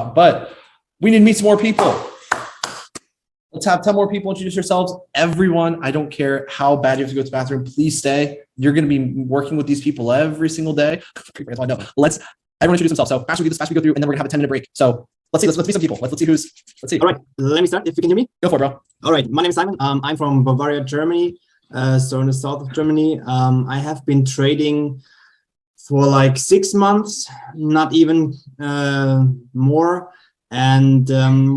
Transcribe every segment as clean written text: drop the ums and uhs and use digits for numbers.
But we need to meet some more people. Let's have 10 more people introduce yourselves. Everyone, I don't care how bad you have to go to the bathroom, please stay. You're going to be working with these people every single day. I know. Let's everyone introduce themselves. So fast we do this, fast we go through, and then we're gonna have a 10-minute break. So let's see, let's meet some people. Let's see. All right, let me start if you can hear me. Go for it, bro. All right, my name is Simon. I'm from Bavaria, Germany. So in the south of Germany. I have been trading for like 6 months, not even more. And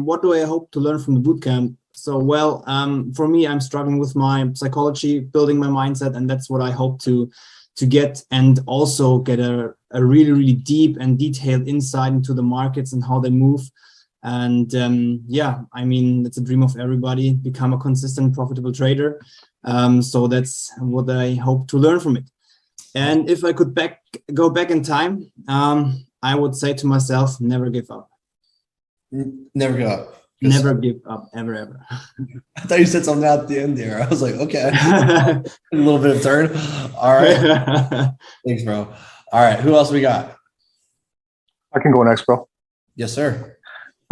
what do I hope to learn from the bootcamp? So, well, for me, I'm struggling with my psychology, building my mindset, and that's what I hope to get, and also get a really, really deep and detailed insight into the markets and how they move. And yeah, I mean, it's a dream of everybody, become a consistent, profitable trader. So that's what I hope to learn from it. And if I could go back in time, I would say to myself, never give up. Never give up. Never give up, ever. I thought you said something at the end there. I was like, okay. A little bit of turn. All right. Thanks, bro. All right. Who else we got? I can go next, bro. Yes, sir.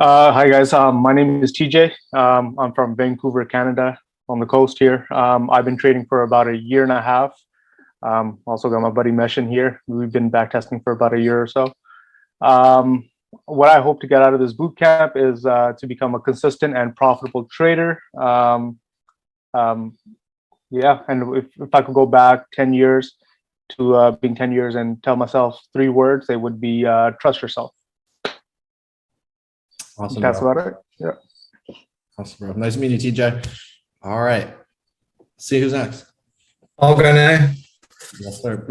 Hi, guys. My name is TJ. I'm from Vancouver, Canada, on the coast here. I've been trading for about 1.5 years. Also got my buddy Mesh in here. We've been back testing for about 1 year or so. What I hope to get out of this boot camp is to become a consistent and profitable trader. Yeah, and if I could go back 10 years to being 10 years and tell myself 3 words, they would be trust yourself. Awesome. That's bro. about it. Yeah. Awesome, bro. Nice meeting you, TJ. All right. See who's next. I'll go now. Yes, sir.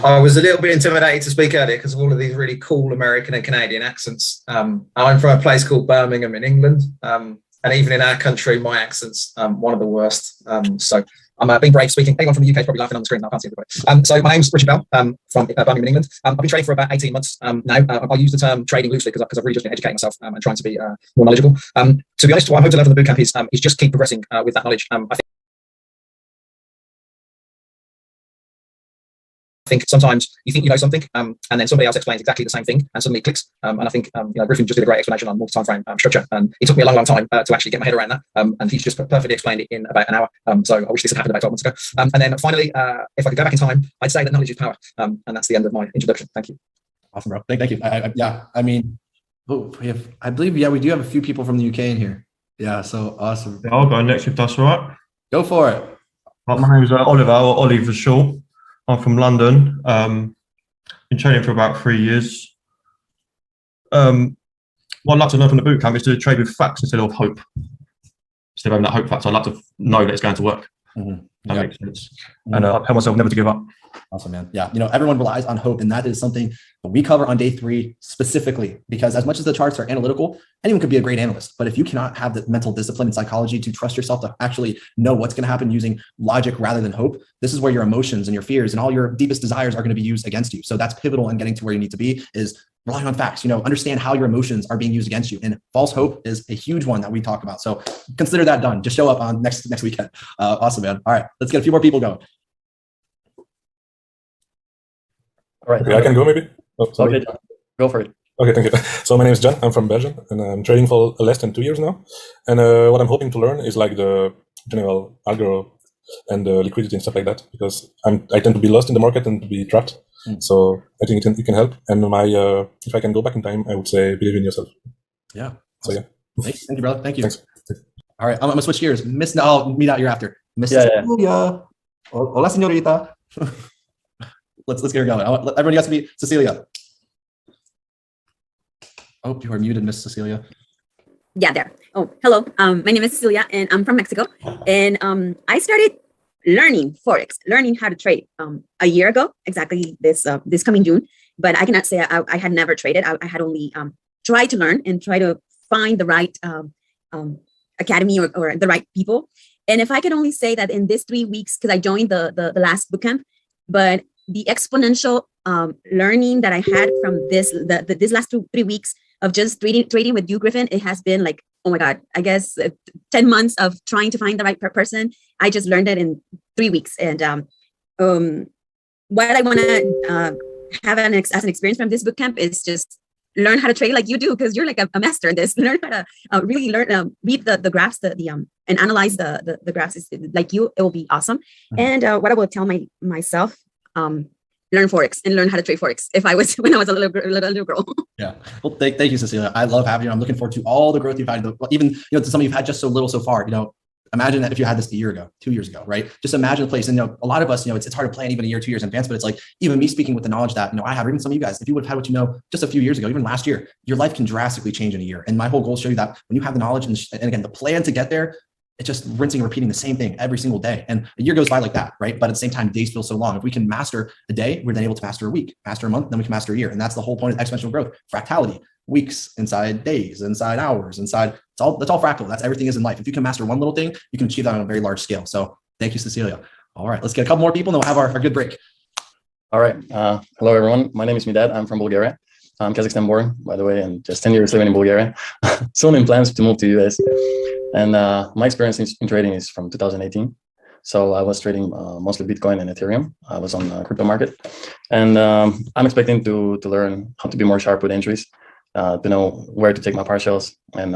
I was a little bit intimidated to speak earlier because of all of these really cool American and Canadian accents. I'm from a place called Birmingham in England, and even in our country, my accent's one of the worst. So I'm being brave speaking. Anyone from the UK is probably laughing on the screen. I can't see everybody. So my name's Richard Bell from Birmingham in England. I've been trading for about 18 months now. I'll use the term trading loosely because I've really just been educating myself and trying to be more knowledgeable. To be honest, what I'm hoping to learn from the bootcamp is just keep progressing with that knowledge. I think sometimes you think you know something, and then somebody else explains exactly the same thing, and suddenly it clicks. And I think Griffin just did a great explanation on multi-time frame structure, and it took me a long time to actually get my head around that. And he's just perfectly explained it in about an hour. So I wish this had happened about 12 months ago. And then finally, if I could go back in time, I'd say that knowledge is power. And that's the end of my introduction. Thank you. Awesome, bro. Thank you. I mean, I believe we do have a few people from the UK in here. Yeah, so awesome. Yeah, I'll go next if that's all right. Go for it. Right, my name is Oliver, or Ollie for short. I'm from London. Been training for about 3 years. What I'd like to learn from the bootcamp is to trade with facts instead of hope. Instead of having that hope factor, I'd like to know that it's going to work. Mm-hmm. That makes sense. Mm-hmm. And I tell myself never to give up. Awesome, man. Yeah, everyone relies on hope, and that is something that we cover on day 3 specifically, because as much as the charts are analytical, anyone could be a great analyst. But if you cannot have the mental discipline and psychology to trust yourself to actually know what's going to happen using logic rather than hope, this is where your emotions and your fears and all your deepest desires are going to be used against you. So that's pivotal in getting to where you need to be, is relying on facts. Understand how your emotions are being used against you. And false hope is a huge one that we talk about. So consider that done. Just show up on next weekend. Awesome, man. All right, let's get a few more people going. All right. Okay, I can go maybe? Oh, sorry. Okay, go for it. Okay, thank you. So my name is John. I'm from Belgium, and I'm trading for less than 2 years now. And what I'm hoping to learn is like the general algo and the liquidity and stuff like that, because I tend to be lost in the market and to be trapped. So I think it can help. And if I can go back in time, I would say believe in yourself. Yeah. So yeah. Thank you, brother. Thank you. Thanks. All right, I'm gonna switch gears. I'll meet out here after. Miss Cecilia. Hola, señorita. Let's get her going. Everyone gets to meet Cecilia. Oh, you are muted, Miss Cecilia. Yeah, there. Oh, hello. My name is Cecilia, and I'm from Mexico. And I started learning Forex, learning how to trade 1 year ago, exactly this coming June. But I cannot say I had never traded. I had only tried to learn and try to find the right academy or the right people. And if I could only say that in these 3 weeks, because I joined the last bootcamp, but the exponential learning that I had from this last 3 weeks of just trading with you, Griffin, it has been like, oh my God, I guess 10 months of trying to find the right person. I just learned it in 3 weeks. And what I want to have as an experience from this bootcamp is just learn how to trade like you do, because you're like a master in this. Learn how to really read the graphs, and analyze the graphs. Like you, it will be awesome. And what I will tell myself, learn Forex and learn how to trade Forex when I was a little girl. Yeah. Well, thank you, Cecilia. I love having you. I'm looking forward to all the growth you've had, even, to some of you've had just so little so far. Imagine that if you had this a year ago, 2 years ago, right? Just imagine the place. And, a lot of us, it's hard to plan even a year, 2 years in advance, but it's like, even me speaking with the knowledge that, I have, or even some of you guys, if you would have had what you know just a few years ago, even last year, your life can drastically change in a year. And my whole goal is to show you that when you have the knowledge and again, the plan to get there, it's just rinsing and repeating the same thing every single day. And a year goes by like that, right? But at the same time, days feel so long. If we can master a day, we're then able to master a week, master a month, then we can master a year. And that's the whole point of exponential growth, fractality. Weeks inside days, inside hours, inside, that's all fractal. That's everything is in life. If you can master one little thing, you can achieve that on a very large scale. So thank you, Cecilia. All right, let's get a couple more people and then we'll have our good break. All right. Hello, everyone. My name is Midad. I'm from Bulgaria. I'm Kazakhstan born, by the way, and just 10 years living in Bulgaria. Soon in plans to move to US. And my experience in trading is from 2018. So I was trading mostly Bitcoin and Ethereum. I was on the crypto market. And I'm expecting to learn how to be more sharp with entries, to know where to take my partials and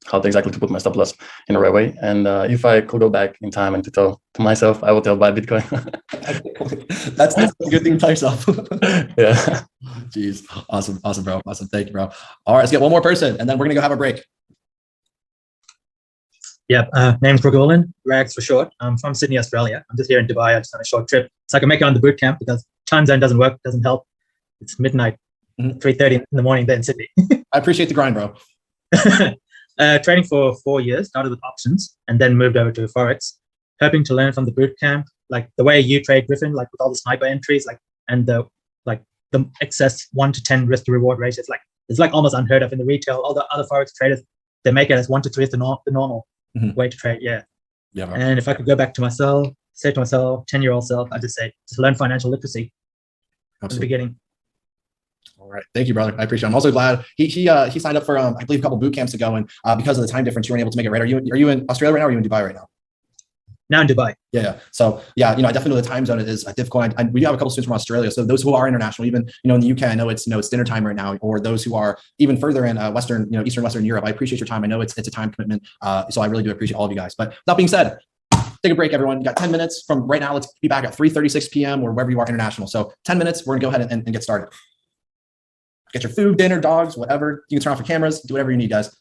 how to exactly to put my stop loss in the right way. And if I could go back in time and to tell to myself, I will tell buy Bitcoin. That's a good thing to tell yourself. Yeah. Jeez. Awesome, bro. Awesome. Thank you, bro. All right, let's get one more person and then we're going to go have a break. Yep. Name's Rogolan, Rags for short. I'm from Sydney, Australia. I'm just here in Dubai. I just on a short trip. So I can make it on the boot camp because time zone doesn't work, doesn't help. It's midnight, 3:30 in the morning there in Sydney. I appreciate the grind, bro. Trading for 4 years, started with options and then moved over to Forex, hoping to learn from the boot camp, like the way you trade, Griffin, like with all the sniper entries, and the excess 1 to 10 risk to reward ratio. It's like almost unheard of in the retail. All the other Forex traders, they make it as 1 to 3 is the normal way to trade. Yeah. Bro. And if I could go back to myself, say to myself, 10-year-old self, I'd just say, just learn financial literacy from the beginning. All right. Thank you, brother. I appreciate it. I'm also glad he signed up for, I believe, a couple boot camps ago. And because of the time difference, you weren't able to make it, right? Are you in Australia right now or are you in Dubai right now? Now in Dubai. Yeah. So yeah, I definitely know the time zone is difficult. We do have a couple students from Australia. So those who are international, even, in the UK, I know it's dinner time right now, or those who are even further in Western, Eastern, Western Europe. I appreciate your time. I know it's a time commitment. So I really do appreciate all of you guys. But that being said, take a break, everyone. You got 10 minutes from right now. Let's be back at 3:36 p.m. or wherever you are international. So 10 minutes, we're gonna go ahead and get started. Get your food, dinner, dogs, whatever. You can turn off your cameras, do whatever you need, guys.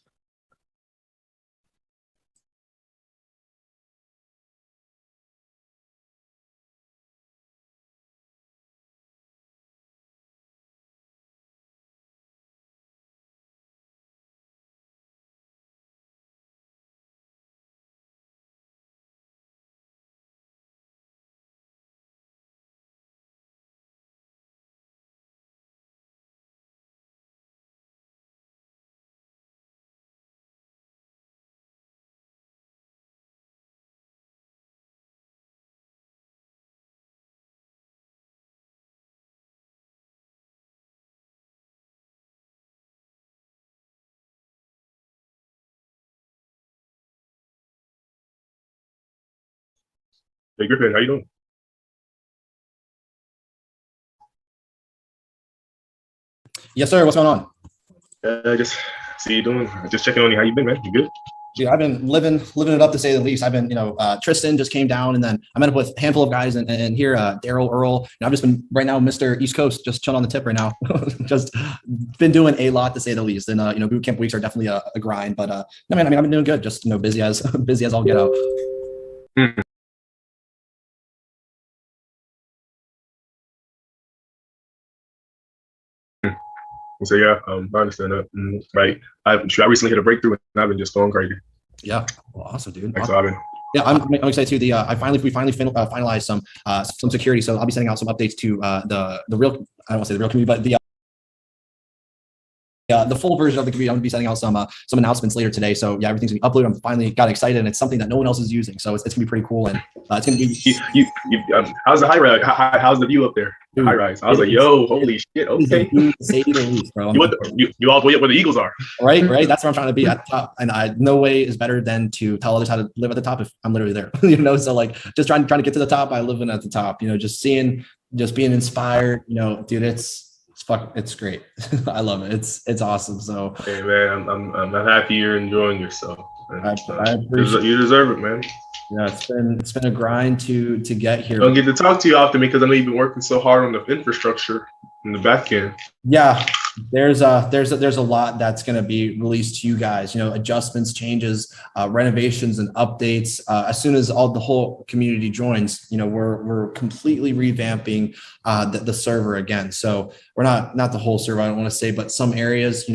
Hey Griffin, how you doing? Yes, sir. What's going on? Just see you doing. Just checking on you. How you been, man? You good? Dude, I've been living it up to say the least. I've been, Tristan just came down, and then I met up with a handful of guys, and here, Daryl, Earl. And I've just been right now, Mr. East Coast, just chilling on the tip right now. Just been doing a lot to say the least. And boot camp weeks are definitely a grind. But no, man, I've been doing good. Just busy as all get out. So yeah, I understand that. Right. I recently hit a breakthrough, and I've been just going crazy. Yeah. Well, awesome, dude. Thanks, Awesome. Yeah, I'm excited too. We finally finalized some security. So I'll be sending out some updates to the real. I don't want to say the real community, but the full version of the community. I'm gonna be sending out some announcements later today. So yeah, everything's gonna be uploaded. I'm finally got excited, and it's something that no one else is using. So it's gonna be pretty cool, and it's gonna be. How's the high rise? How's the view up there? Dude, high rise. I was like, yo, holy shit. Okay. Say the least, bro. You all the way up where the Eagles are. Right. That's where I'm trying to be at the top, and no way is better than to tell others how to live at the top if I'm literally there. So like just trying to get to the top by living at the top. Just seeing just being inspired, dude, it's great. I love it. It's awesome. So hey man, I'm happy you're enjoying yourself. I appreciate you deserve it, man. Yeah, it's been a grind to get here. I don't get to talk to you often because I know you've been working so hard on the infrastructure in the back end. Yeah, there's a lot that's going to be released to you guys. Adjustments, changes, renovations, and updates. As soon as the whole community joins, we're completely revamping the server again. So we're not the whole server, I don't want to say, but some areas,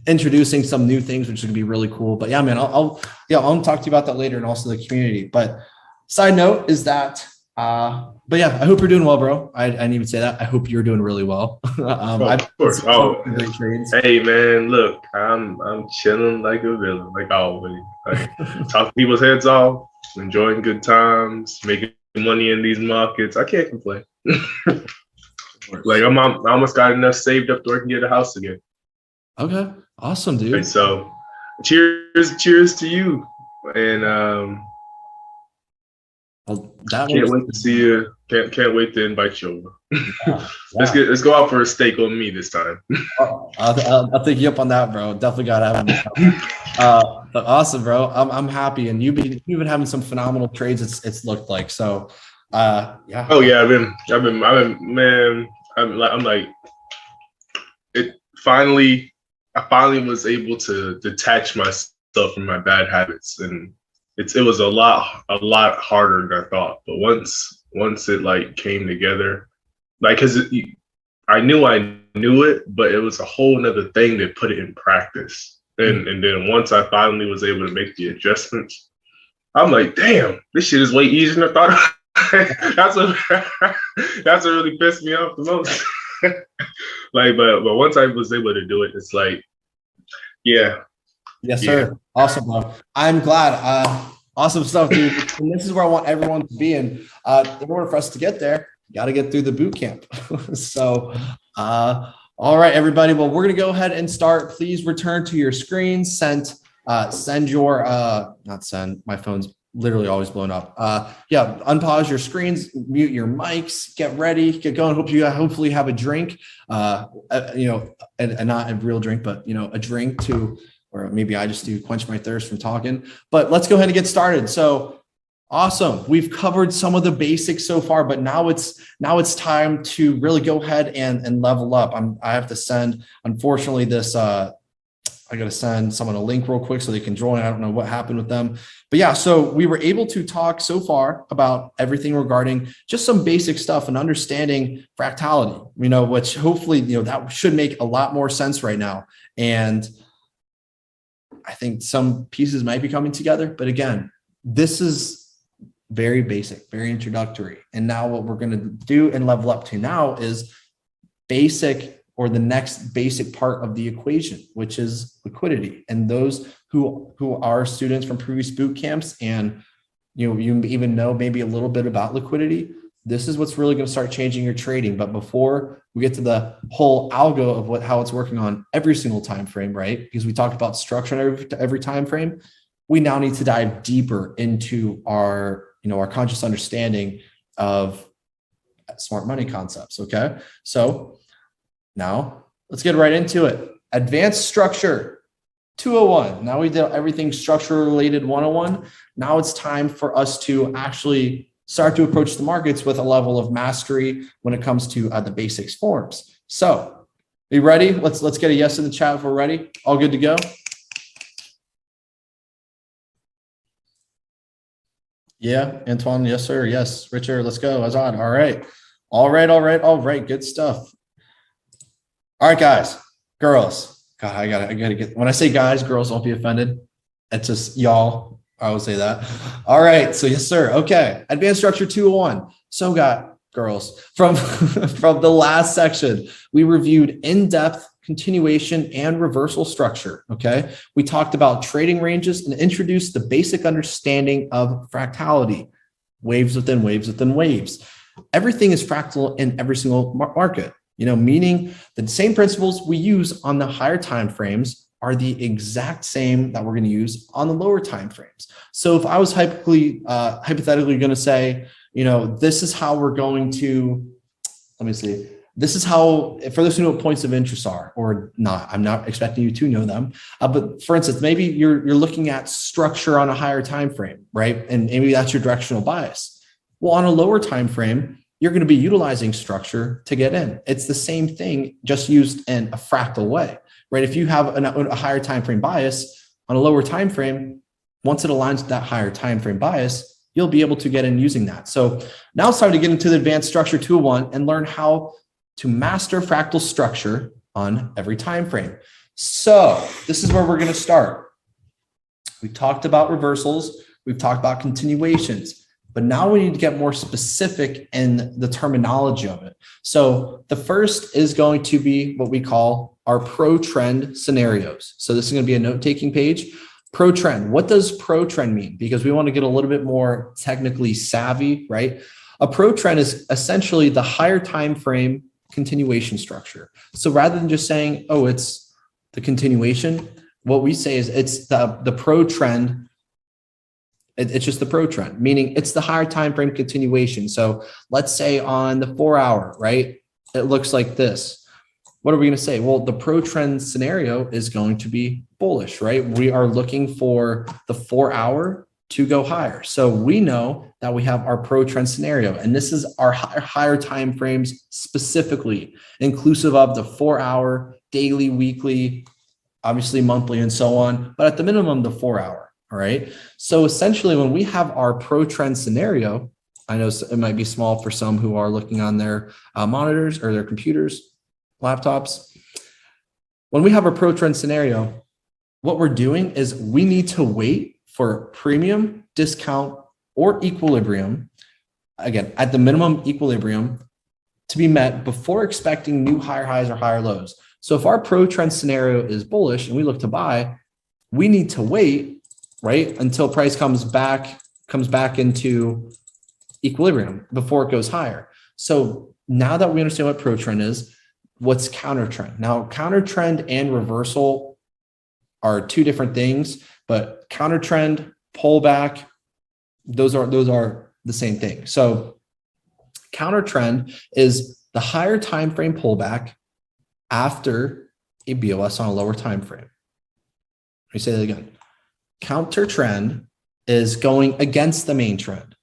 introducing some new things, which is going to be really cool. But yeah, man, I'll talk to you about that later, and also the community. But side note is that, but yeah, I hope you're doing well, bro. I didn't even say that. I hope you're doing really well. Of course. Great trades. Hey man, look, I'm chilling like a villain, like always. Like talking people's heads off, enjoying good times, making money in these markets. I can't complain. Like I almost got enough saved up to where I can get a house again. Okay, awesome, dude. Okay, so cheers to you, and can't wait to see you. Can't wait to invite you over. Yeah. Let's go out for a steak on me this time. I'll take you up on that, bro. Definitely gotta have it. But awesome, bro. I'm happy, and you've been having some phenomenal trades. It's looked like so. Yeah. Oh yeah, I've been man. I'm like it. I finally was able to detach myself from my bad habits, and it was a lot harder than I thought. But once it like came together, like because I knew it, but it was a whole nother thing to put it in practice. And then once I finally was able to make the adjustments, I'm like, damn, this shit is way easier than I thought. That's what really pissed me off the most. Like, but once I was able to do it, it's like, yeah. Yes, sir. Awesome, bro. I'm glad. Awesome stuff, dude. And this is where I want everyone to be. And in order for us to get there, you got to get through the boot camp. So, all right, everybody. Well, we're going to go ahead and start. Please return to your screens. Send your, not send, my phone's literally always blown up. Yeah, unpause your screens, mute your mics, get ready, get going. Hopefully have a drink, and not a real drink, but a drink to, or maybe I just do quench my thirst from talking. But let's go ahead and get started. So awesome. We've covered some of the basics so far, but now it's time to really go ahead and level up. I have to send, unfortunately, this I got to send someone a link real quick so they can join. I don't know what happened with them, but yeah, so we were able to talk so far about everything regarding just some basic stuff and understanding fractality, which hopefully, that should make a lot more sense right now. And I think some pieces might be coming together, but again, this is very basic, very introductory. And now what we're going to do and level up to now is basic, or the next basic part of the equation, which is liquidity. And those who are students from previous boot camps, and you even know maybe a little bit about liquidity, this is what's really going to start changing your trading. But before we get to the whole algo of how it's working on every single time frame, right? Because we talked about structure on every time frame, we now need to dive deeper into our conscious understanding of smart money concepts. Okay, so now let's get right into it. Advanced structure 201. Now we did everything structure related 101. Now it's time for us to actually start to approach the markets with a level of mastery when it comes to the basics forms. So, are you ready? Let's get a yes in the chat if we're ready. All good to go? Yeah, Antoine, yes, sir. Yes, Richard, let's go. Azad, all right. All right. Good stuff. All right, guys, girls. God, I gotta get, when I say guys, girls, don't be offended. It's just y'all. I will say that. All right. So yes, sir. Okay. Advanced structure 201. So girls, from the last section, we reviewed in-depth continuation and reversal structure. Okay. We talked about trading ranges and introduced the basic understanding of fractality, waves within waves within waves. Everything is fractal in every single market. Meaning the same principles we use on the higher time frames are the exact same that we're going to use on the lower time frames. So if I was hypothetically going to say, this is how we're going to, let me see. This is how, for those who know what points of interest are or not, I'm not expecting you to know them. But for instance, maybe you're looking at structure on a higher time frame, right? And maybe that's your directional bias. Well, on a lower time frame, you're going to be utilizing structure to get in. It's the same thing, just used in a fractal way, right? If you have a higher time frame bias on a lower time frame, once it aligns with that higher time frame bias, you'll be able to get in using that. So now it's time to get into the Advanced Structure 201 and learn how to master fractal structure on every time frame. So this is where we're going to start. We talked about reversals. We've talked about continuations, but now we need to get more specific in the terminology of it. So the first is going to be what we call our pro-trend scenarios. So this is going to be a note-taking page. Pro-trend. What does pro-trend mean? Because we want to get a little bit more technically savvy, right? A pro-trend is essentially the higher time frame continuation structure. So rather than just saying, oh, it's the continuation, what we say is it's the pro-trend. It's just the pro-trend, meaning it's the higher time frame continuation. So let's say on the 4 hour, right? It looks like this. What are we going to say? Well, the pro-trend scenario is going to be bullish, right? We are looking for the 4 hour to go higher. So we know that we have our pro-trend scenario, and this is our higher time frames specifically, inclusive of the 4 hour, daily, weekly, obviously monthly, and so on. But at the minimum, the 4 hour. All right. So essentially, when we have our pro-trend scenario, I know it might be small for some who are looking on their monitors or their computers, laptops. When we have a pro-trend scenario, what we're doing is we need to wait for premium, discount, or equilibrium, again, at the minimum equilibrium, to be met before expecting new higher highs or higher lows. So if our pro-trend scenario is bullish and we look to buy, we need to wait, right, until price comes back into equilibrium before it goes higher. So now that we understand what pro-trend is, what's counter trend? Now, counter trend and reversal are two different things, but counter trend, pullback, those are the same thing. So counter trend is the higher time frame pullback after a BOS on a lower time frame. Let me say that again. Counter trend is going against the main trend.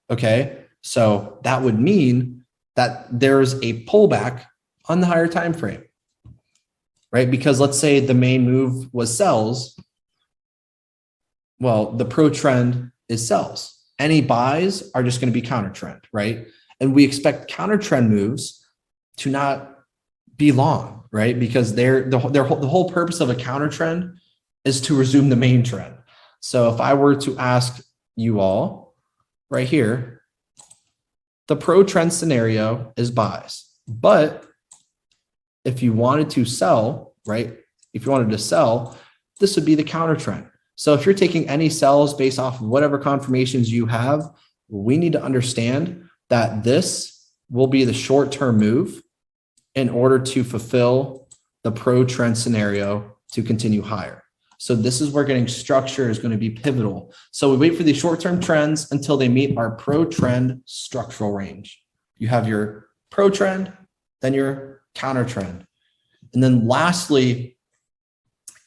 Okay, so that would mean that there's a pullback on the higher time frame, right? Because let's say the main move was sells. Well, the pro trend is sells. Any buys are just going to be counter trend, right? And we expect counter trend moves to not be long, right? Because the whole purpose of a counter trend is to resume the main trend. So if I were to ask you all right here, the pro trend scenario is buys, but if you wanted to sell, right? If you wanted to sell, this would be the counter trend. So if you're taking any sells based off of whatever confirmations you have, we need to understand that this will be the short-term move in order to fulfill the pro trend scenario to continue higher. So this is where getting structure is going to be pivotal. So we wait for these short-term trends until they meet our pro trend structural range. You have your pro trend, then your counter trend. And then lastly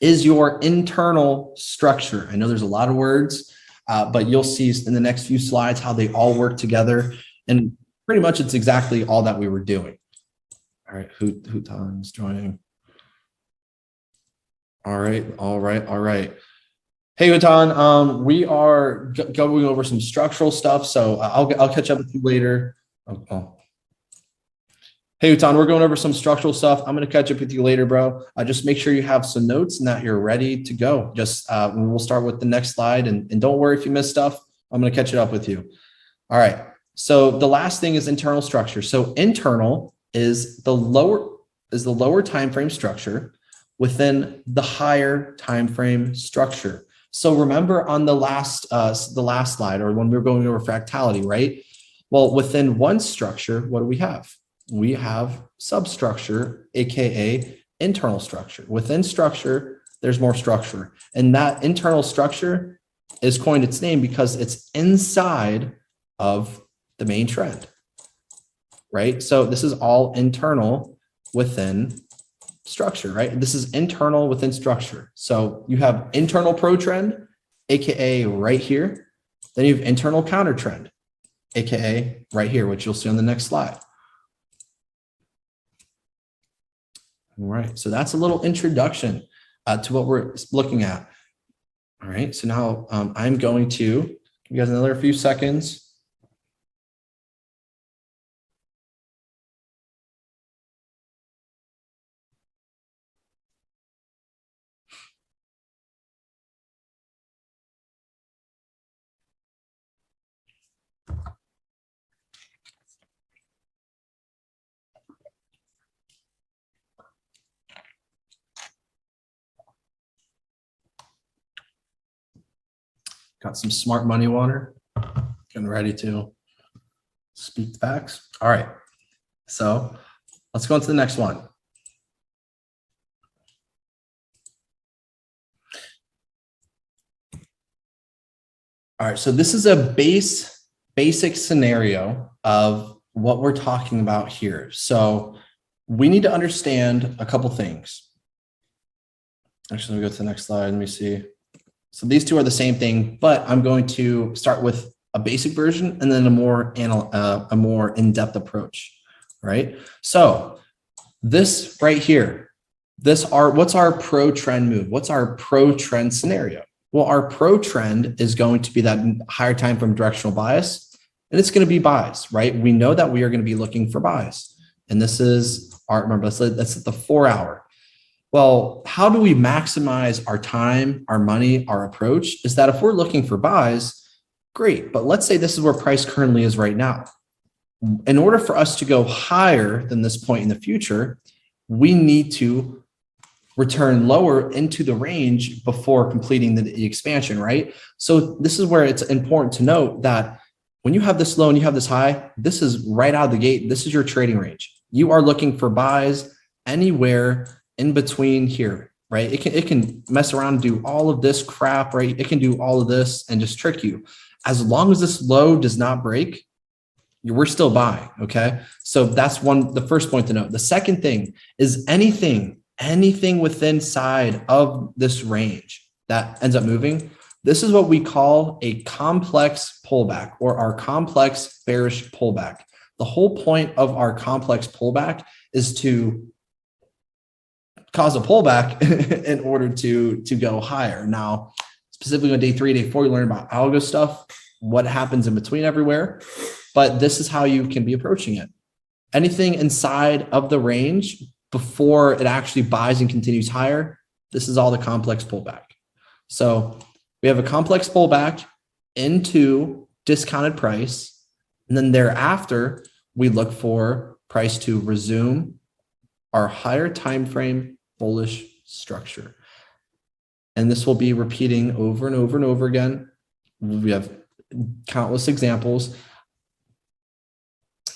is your internal structure. I know there's a lot of words, but you'll see in the next few slides how they all work together. And pretty much it's exactly all that we were doing. All right, Hutan's joining. All right. Hey, Hutan, we are going over some structural stuff, so I'll catch up with you later. Hey, Hutan, we're going over some structural stuff. I'm going to catch up with you later, bro. Just make sure you have some notes and that you're ready to go. Just we'll start with the next slide, and don't worry if you miss stuff. I'm going to catch it up with you. All right. So the last thing is internal structure. So internal is the lower time frame structure within the higher time frame structure. So remember on the last slide, or when we were going over fractality, right? Well, within one structure, what do we have? We have substructure, aka internal structure. Within structure, there's more structure, and that internal structure is coined its name because it's inside of the main trend, right? So this is all internal within structure, right? This is internal within structure. So you have internal pro trend, AKA right here. Then you have internal counter trend, AKA right here, which you'll see on the next slide. All right, so that's a little introduction to what we're looking at. All right, so now I'm going to give you guys another few seconds. Got some smart money water. Getting ready to speak the facts. All right. So let's go on to the next one. All right. So this is a basic scenario of what we're talking about here. So we need to understand a couple things. Actually, let me go to the next slide. Let me see. So these two are the same thing, but I'm going to start with a basic version and then a more in-depth approach, right? So this right here, what's our pro trend move? What's our pro trend scenario? Well, our pro trend is going to be that higher time from directional bias, and it's going to be buys, right? We know that we are going to be looking for buys, and this is remember, that's the 4 hour. Well, how do we maximize our time, our money, our approach? Is that if we're looking for buys, great. But let's say this is where price currently is right now. In order for us to go higher than this point in the future, we need to return lower into the range before completing the expansion, right? So this is where it's important to note that when you have this low and you have this high, this is right out of the gate. This is your trading range. You are looking for buys anywhere in between here, right? It can mess around and do all of this crap, right? It can do all of this and just trick you. As long as this low does not break, we're still buying, okay? So that's the first point to note. The second thing is anything within side of this range that ends up moving, this is what we call a complex pullback or our complex bearish pullback. The whole point of our complex pullback is to cause a pullback in order to go higher. Now, specifically on day 3, day 4, you learn about algo stuff, what happens in between everywhere, but this is how you can be approaching it. Anything inside of the range before it actually buys and continues higher, this is all the complex pullback. So we have a complex pullback into discounted price, and then thereafter, we look for price to resume our higher time frame bullish structure. And this will be repeating over and over and over again. We have countless examples.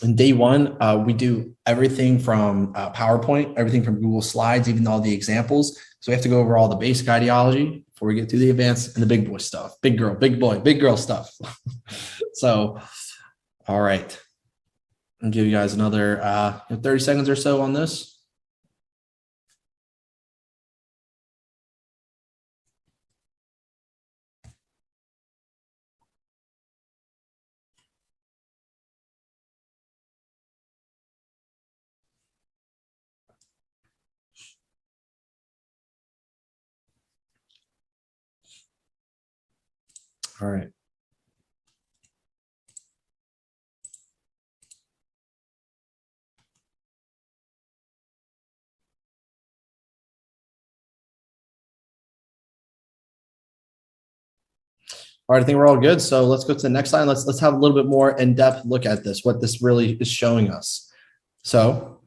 In day 1, we do everything from PowerPoint, everything from Google Slides, even all the examples. So we have to go over all the basic ideology before we get to the advanced and the big boy stuff, big girl, big boy, big girl stuff. So, all right. I'll give you guys another 30 seconds or so on this. All right. All right, I think we're all good. So let's go to the next slide. Let's have a little bit more in-depth look at this, what this really is showing us. So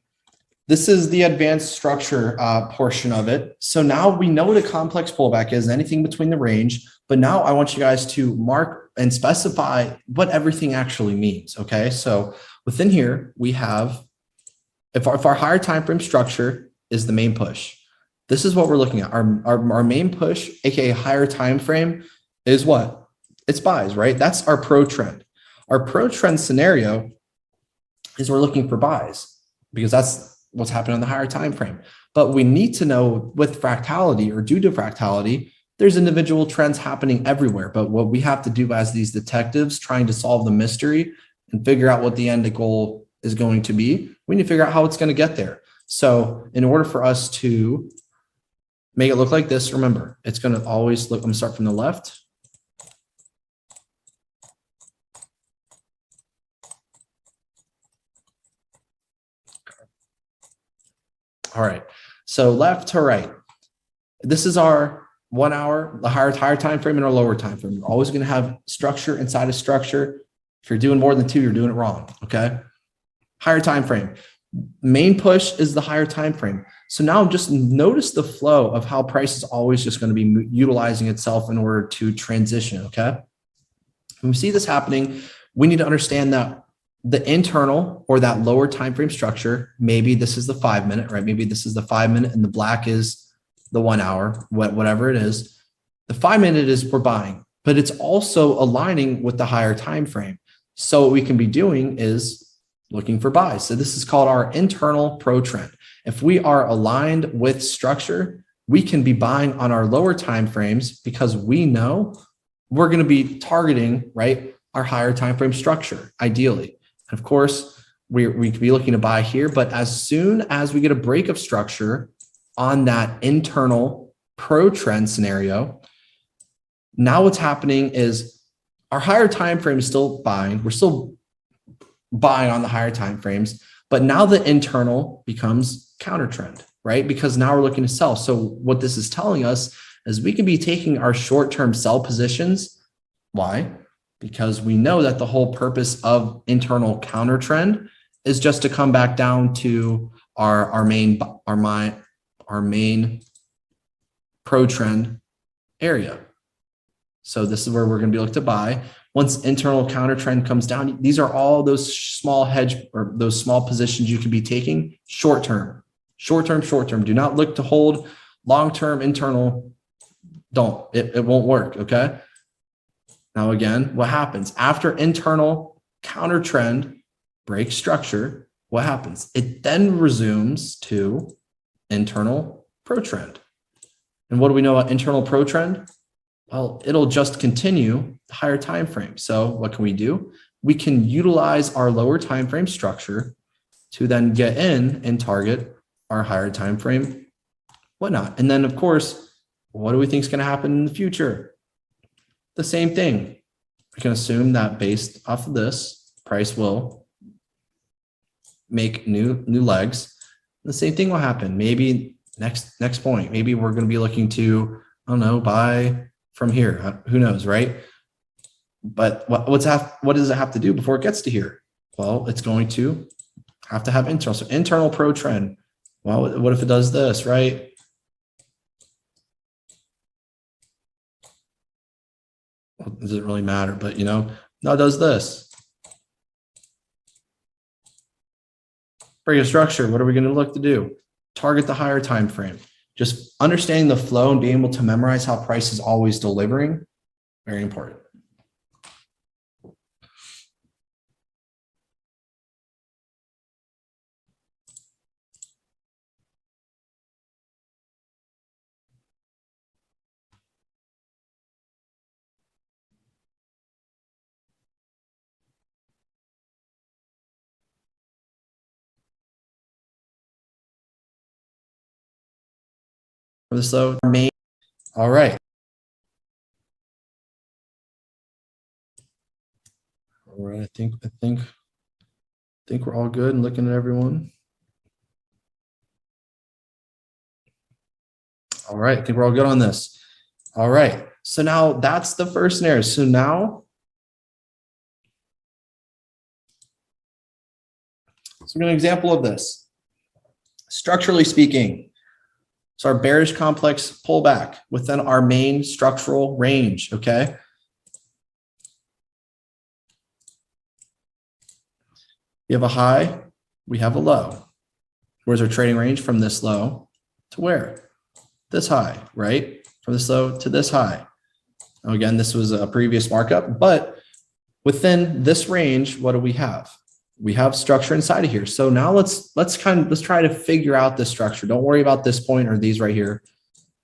this is the advanced structure portion of it. So now we know what a complex pullback is, anything between the range, but now I want you guys to mark and specify what everything actually means, okay? So within here, we have, if our higher time frame structure is the main push, this is what we're looking at. Our main push, AKA higher time frame, is what? It's buys, right? That's our pro trend. Our pro trend scenario is we're looking for buys because that's what's happening on the higher time frame. But we need to know with fractality or due to fractality, there's individual trends happening everywhere. But what we have to do as these detectives trying to solve the mystery and figure out what the end goal is going to be, we need to figure out how it's going to get there. So in order for us to make it look like this, remember, it's going to always look, I'm going to start from the left. All right, so left to right. This is our 1 hour, the higher time frame and our lower time frame. You're always going to have structure inside of structure. If you're doing more than two, you're doing it wrong. Okay. Higher time frame. Main push is the higher time frame. So now just notice the flow of how price is always just going to be utilizing itself in order to transition. Okay. When we see this happening, we need to understand that the internal or that lower time frame structure, maybe this is the 5 minute, right? Maybe this is the 5 minute and the black is the 1 hour, whatever it is. The 5 minute is we're buying, but it's also aligning with the higher time frame. So what we can be doing is looking for buys. So this is called our internal pro trend. If we are aligned with structure, we can be buying on our lower time frames because we know we're going to be targeting, right, our higher time frame structure, ideally. Of course, we could be looking to buy here, but as soon as we get a break of structure on that internal pro trend scenario, now what's happening is our higher time frame is still buying. We're still buying on the higher time frames, but now the internal becomes counter trend, right? Because now we're looking to sell. So what this is telling us is we can be taking our short-term sell positions. Why? Because we know that the whole purpose of internal counter trend is just to come back down to our main pro trend area. So this is where we're going to be looking to buy. Once internal counter trend comes down, these are all those small hedge or those small positions you can be taking short term. Do not look to hold long-term internal. Don't. It won't work. Okay. Now, again, what happens after internal counter trend breaks structure? What happens? It then resumes to internal pro trend. And what do we know about internal pro trend? Well, it'll just continue the higher time frame. So what can we do? We can utilize our lower time frame structure to then get in and target our higher time frame whatnot. And then, of course, what do we think is going to happen in the future? The same thing. We can assume that based off of this, price will make new legs. The same thing will happen. Maybe next point. Maybe we're going to be looking to, I don't know, buy from here. Who knows, right? But what does it have to do before it gets to here? Well, it's going to have to have internal. So internal pro trend. Well, what if it does this, right? Well, it doesn't really matter, but no, it does this. Break a structure. What are we going to look to do? Target the higher time frame. Just understanding the flow and being able to memorize how price is always delivering, very important. So main, all right. All right, I think we're all good and looking at everyone. All right, I think we're all good on this. All right, so now that's the first scenario. So now, so an example of this. Structurally speaking, so our bearish complex pullback within our main structural range, okay? We have a high, we have a low. Where's our trading range? From this low to where? This high, right? From this low to this high. Now again, this was a previous markup, but Within this range, what do we have? We have structure inside of here. So now let's try to figure out this structure. Don't worry about this point or these right here.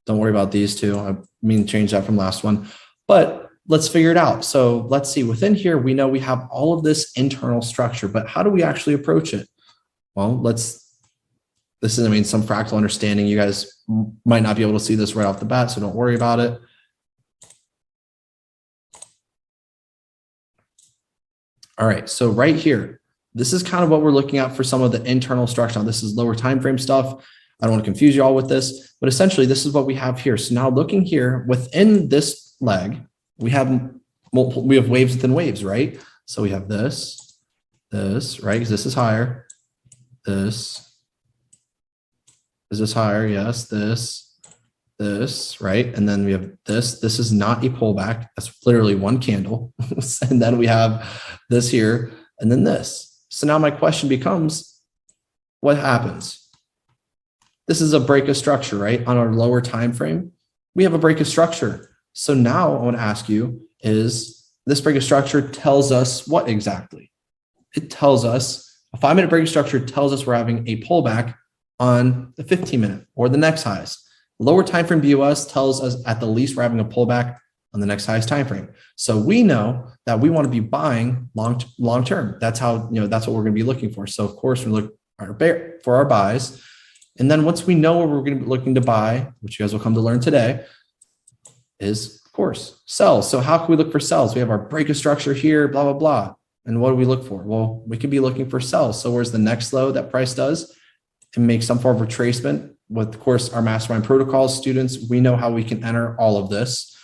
Don't worry about these two. I mean, change that from last one, but let's figure it out. So let's see, within here, we know we have all of this internal structure, but how do we actually approach it? Well, this is, I mean, some fractal understanding. You guys might not be able to see this right off the bat, so don't worry about it. All right, so right here, this is kind of what we're looking at for some of the internal structure. Now, this is lower time frame stuff. I don't want to confuse you all with this, but essentially this is what we have here. So now looking here within this leg, we have waves within waves, right? So we have this, right? Because this is higher. This. Is this higher? Yes. This, right? And then we have this. This is not a pullback. That's literally one candle. And then we have this here, and then this. So now my question becomes, what happens? This is a break of structure, right? On our lower time frame, we have a break of structure. So now I want to ask you, is this break of structure tells us what exactly? It tells us a 5-minute break of structure tells us we're having a pullback on the 15-minute or the next highest. Lower time frame BOS tells us at the least we're having a pullback on the next highest time frame. So we know that we want to be buying long term. That's how, that's what we're going to be looking for. So of course we look for our buys. And then once we know what we're going to be looking to buy, which you guys will come to learn today, is of course sells. So how can we look for sells? We have our break of structure here, blah, blah, blah. And what do we look for? Well, we could be looking for sells. So where's the next low that price does? To make some form of retracement. With, of course, our mastermind protocols students, we know how we can enter all of this.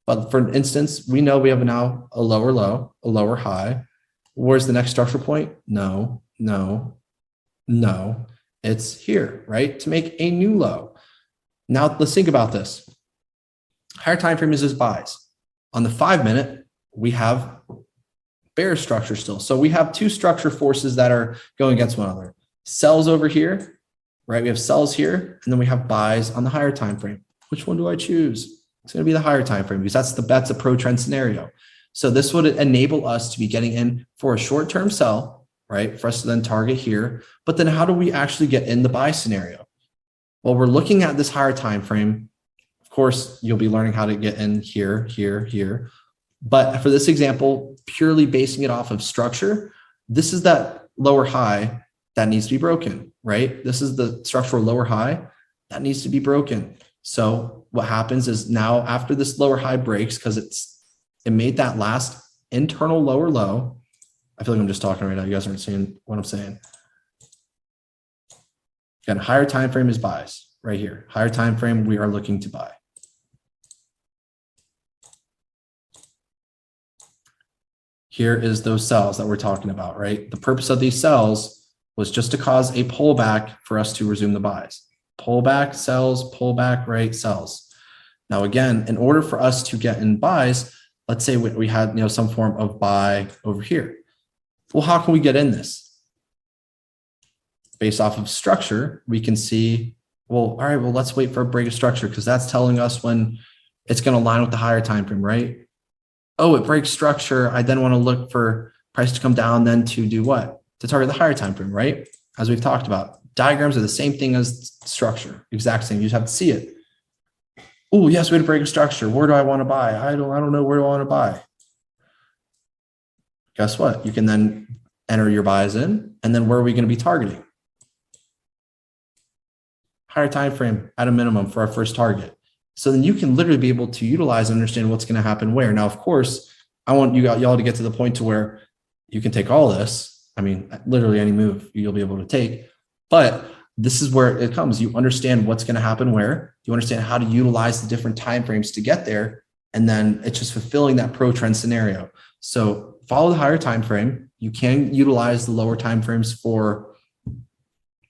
But for instance, we know we have now a lower low, a lower high. Where's the next structural point? No. It's here, right? To make a new low. Now let's think about this. Higher time frame is just buys. On the 5-minute, we have bear structure still. So we have two structure forces that are going against one another. Sells over here, right? We have sells here, and then we have buys on the higher time frame. Which one do I choose? It's going to be the higher time frame because that's a pro trend scenario. So this would enable us to be getting in for a short-term sell, right? For us to then target here. But then how do we actually get in the buy scenario? Well, we're looking at this higher time frame. Of course, you'll be learning how to get in here, here. But for this example, purely basing it off of structure, this is that lower high that needs to be broken, right? This is the structural lower high that needs to be broken. So what happens is now after this lower high breaks, because it made that last internal lower low. I feel like I'm just talking right now. You guys aren't seeing what I'm saying. Again, higher time frame is buys right here. Higher time frame, we are looking to buy. Here is those cells that we're talking about, right? The purpose of these cells was just to cause a pullback for us to resume the buys. Pullback, sells, pullback, right, sells. Now, again, in order for us to get in buys, let's say we had some form of buy over here. Well, how can we get in this? Based off of structure, we can see, well, all right, well, let's wait for a break of structure because that's telling us when it's going to align with the higher time frame, right? Oh, it breaks structure. I then want to look for price to come down, then to do what? To target the higher time frame, right? As we've talked about. Diagrams are the same thing as structure, exact same. You just have to see it. Oh, yes, we had a break of structure. Where do I want to buy? I don't know where do I want to buy. Guess what? You can then enter your buys in, and then where are we going to be targeting? Higher time frame at a minimum for our first target. So then you can literally be able to utilize and understand what's going to happen where. Now, of course, I want y'all to get to the point to where you can take all this. I mean, literally any move you'll be able to take. But this is where it comes. You understand what's going to happen where. You understand how to utilize the different time frames to get there. And then it's just fulfilling that pro trend scenario. So follow the higher time frame. You can utilize the lower time frames for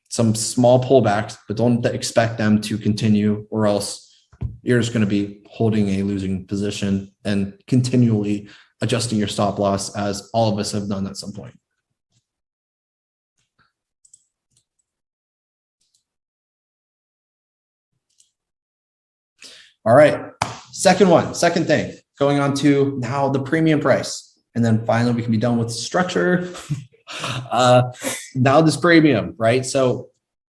some small pullbacks, but don't expect them to continue, or else you're just going to be holding a losing position and continually adjusting your stop loss, as all of us have done at some point. All right, second thing, going on to now the premium price. And then finally, we can be done with structure. Now this premium, right? So,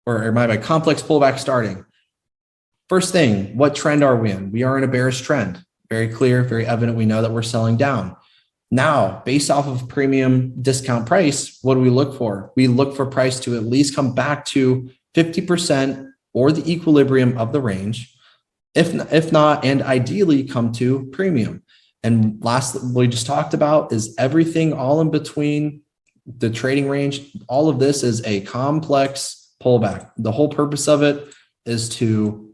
or my complex pullback starting. First thing, what trend are we in? We are in a bearish trend. Very clear, very evident. We know that we're selling down. Now, based off of premium discount price, what do we look for? We look for price to at least come back to 50% or the equilibrium of the range. If not, and ideally come to premium. And last, what we just talked about is everything all in between the trading range. All of this is a complex pullback. The whole purpose of it is to,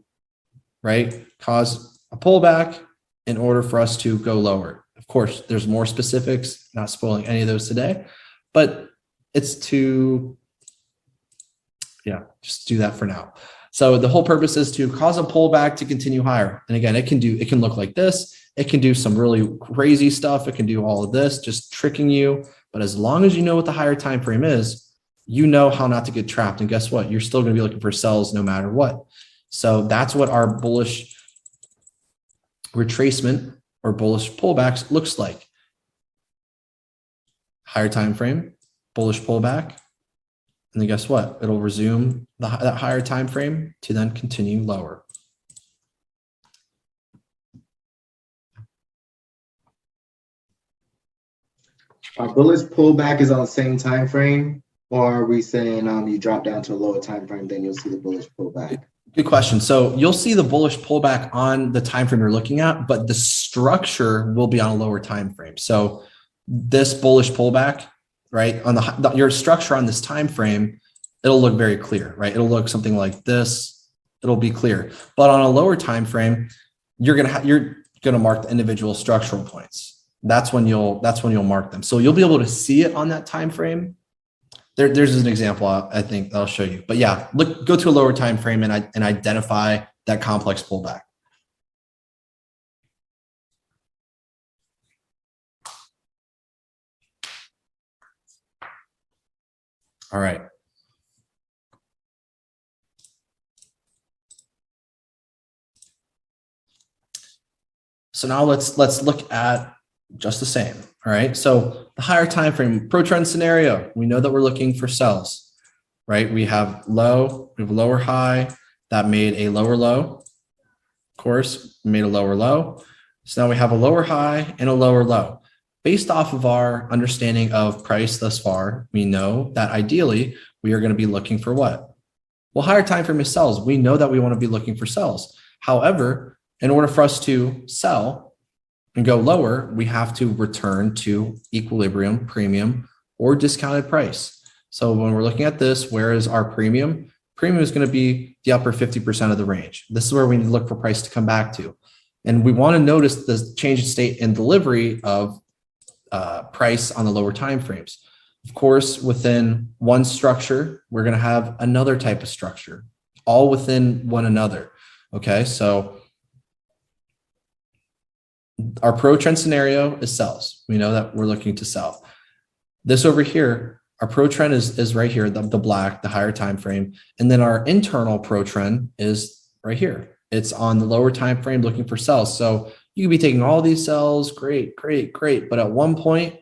right, cause a pullback in order for us to go lower. Of course, there's more specifics, not spoiling any of those today, but it's to, yeah, just do that for now. So the whole purpose is to cause a pullback to continue higher. And again, it can look like this. It can do some really crazy stuff. It can do all of this, just tricking you. But as long as you know what the higher time frame is, you know how not to get trapped. And guess what? You're still going to be looking for sells no matter what. So that's what our bullish retracement or bullish pullbacks looks like. Higher time frame, bullish pullback. And then guess what? It'll resume that higher time frame to then continue lower. Our bullish pullback is on the same time frame, or are we saying you drop down to a lower time frame, then you'll see the bullish pullback? Good question. So you'll see the bullish pullback on the time frame you're looking at, but the structure will be on a lower time frame. So this bullish pullback, right, on your structure on this time frame, it'll look very clear, right? It'll look something like this. It'll be clear. But on a lower time frame, you're gonna mark the individual structural points. That's when you'll mark them. So you'll be able to see it on that time frame. There's an example I think I'll show you. But yeah, go to a lower time frame and identify that complex pullback. All right. So now let's look at just the same. All right. So the higher time frame pro trend scenario, we know that we're looking for sells, right? We have low, we have a lower high that made a lower low. Of course, made a lower low. So now we have a lower high and a lower low. Based off of our understanding of price thus far, we know that ideally we are going to be looking for what? Well, higher time frame is sells. We know that we want to be looking for sells. However, in order for us to sell and go lower, we have to return to equilibrium, premium, or discounted price. So when we're looking at this, where is our premium? Premium is going to be the upper 50% of the range. This is where we need to look for price to come back to. And we want to notice the change in state and delivery of price on the lower time frames. Of course, within one structure, we're going to have another type of structure, all within one another. Okay, so our pro trend scenario is sells. We know that we're looking to sell. This over here, our pro trend is right here, the black, the higher time frame. And then our internal pro trend is right here. It's on the lower time frame looking for sells. So you could be taking all these sells, great. But at one point,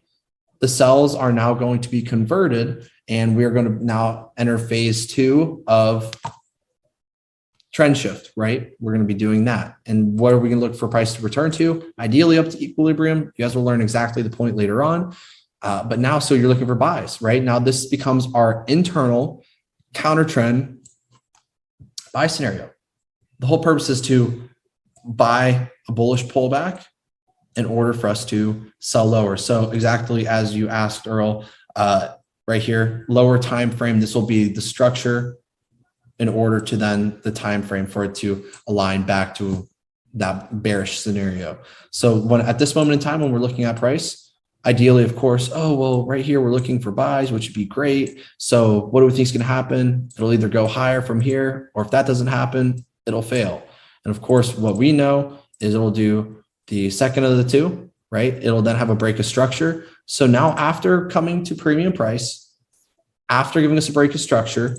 the sells are now going to be converted, and we're going to now enter phase 2 of trend shift, right? We're going to be doing that. And what are we going to look for price to return to? Ideally up to equilibrium. You guys will learn exactly the point later on. But now, so you're looking for buys, right? Now this becomes our internal counter trend buy scenario. The whole purpose is to buy a bullish pullback in order for us to sell lower. So exactly as you asked, Earl, right here, lower time frame, this will be the structure in order to then the time frame for it to align back to that bearish scenario. So when at this moment in time, when we're looking at price, ideally, of course, oh, well, right here, we're looking for buys, which would be great. So what do we think is going to happen? It'll either go higher from here, or if that doesn't happen, it'll fail. And of course, what we know is it'll do the second of the two, right? It'll then have a break of structure. So now after coming to premium price, after giving us a break of structure,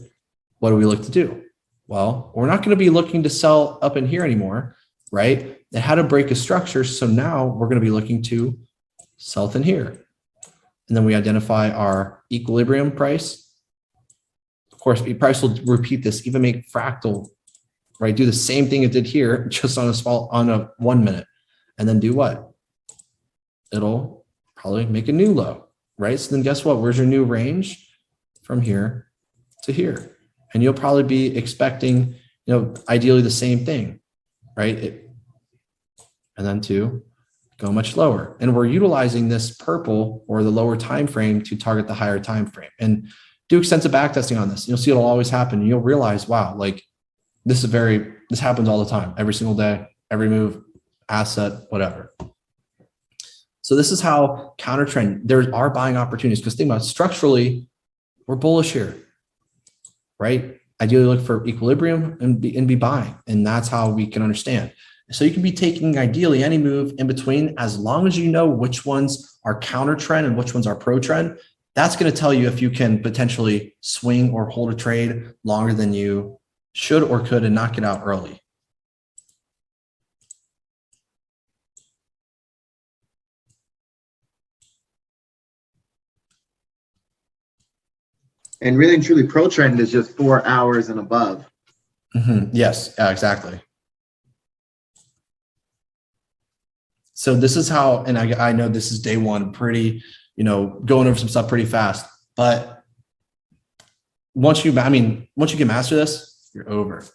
what do we look to do? Well, we're not going to be looking to sell up in here anymore, right? It had a break of structure. So now we're going to be looking to sell in here. And then we identify our equilibrium price. Of course, price will repeat this, even make fractal, right? Do the same thing it did here, just on a 1 minute. And then do what? It'll probably make a new low, right? So then guess what? Where's your new range? From here to here. And you'll probably be expecting, ideally the same thing, right? And then to go much lower. And we're utilizing this purple or the lower time frame to target the higher time frame. And do extensive backtesting on this. You'll see it'll always happen. You'll realize, wow, like this happens all the time, every single day, every move, asset, whatever. So this is how counter trend, there are buying opportunities, because think about it, structurally, we're bullish here, right? Ideally look for equilibrium and be buying. And that's how we can understand. So you can be taking ideally any move in between, as long as you know which ones are counter trend and which ones are pro trend. That's going to tell you if you can potentially swing or hold a trade longer than you should or could and knock it out early. And really and truly, pro trend is just 4 hours and above. Yes, exactly. So this is how, and I know this is day one, pretty, going over some stuff pretty fast, but once you can master this, you're over.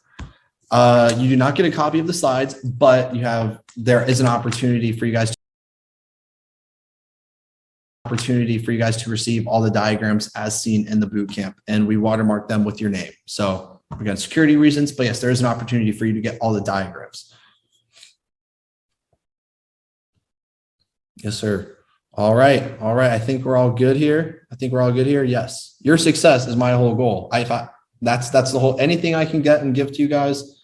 You do not get a copy of the slides, but there is an opportunity for you guys to receive all the diagrams as seen in the boot camp, and we watermark them with your name. So again, security reasons, but yes, there is an opportunity for you to get all the diagrams. Yes, sir. All right. I think we're all good here. Yes. Your success is my whole goal. That's the whole, anything I can get and give to you guys.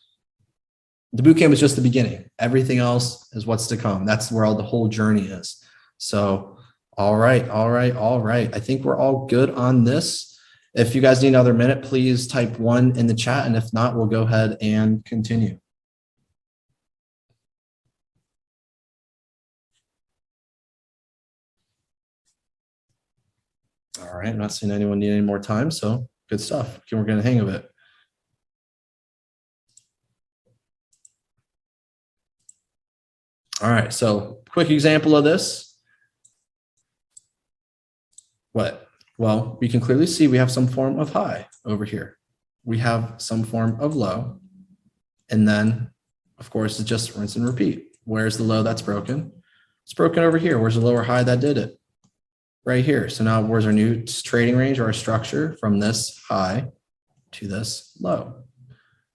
The bootcamp is just the beginning. Everything else is what's to come. That's where the whole journey is. So, all right. I think we're all good on this. If you guys need another minute, please type 1 in the chat. And if not, we'll go ahead and continue. All right, I'm not seeing anyone need any more time, so good stuff. Okay, we're getting the hang of it. All right, so quick example of this. What? Well, we can clearly see we have some form of high over here. We have some form of low. And then, of course, it's just rinse and repeat. Where's the low that's broken? It's broken over here. Where's the lower high that did it? Right here. So now where's our new trading range or our structure from this high to this low?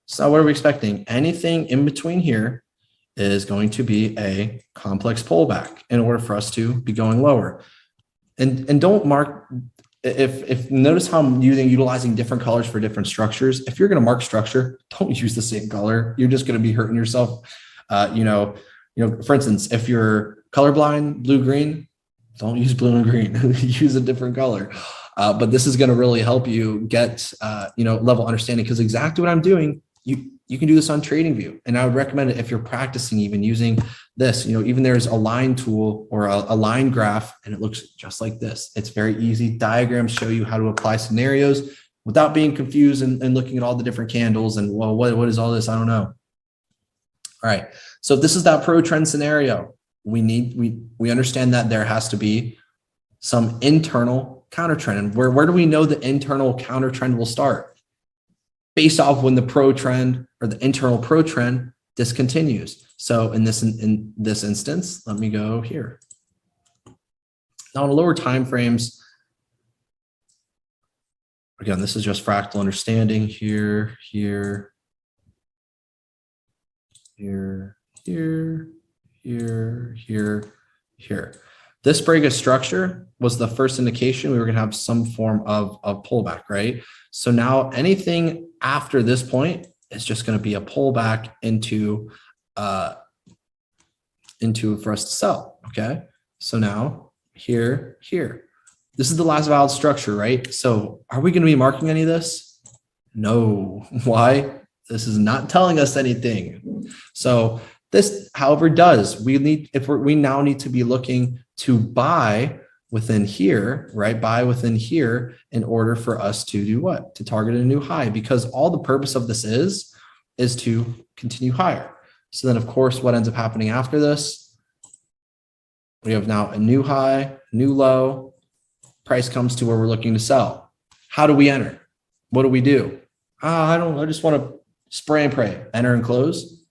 So now what are we expecting? Anything in between here is going to be a complex pullback in order for us to be going lower. And don't mark, if notice how I'm utilizing different colors for different structures. If you're going to mark structure, don't use the same color. You're just going to be hurting yourself. For instance, if you're colorblind, blue, green, don't use blue and green. Use a different color. But this is going to really help you get level understanding, because exactly what I'm doing, you can do this on TradingView. And I would recommend it if you're practicing even using this. Even there's a line tool or a line graph, and it looks just like this. It's very easy. Diagrams show you how to apply scenarios without being confused and looking at all the different candles and, well, what is all this? I don't know. All right. So if this is that pro trend scenario, we understand that there has to be some internal counter trend. And where do we know the internal counter trend will start? Based off when the pro trend or the internal pro trend discontinues. So in this instance, let me go here. Now on lower time frames, again, this is just fractal understanding here. This break of structure was the first indication we were going to have some form of pullback, right? So now anything after this point is just going to be a pullback into for us to sell. Okay. So now here, this is the last valid structure, right? So are we going to be marking any of this? No. Why? This is not telling us anything. So this, however, does we now need to be looking to buy within here, right? Buy within here in order for us to do what? To target a new high, because all the purpose of this is to continue higher. So then of course, what ends up happening after this, we have now a new high, new low, price comes to where we're looking to sell. How do we enter? What do we do? I just want to spray and pray, enter and close.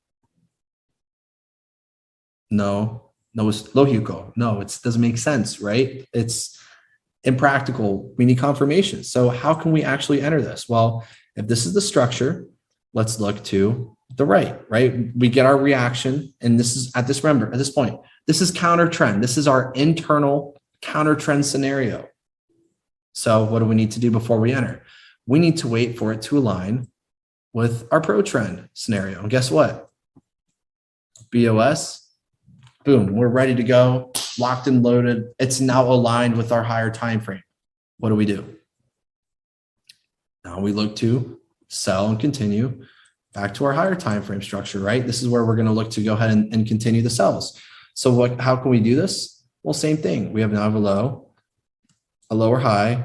No, it's logical. No, it doesn't make sense, right? It's impractical. We need confirmation. So how can we actually enter this? Well, if this is the structure, let's look to the right? We get our reaction, and this is at this point, this is counter trend. This is our internal counter trend scenario. So what do we need to do before we enter? We need to wait for it to align with our pro trend scenario. And guess what? BOS, boom, we're ready to go, locked and loaded. It's now aligned with our higher time frame. What do? Now we look to sell and continue back to our higher time frame structure, right? This is where we're going to look to go ahead and continue the sells. So how can we do this? Well, same thing. We now have a low, a lower high.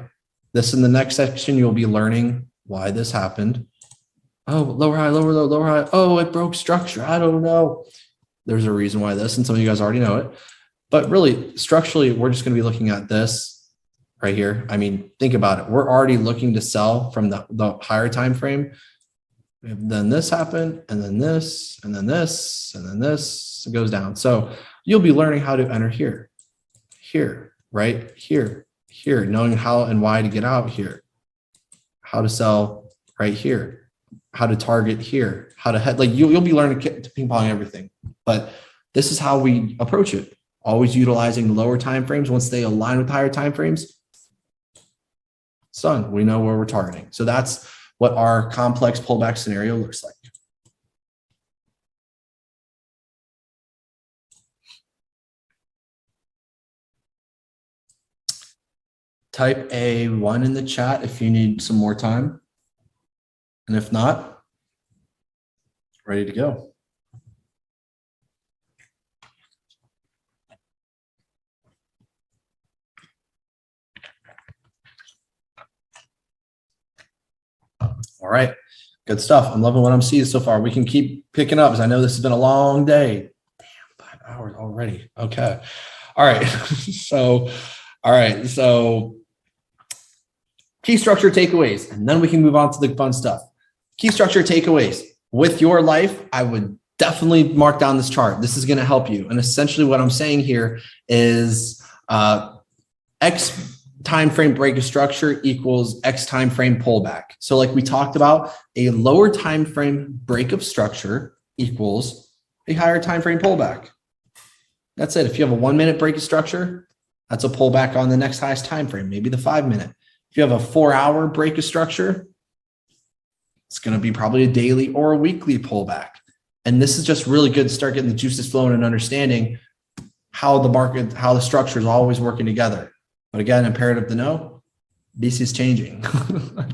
This in the next section, you'll be learning why this happened. Oh, lower high, lower low, lower high. Oh, it broke structure. I don't know. There's a reason why this, and some of you guys already know it. But really, structurally, we're just going to be looking at this right here. I mean, think about it. We're already looking to sell from the higher time frame. Then this happened, and then this, and then this, and then this. It goes down. So you'll be learning how to enter here, right? Here, knowing how and why to get out here, how to sell right here, how to target here, how to head. Like you'll be learning to ping pong everything. But this is how we approach it. Always utilizing lower time frames. Once they align with higher time frames, we know where we're targeting. So that's what our complex pullback scenario looks like. Type A1 in the chat if you need some more time. And if not, ready to go. All right, good stuff. I'm loving what I'm seeing so far. We can keep picking up, as I know this has been a long day. Damn, 5 hours already. Okay. All right. So key structure takeaways, and then we can move on to the fun stuff. Key structure takeaways. With your life, I would definitely mark down this chart. This is going to help you. And essentially what I'm saying here is X time frame break of structure equals X time frame pullback. So like we talked about, a lower time frame break of structure equals a higher time frame pullback. That's it. If you have a 1 minute break of structure, that's a pullback on the next highest time frame, maybe the 5 minute. If you have a 4 hour break of structure, it's going to be probably a daily or a weekly pullback. And this is just really good to start getting the juices flowing and understanding how the market, how the structure is always working together. But again, imperative to know, BC is changing.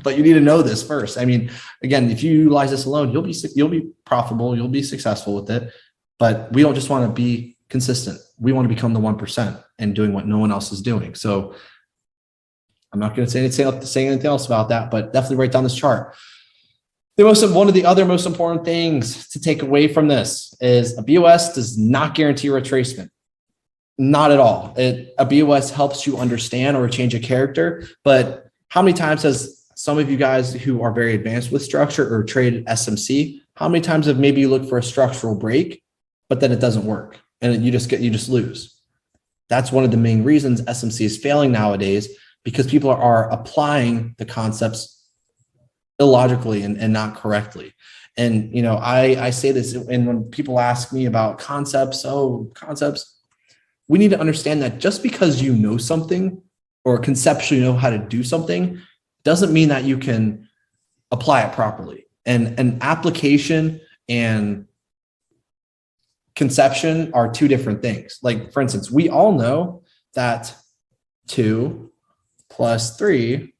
But you need to know this first. I mean, again, if you utilize this alone, you'll be profitable, you'll be successful with it. But we don't just want to be consistent. We want to become the 1% and doing what no one else is doing. So I'm not going to say anything else about that, but definitely write down this chart. One of the other most important things to take away from this is a BOS does not guarantee retracement. Not at all. A BOS helps you understand or change a character, but how many times has some of you guys who are very advanced with structure or traded SMC, how many times have maybe you looked for a structural break, but then it doesn't work and you just lose? That's one of the main reasons SMC is failing nowadays, because people are applying the concepts illogically and not correctly. And, you know, I say this, and when people ask me about concepts, we need to understand that just because you know something or conceptually know how to do something doesn't mean that you can apply it properly. And an application and conception are two different things. Like, for instance, we all know that 2 + 3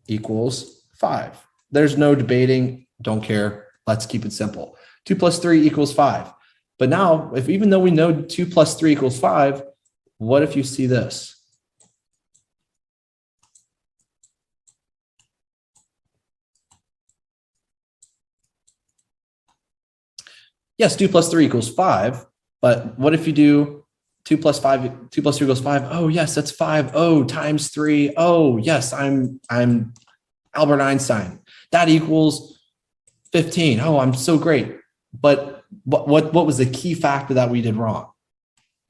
= 5. There's no debating, don't care. Let's keep it simple. 2 + 3 = 5. But now, even though we know 2 + 3 = 5, what if you see this? yes, 2 plus 3 equals 5. But what if you do 2 plus 5, 2 plus 3 equals 5? Oh, yes, that's 5. Oh, times 3. Oh, yes, I'm Albert Einstein. That equals 15. Oh, I'm so great. But what was the key factor that we did wrong?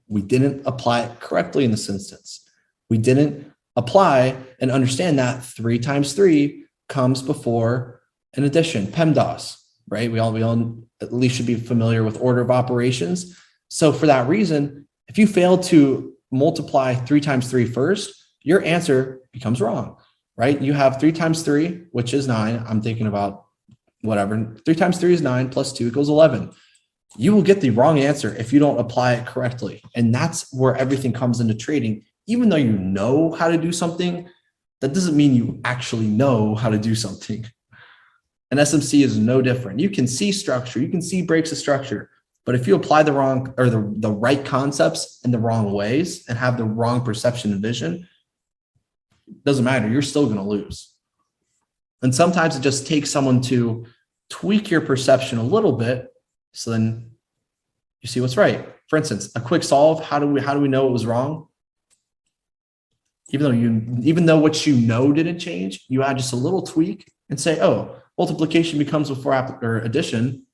We didn't apply it correctly in this instance. We didn't apply and understand that 3 times 3 comes before an addition, PEMDAS, right? We all at least should be familiar with order of operations. So for that reason, if you fail to multiply 3 times 3 first, your answer becomes wrong, right? You have 3 times 3, which is 9. I'm thinking about whatever. 3 times 3 is 9 plus 2 equals 11. You will get the wrong answer if you don't apply it correctly. And that's where everything comes into trading. Even though you know how to do something, that doesn't mean you actually know how to do something. And SMC is no different. You can see structure, you can see breaks of structure, but if you apply the wrong or the right concepts in the wrong ways and have the wrong perception and vision, it doesn't matter. You're still going to lose. And sometimes it just takes someone to tweak your perception a little bit, so then you see what's right. For instance, a quick solve. How do we know it was wrong? Even though what you know didn't change, you add just a little tweak and say, oh, multiplication becomes before addition,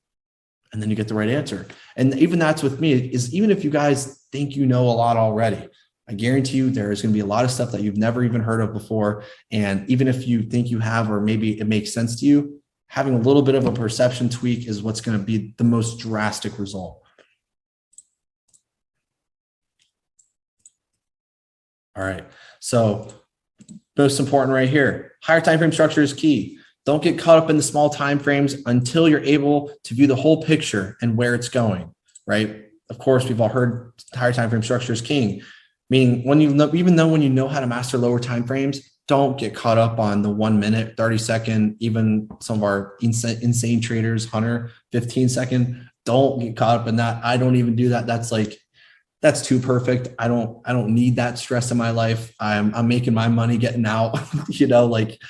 and then you get the right answer. And even that's with me, is even if you guys think you know a lot already, I guarantee you there is going to be a lot of stuff that you've never even heard of before. And even if you think you have, or maybe it makes sense to you, having a little bit of a perception tweak is what's going to be the most drastic result. All right. So most important right here, higher time frame structure is key. Don't get caught up in the small time frames until you're able to view the whole picture and where it's going, right? Of course, we've all heard higher time frame structure is king, meaning when you know, even though when you know how to master lower time frames, don't get caught up on the 1 minute, 30 second, even some of our insane traders, Hunter, 15 second. Don't get caught up in that. I don't even do that. That's too perfect. I don't need that stress in my life. I'm making my money getting out, like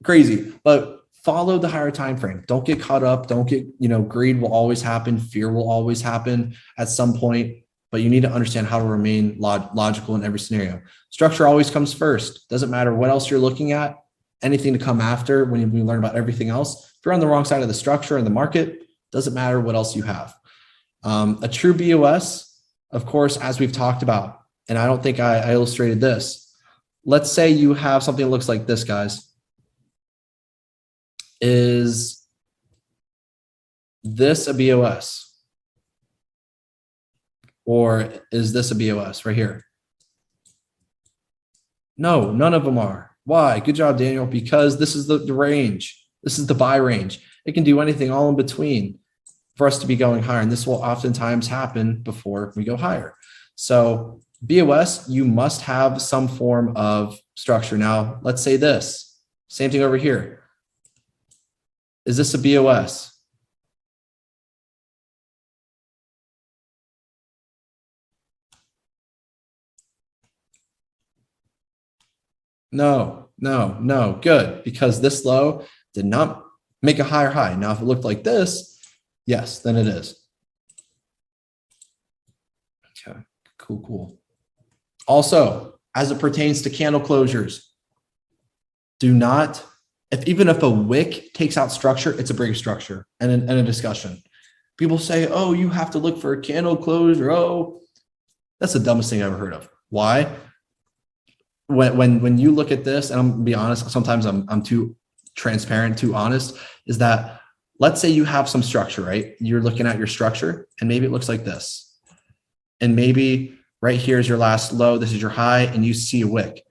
crazy. But follow the higher time frame. Don't get caught up. Don't get, greed will always happen. Fear will always happen at some point. But you need to understand how to remain logical in every scenario. Structure always comes first. Doesn't matter what else you're looking at. Anything to come after when you learn about everything else. If you're on the wrong side of the structure in the market, doesn't matter what else you have. A true BOS, of course, as we've talked about, and I don't think I illustrated this. Let's say you have something that looks like this, guys. Is this a BOS? Or is this a BOS right here? No, none of them are. Why? Good job, Daniel. Because this is the range. This is the buy range. It can do anything all in between for us to be going higher. And this will oftentimes happen before we go higher. So BOS, you must have some form of structure. Now, let's say this. Same thing over here. Is this a BOS? No, good. Because this low did not make a higher high. Now, if it looked like this, yes, then it is. Okay, cool. Also, as it pertains to candle closures, do not, even if a wick takes out structure, it's a break structure and a discussion. People say, oh, you have to look for a candle closure. Oh, that's the dumbest thing I've ever heard of. Why? When you look at this, and I'm gonna be honest, sometimes I'm too transparent, too honest, is that let's say you have some structure, right? You're looking at your structure and maybe it looks like this. And maybe right here is your last low, this is your high, and you see a wick.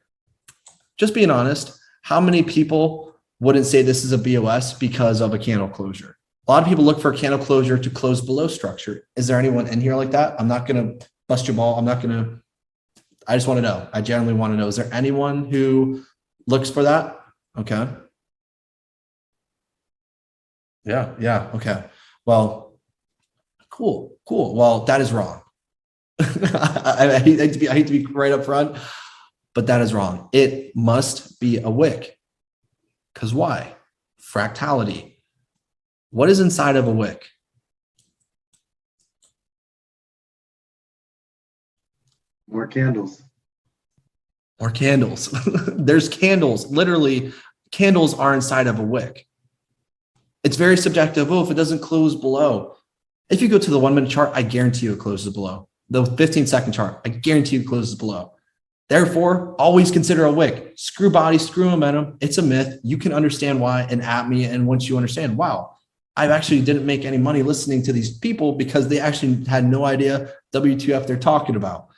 Just being honest, how many people wouldn't say this is a BOS because of a candle closure? A lot of people look for a candle closure to close below structure. Is there anyone in here like that? I'm not gonna bust your ball. I just want to know. I generally want to know, is there anyone who looks for that? Okay. Yeah. Okay. Well, cool. Well, that is wrong. I hate to be right up front, but that is wrong. It must be a wick. Because why? Fractality. What is inside of a wick? More candles. Or candles. There's candles. Literally, candles are inside of a wick. It's very subjective. Oh, if it doesn't close below. If you go to the 1 minute chart, I guarantee you it closes below. The 15-second chart, I guarantee you it closes below. Therefore, always consider a wick. Screw body, screw momentum. It's a myth. You can understand why and at me. And once you understand, wow, I actually didn't make any money listening to these people because they actually had no idea WTF they're talking about.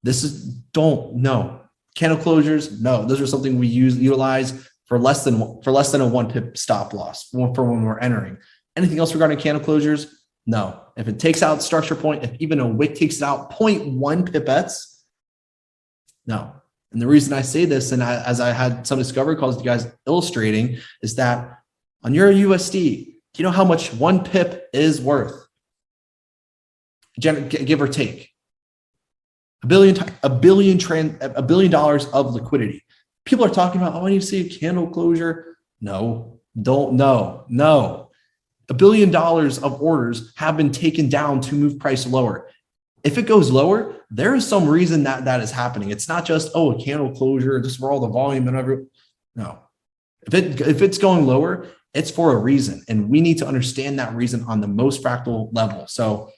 This is, don't, no. Candle closures, no. Those are something we utilize for less than a 1 pip stop loss for when we're entering. Anything else regarding candle closures? No. If it takes out structure point, if even a wick takes it out 0.1 pipettes, no. And the reason I say this, and as I had some discovery calls you guys illustrating, is that on your USD, do you know how much 1 pip is worth? Give or take. $1 billion of liquidity. People are talking about, oh, I need to see a candle closure. No, don't, no. $1 billion of orders have been taken down to move price lower. If it goes lower, there is some reason that is happening. It's not just, oh, a candle closure, just for all the volume and everything. No. If it's going lower, it's for a reason. And we need to understand that reason on the most fractal level. So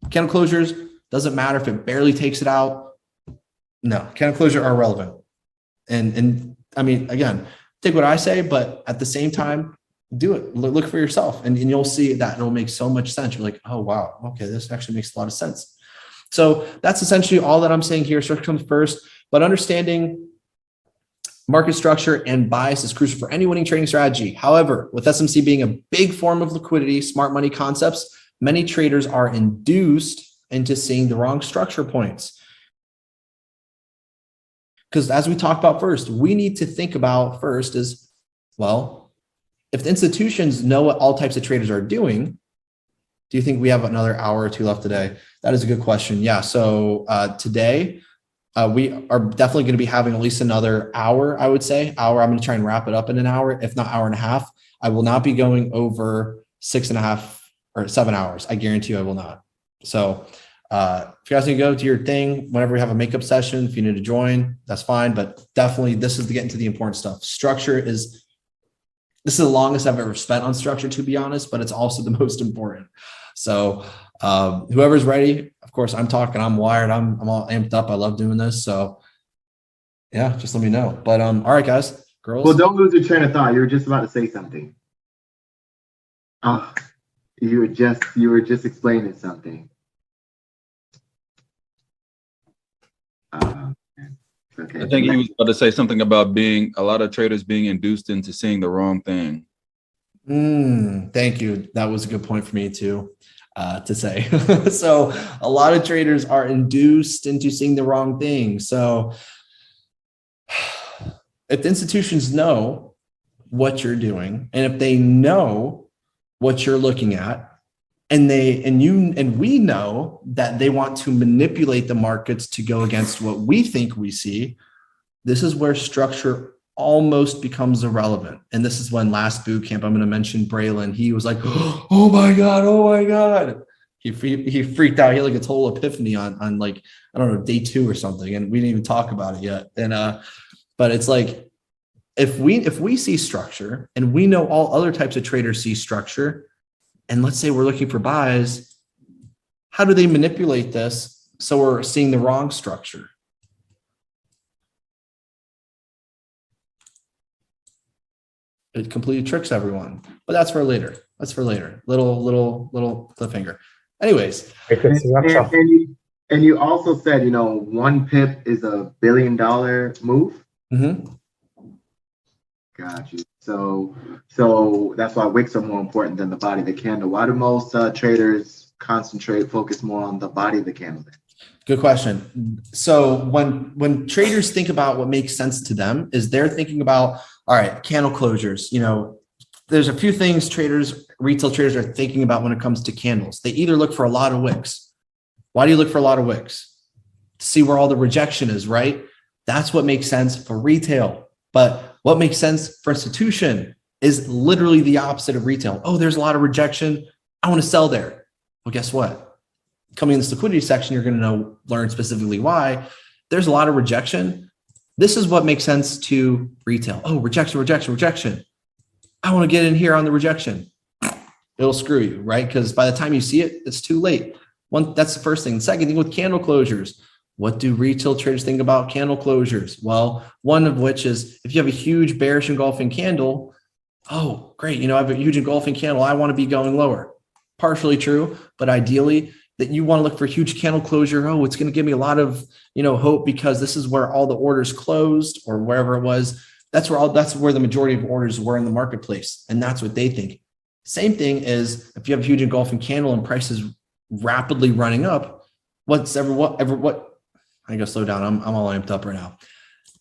candle closures, doesn't matter if it barely takes it out. No, candle closure are relevant. And I mean, again, take what I say, but at the same time, do it. Look for yourself and you'll see that it'll make so much sense. You're like, oh, wow. Okay. This actually makes a lot of sense. So that's essentially all that I'm saying here. Structure comes first, but understanding market structure and bias is crucial for any winning trading strategy. However, with SMC being a big form of liquidity, smart money concepts, many traders are induced into seeing the wrong structure points. Because as we talked about first, we need to think about first is, well, if the institutions know what all types of traders are doing, do you think we have another hour or two left today? That is a good question. Yeah. So today we are definitely going to be having at least another hour, I would say. Hour. I'm going to try and wrap it up in an hour, if not hour and a half. I will not be going over 6.5 or 7 hours. I guarantee you I will not. So if you guys need to go do your thing, whenever we have a makeup session, if you need to join, that's fine. But definitely this is to get into the important stuff. This is the longest I've ever spent on structure, to be honest, but it's also the most important. So whoever's ready, of course, I'm talking, I'm wired, I'm all amped up. I love doing this. So yeah, just let me know. But all right, guys, girls. Well, don't lose your train of thought. You were just about to say something. You were just explaining something. Okay. I think he was about to say something about a lot of traders being induced into seeing the wrong thing. Thank you. That was a good point for me to say. So a lot of traders are induced into seeing the wrong thing. So if the institutions know what you're doing, and if they know what you're looking at, and we know that they want to manipulate the markets to go against what we think we see, this is where structure almost becomes irrelevant. And this is when last boot camp, I'm going to mention Braylon. He was like, oh my God. He freaked out. He had like a total epiphany on like, I don't know, day 2 or something. And we didn't even talk about it yet. And, but it's like, if we see structure and we know all other types of traders see structure, and let's say we're looking for buys, how do they manipulate this so we're seeing the wrong structure? It completely tricks everyone, but that's for later. Little cliffhanger. Anyways. And you also said, 1 pip is $1 billion move. Mm-hmm. Got you. So that's why wicks are more important than the body of the candle. Why do most traders focus more on the body of the candle? Good question. So when traders think about what makes sense to them, is they're thinking about, all right, candle closures. There's a few things retail traders are thinking about when it comes to candles. They either look for a lot of wicks. Why do you look for a lot of wicks? To see where all the rejection is, right? That's what makes sense for retail. But what makes sense for institution is literally the opposite of retail. Oh, there's a lot of rejection. I want to sell there. Well, guess what? Coming in this liquidity section, you're going to learn specifically why. there's a lot of rejection. This is what makes sense to retail. Oh, rejection, rejection, rejection. I want to get in here on the rejection. It'll screw you, right? Because by the time you see it, it's too late. That's the first thing. The second thing with candle closures. What do retail traders think about candle closures? Well, one of which is if you have a huge bearish engulfing candle, oh, great. I have a huge engulfing candle. I want to be going lower. Partially true, but ideally that you want to look for a huge candle closure. Oh, it's going to give me a lot of, hope because this is where all the orders closed or wherever it was. That's where the majority of orders were in the marketplace. And that's what they think. Same thing is if you have a huge engulfing candle and prices rapidly running up, I gotta slow down. I'm all amped up right now.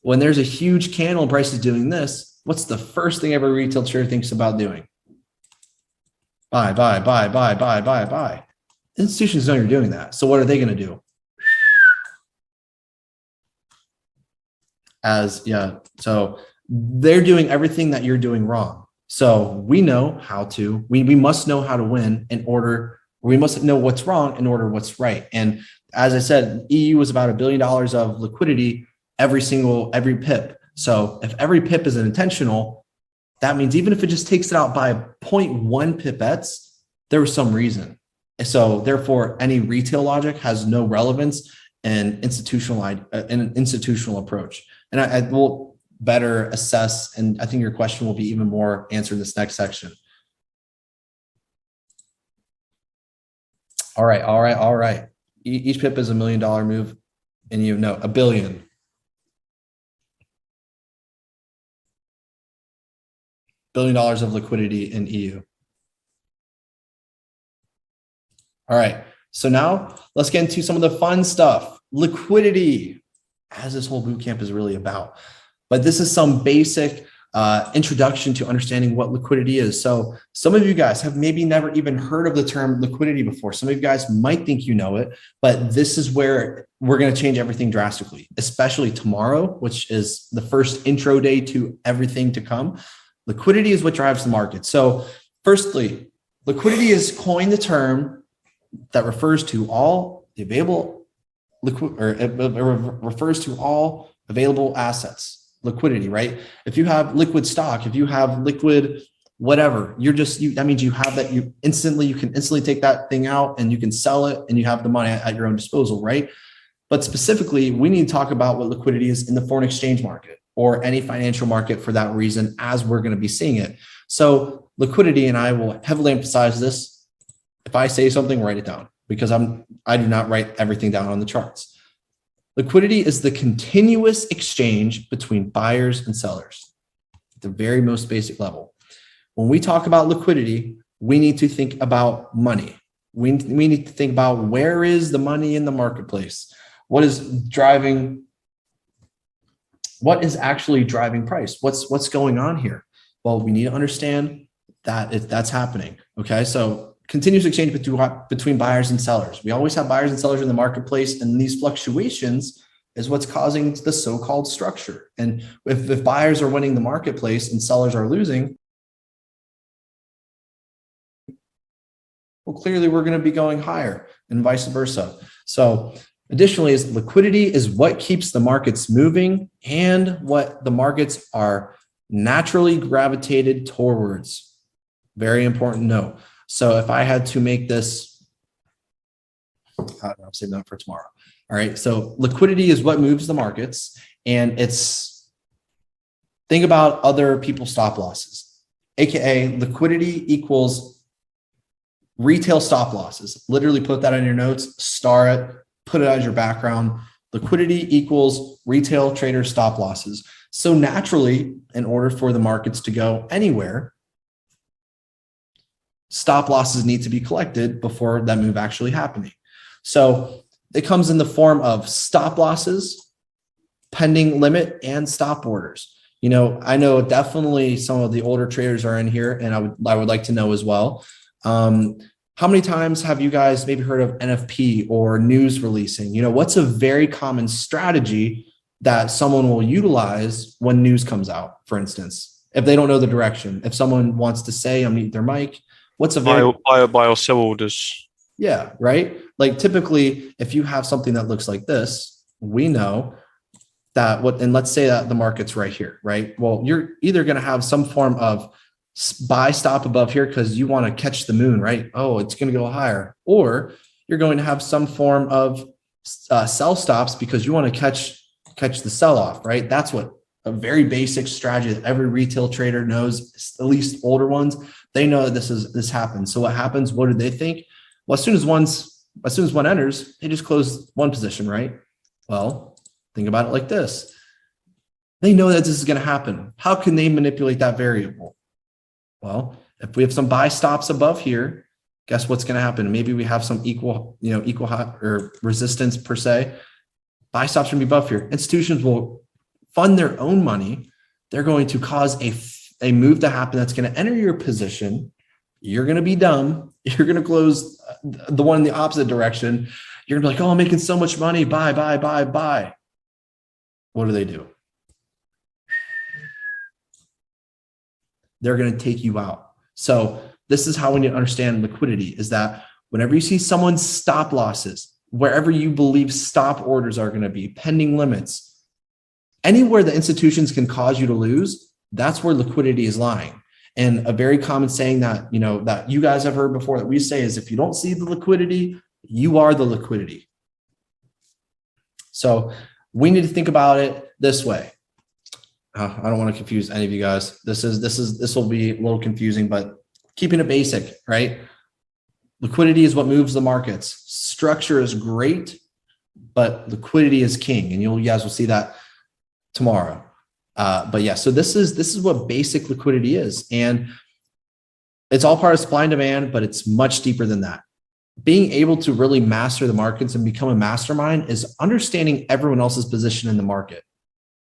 When there's a huge candle and prices doing this, what's the first thing every retail trader thinks about doing? Buy, buy, buy, buy, buy, buy, buy. Institutions know you're doing that. So what are they going to do? So they're doing everything that you're doing wrong. So we must know how to win we must know what's wrong in order what's right. And as I said, EU was about $1 billion of liquidity every pip. So if every pip is intentional, that means even if it just takes it out by 0.1 pipettes, there was some reason. So therefore, any retail logic has no relevance in an institutional approach. And I will better assess, and I think your question will be even more answered in this next section. All right. Each pip is $1 million move, and $1 billion. $1 billion of liquidity in EU. All right, so now let's get into some of the fun stuff. Liquidity, as this whole boot camp is really about. But this is some basic introduction to understanding what liquidity is. So some of you guys have maybe never even heard of the term liquidity before. Some of you guys might think you know it, but this is where we're going to change everything drastically, especially tomorrow, which is the first intro day to everything to come. Liquidity is what drives the market. So firstly, liquidity is coined the term that refers to all the available refers to all available assets, liquidity, right? If you have liquid stock, if you have liquid whatever, that means you have that. You can instantly take that thing out and you can sell it and you have the money at your own disposal, right? But specifically, we need to talk about what liquidity is in the foreign exchange market or any financial market for that reason, as we're going to be seeing it. So liquidity, and I will heavily emphasize this. If I say something, write it down, because I do not write everything down on the charts. Liquidity is the continuous exchange between buyers and sellers at the very most basic level. When we talk about liquidity, we need to think about money. We need to think about where is the money in the marketplace? What is actually driving price? What's going on here? Well, we need to understand that that's happening. Okay, so continuous exchange between buyers and sellers. We always have buyers and sellers in the marketplace, and these fluctuations is what's causing the so-called structure. And if buyers are winning the marketplace and sellers are losing, well, clearly we're going to be going higher and vice versa. So additionally, is liquidity is what keeps the markets moving and what the markets are naturally gravitated towards. Very important note. So if I had to make this, I'll save that for tomorrow. All right. So liquidity is what moves the markets, and think about other people's stop losses, AKA liquidity equals retail stop losses. Literally put that in your notes, star it, put it as your background. Liquidity equals retail trader stop losses. So naturally, in order for the markets to go anywhere, stop losses need to be collected before that move actually happening. So it comes in the form of stop losses, pending limit, and stop orders. I know definitely some of the older traders are in here, and I would like to know as well. How many times have you guys maybe heard of NFP or news releasing? What's a very common strategy that someone will utilize when news comes out, for instance, if they don't know the direction? If someone wants to say, unmute their mic, what's a very buy or sell orders? Yeah, right. Like typically, if you have something that looks like this, we know that and let's say that the market's right here, right? Well, you're either going to have some form of buy stop above here because you want to catch the moon, right? Oh, it's going to go higher. Or you're going to have some form of sell stops because you want to catch the sell off, right? That's what a very basic strategy that every retail trader knows, at least older ones. They know that this happens. So what happens? What do they think? Well, as soon as one enters, they just close one position, right? Well, think about it like this. They know that this is going to happen. How can they manipulate that variable? Well, if we have some buy stops above here, guess what's going to happen? Maybe we have some equal high or resistance per se. Buy stops going to be above here. Institutions will fund their own money. They're going to cause a move to happen that's going to enter your position. You're going to be dumb. You're going to close the one in the opposite direction. You're going to be like, oh, I'm making so much money. Buy, buy, buy, buy. What do? They're going to take you out. So this is how we need to understand liquidity, is that whenever you see someone's stop losses, wherever you believe stop orders are going to be, pending limits, anywhere the institutions can cause you to lose, that's where liquidity is lying. And a very common saying that, that you guys have heard before that we say is, if you don't see the liquidity, you are the liquidity. So we need to think about it this way. I don't want to confuse any of you guys. This will be a little confusing, but keeping it basic, right? Liquidity is what moves the markets. Structure is great, but liquidity is king, and you guys will see that tomorrow. But yeah, so this is what basic liquidity is, and it's all part of supply and demand, but it's much deeper than that. Being able to really master the markets and become a mastermind is understanding everyone else's position in the market.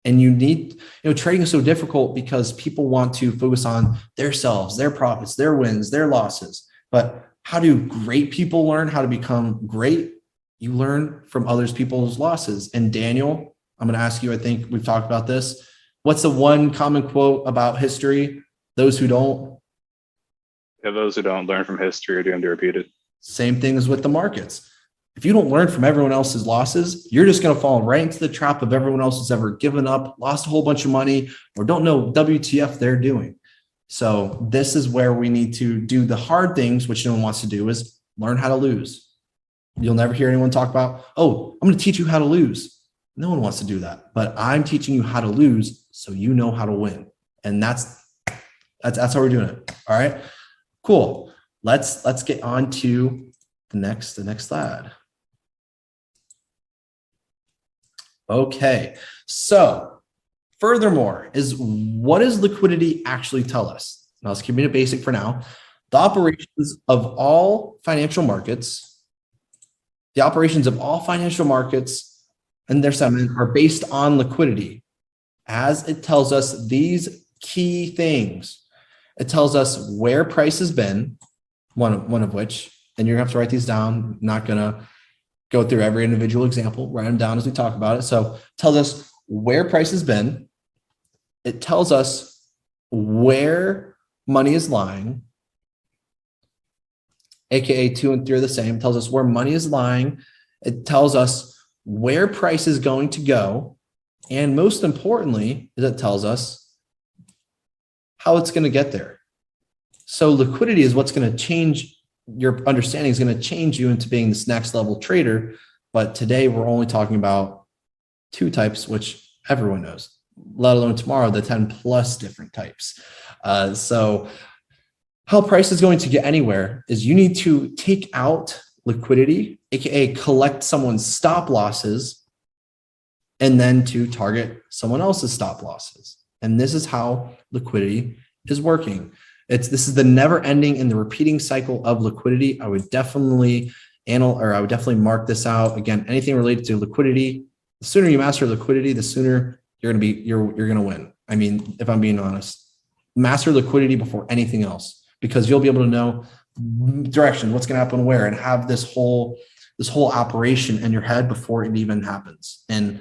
And you need, trading is so difficult because people want to focus on themselves, their profits, their wins, their losses. But how do great people learn how to become great? You learn from others people's losses. And Daniel, I'm going to ask you, I think we've talked about this. What's the one common quote about history? Those who don't. Yeah, those who don't learn from history are doomed to repeat it. Same thing as with the markets. If you don't learn from everyone else's losses, you're just going to fall right into the trap of everyone else who's ever given up, lost a whole bunch of money, or don't know WTF they're doing. So this is where we need to do the hard things, which no one wants to do, is learn how to lose. You'll never hear anyone talk about, oh, I'm going to teach you how to lose. No one wants to do that, but I'm teaching you how to lose so you know how to win. And that's how we're doing it. All right, cool. Let's get on to the next slide. Okay, so furthermore, what does liquidity actually tell us? Now let's keep it basic for now. The operations of all financial markets and their settlement are based on liquidity, as it tells us these key things. It tells us where price has been, one of which, and you're gonna have to write these down. I'm not gonna go through every individual example, write them down as we talk about it. So it tells us where price has been. It tells us where money is lying, AKA 2 and 3 are the same. It tells us where money is lying. It tells us where price is going to go. And most importantly, it tells us how it's going to get there. So liquidity is what's going to change your understanding, is going to change you into being this next level trader. But today we're only talking about 2 types, which everyone knows, let alone tomorrow, the 10 plus different types. So how price is going to get anywhere is you need to take out liquidity, AKA collect someone's stop losses, and then to target someone else's stop losses. And this is how liquidity is working. This is the never ending and the repeating cycle of liquidity. I would definitely mark this out. Again, anything related to liquidity, the sooner you master liquidity, the sooner you're going to win. I mean, if I'm being honest, master liquidity before anything else, because you'll be able to know direction, what's going to happen where, and have this whole operation in your head before it even happens. And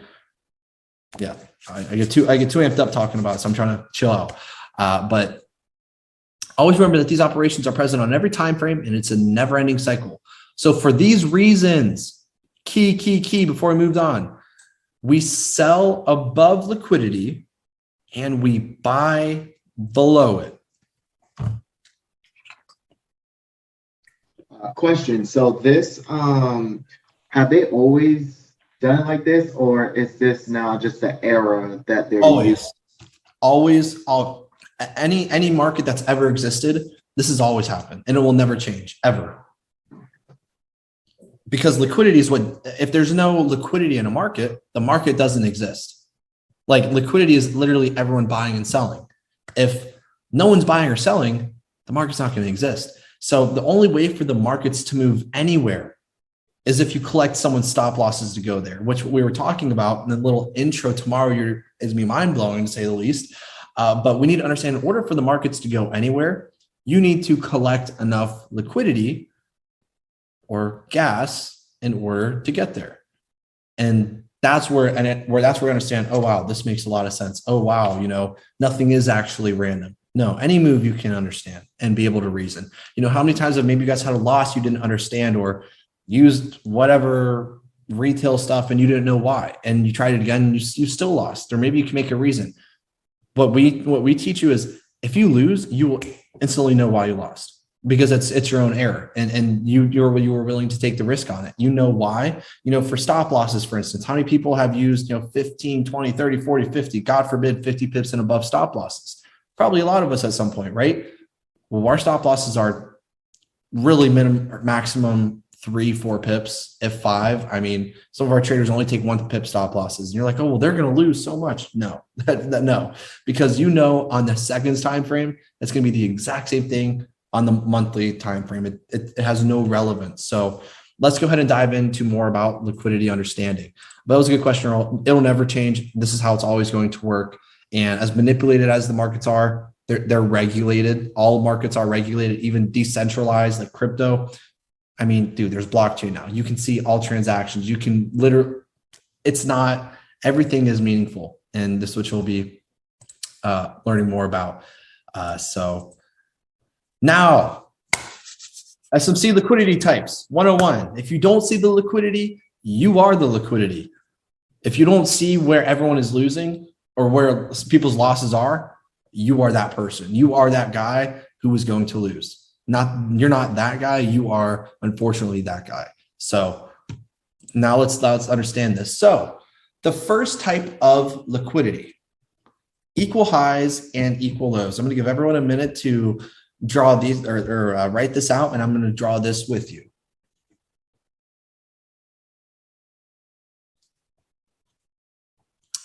yeah, I get too amped up talking about it, so I'm trying to chill out. But always remember that these operations are present on every time frame, and it's a never-ending cycle. So for these reasons, key before we moved on, We sell above liquidity and we buy below it. Question. So this, have they always done it like this, or is this now just the era that they're using? Always, any market that's ever existed, this has always happened, and it will never change ever. Because liquidity is what, if there's no liquidity in a market, the market doesn't exist. Like liquidity is literally everyone buying and selling. If no one's buying or selling, the market's not going to exist. So the only way for the markets to move anywhere is if you collect someone's stop losses to go there, which we were talking about in the little intro tomorrow. Is me mind blowing to say the least. But we need to understand, in order for the markets to go anywhere, you need to collect enough liquidity or gas in order to get there. And that's where we understand, oh, wow, this makes a lot of sense. Oh, wow, nothing is actually random. No, any move you can understand and be able to reason. How many times have maybe you guys had a loss you didn't understand, or used whatever retail stuff and you didn't know why, and you tried it again and you still lost, or maybe you can make a reason. What we teach you is, if you lose, you will instantly know why you lost, because it's your own error, and you were willing to take the risk on it. Why. For stop losses, for instance, how many people have used 15, 20, 30, 40, 50, God forbid 50 pips and above stop losses? Probably a lot of us at some point, right? Well, our stop losses are really maximum 3-4 pips, if 5. I mean, some of our traders only take 1 pip stop losses, and you're like, oh, well, they're going to lose so much. No, no, because on the seconds time frame, it's going to be the exact same thing on the monthly time frame. It has no relevance. So let's go ahead and dive into more about liquidity understanding. But that was a good question, Earl. It'll never change. This is how it's always going to work. And as manipulated as the markets are, they're regulated. All markets are regulated, even decentralized like crypto. I mean, dude, there's blockchain now. You can see all transactions. You can everything is meaningful. And this, which we'll be learning more about. So now, SMC liquidity types, 101. If you don't see the liquidity, you are the liquidity. If you don't see where everyone is losing or where people's losses are, you are that person. You are that guy who is going to lose. You're not that guy. You are, unfortunately, that guy. So now let's understand this. So the first type of liquidity, equal highs and equal lows. I'm going to give everyone a minute to draw these or write this out, and I'm going to draw this with you.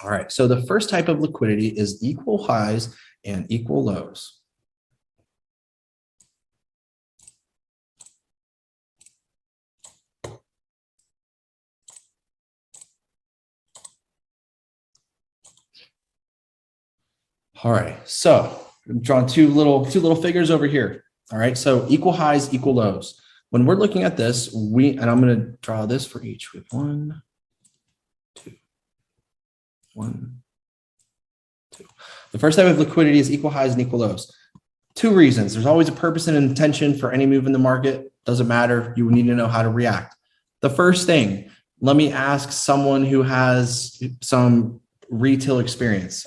All right. So the first type of liquidity is equal highs and equal lows. All right, so I'm drawing two little figures over here. All right, so equal highs, equal lows. When we're looking at this, and I'm going to draw this for each with 1, 2, 1, 2. The first type of liquidity is equal highs and equal lows. 2 reasons. There's always a purpose and intention for any move in the market. Doesn't matter. You need to know how to react. The first thing, let me ask someone who has some retail experience.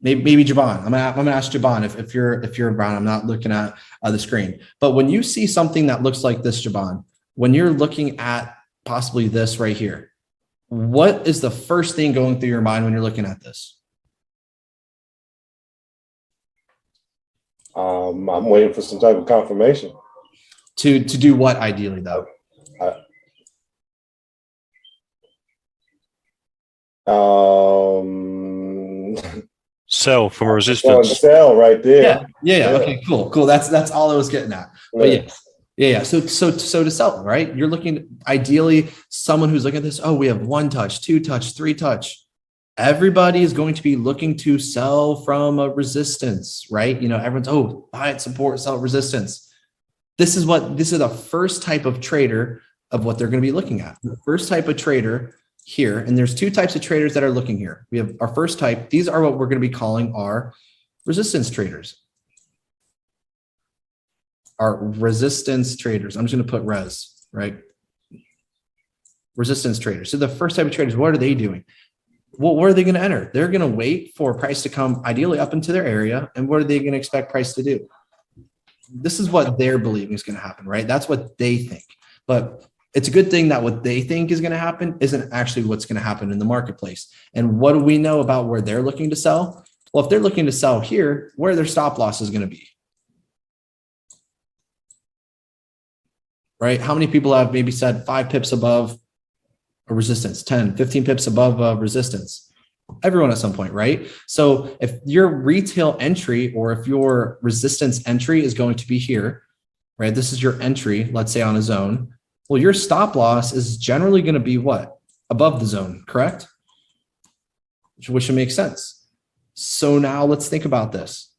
Maybe Jaban. I'm gonna ask Jaban if you're Brown. I'm not looking at the screen. But when you see something that looks like this, Jaban, when you're looking at possibly this right here, what is the first thing going through your mind when you're looking at this? I'm waiting for some type of confirmation. To do what ideally though? Sell from a resistance. Sell right there. Yeah. Okay, cool. That's all I was getting at. But yeah. So to sell, right? You're looking ideally someone who's looking at this. Oh, we have 1 touch, 2 touch, 3 touch. Everybody is going to be looking to sell from a resistance, right? Everyone's buy it, support, sell resistance. This is the first type of trader of what they're going to be looking at. The first type of trader here, and there's 2 types of traders that are looking here. We have our first type. These are what we're going to be calling our resistance traders. Our resistance traders. I'm just going to put res, right? Resistance traders. So the first type of traders, what are they doing? Well, where are they going to enter? They're going to wait for price to come ideally up into their area. And what are they going to expect price to do? This is what they're believing is going to happen, right? That's what they think. But it's a good thing that what they think is going to happen isn't actually what's going to happen in the marketplace. And what do we know about where they're looking to sell? Well, if they're looking to sell here, where their stop loss is going to be, right? How many people have maybe said 5 pips above a resistance, 10, 15 pips above a resistance? Everyone at some point, right? So if your retail entry or if your resistance entry is going to be here, right? This is your entry, let's say on a zone. Well, your stop loss is generally going to be what? Above the zone, correct? Which should make sense. So now let's think about this.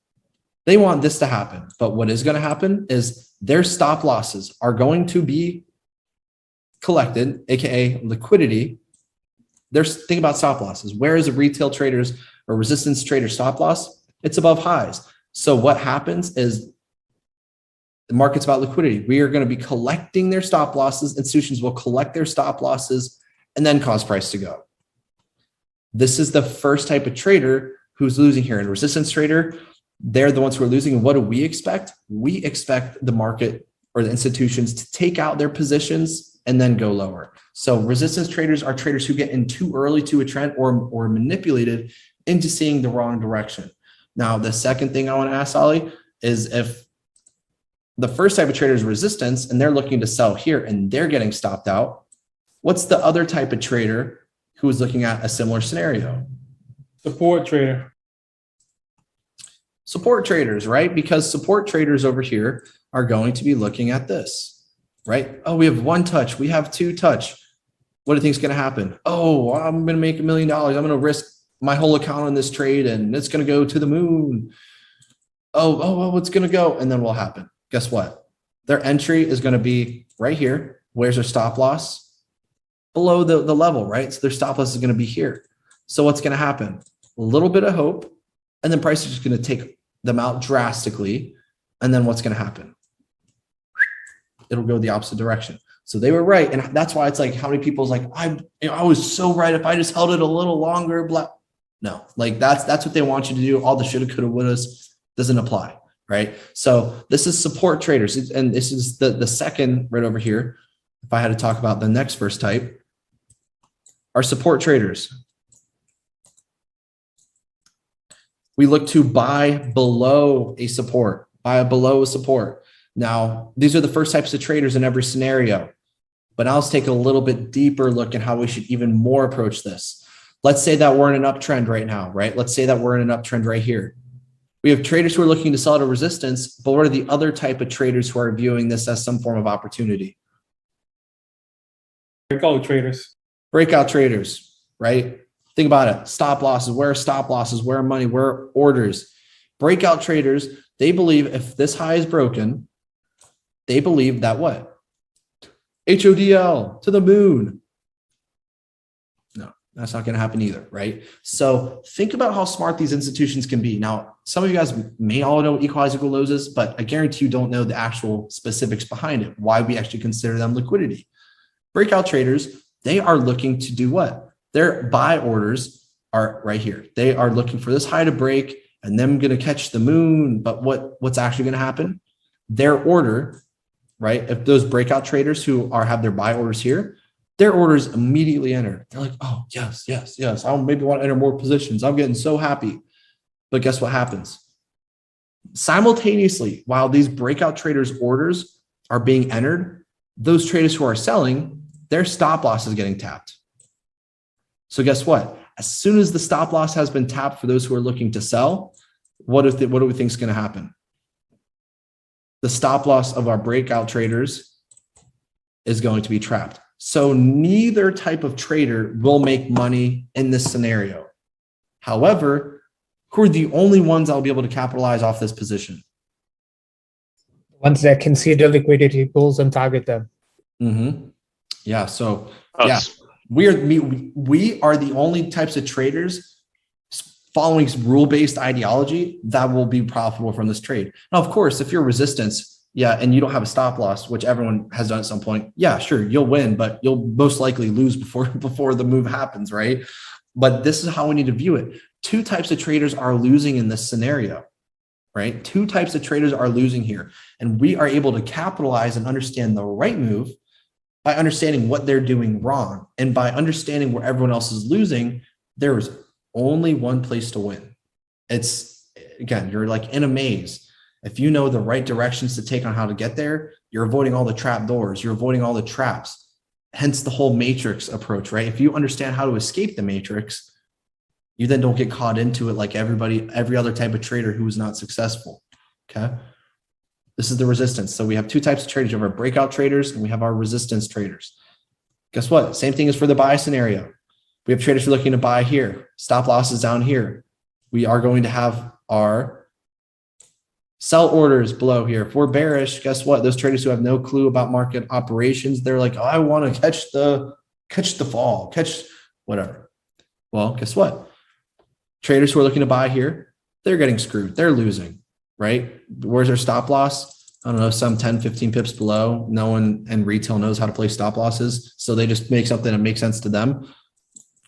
They want this to happen, but what is going to happen is their stop losses are going to be collected, aka liquidity. There's think about stop losses. Where is a retail trader's or resistance trader stop loss? It's above highs. So what happens is the market's about liquidity. We are going to be collecting their stop losses. Institutions will collect their stop losses and then cause price to go. This is the first type of trader who's losing here. And a resistance trader, they're the ones who are losing. And what do we expect? We expect the market or the institutions to take out their positions and then go lower. So resistance traders are traders who get in too early to a trend or manipulated into seeing the wrong direction. Now, the second thing I want to ask Ollie is if the first type of trader is resistance and they're looking to sell here and they're getting stopped out, what's the other type of trader who is looking at a similar scenario? Support trader. Support traders, right? Because support traders over here are going to be looking at this, right? Oh, we have 1 touch. We have 2 touch. What do you think is going to happen? Oh, I'm going to make $1 million. I'm going to risk my whole account on this trade and it's going to go to the moon. Oh, it's going to go. And then what will happen? Guess what? Their entry is going to be right here. Where's their stop loss? Below the level, right? So their stop loss is going to be here. So what's going to happen? A little bit of hope, and then price is just going to take them out drastically. And then what's going to happen? It'll go the opposite direction. So they were right. And that's why it's like, how many people's like, I was so right. If I just held it a little longer, blah. No, like that's what they want you to do. All the shoulda, coulda, wouldas doesn't apply, right? So this is support traders. And this is the second right over here. If I had to talk about the next first type, are support traders. We look to buy below a support, buy below a support. Now, these are the first types of traders in every scenario, but now let's take a little bit deeper look at how we should even more approach this. Let's say that we're in an uptrend right now, right? Let's say that we're in an uptrend right here. We have traders who are looking to sell at a resistance, but what are the other type of traders who are viewing this as some form of opportunity? Breakout traders. Breakout traders, right? Think about it. Stop losses. Where are stop losses? Where are money? Where are orders? Breakout traders, they believe if this high is broken, they believe that what? HODL to the moon. No, that's not going to happen either, right? So think about how smart these institutions can be. Now, some of you guys may all know what equal lows is, but I guarantee you don't know the actual specifics behind it, why we actually consider them liquidity. Breakout traders, they are looking to do what? Their buy orders are right here. They are looking for this high to break and them going to catch the moon. But what's actually going to happen? Their order, right? If those breakout traders who have their buy orders here, their orders immediately enter. They're like, oh, yes. I maybe want to enter more positions. I'm getting so happy. But guess what happens? Simultaneously, while these breakout traders' orders are being entered, those traders who are selling, their stop loss is getting tapped. So guess what? As soon as the stop loss has been tapped for those who are looking to sell, what do we think is going to happen? The stop loss of our breakout traders is going to be trapped. So neither type of trader will make money in this scenario. However, who are the only ones that will be able to capitalize off this position? Ones that can see the liquidity pools and target them. Mm-hmm. Yeah. So yeah, we are the only types of traders following rule-based ideology that will be profitable from this trade. Now, of course, if you're resistance, and you don't have a stop loss, which everyone has done at some point, sure, you'll win, but you'll most likely lose before the move happens, right? But this is how we need to view it. Two types of traders are losing in this scenario, right? Two types of traders are losing here. And we are able to capitalize and understand the right move by understanding what they're doing wrong. And by understanding where everyone else is losing, there is only one place to win. It's, again, you're like in a maze. If you know the right directions to take on how to get there, you're avoiding all the trap doors, you're avoiding all the traps. Hence the whole matrix approach, right? If you understand how to escape the matrix, you then don't get caught into it like every other type of trader who is not successful. Okay. This is the resistance. So we have two types of traders. We have our breakout traders and we have our resistance traders. Guess what? Same thing as for the buy scenario. We have traders who are looking to buy here. Stop losses down here. We are going to have our sell orders below here. If we're bearish, guess what? Those traders who have no clue about market operations, they're like, oh, I want to catch the fall, catch whatever. Well, guess what? Traders who are looking to buy here, they're getting screwed. They're losing, right? Where's their stop loss? I don't know, some 10, 15 pips below. No one in retail knows how to play stop losses. So they just make something that makes sense to them.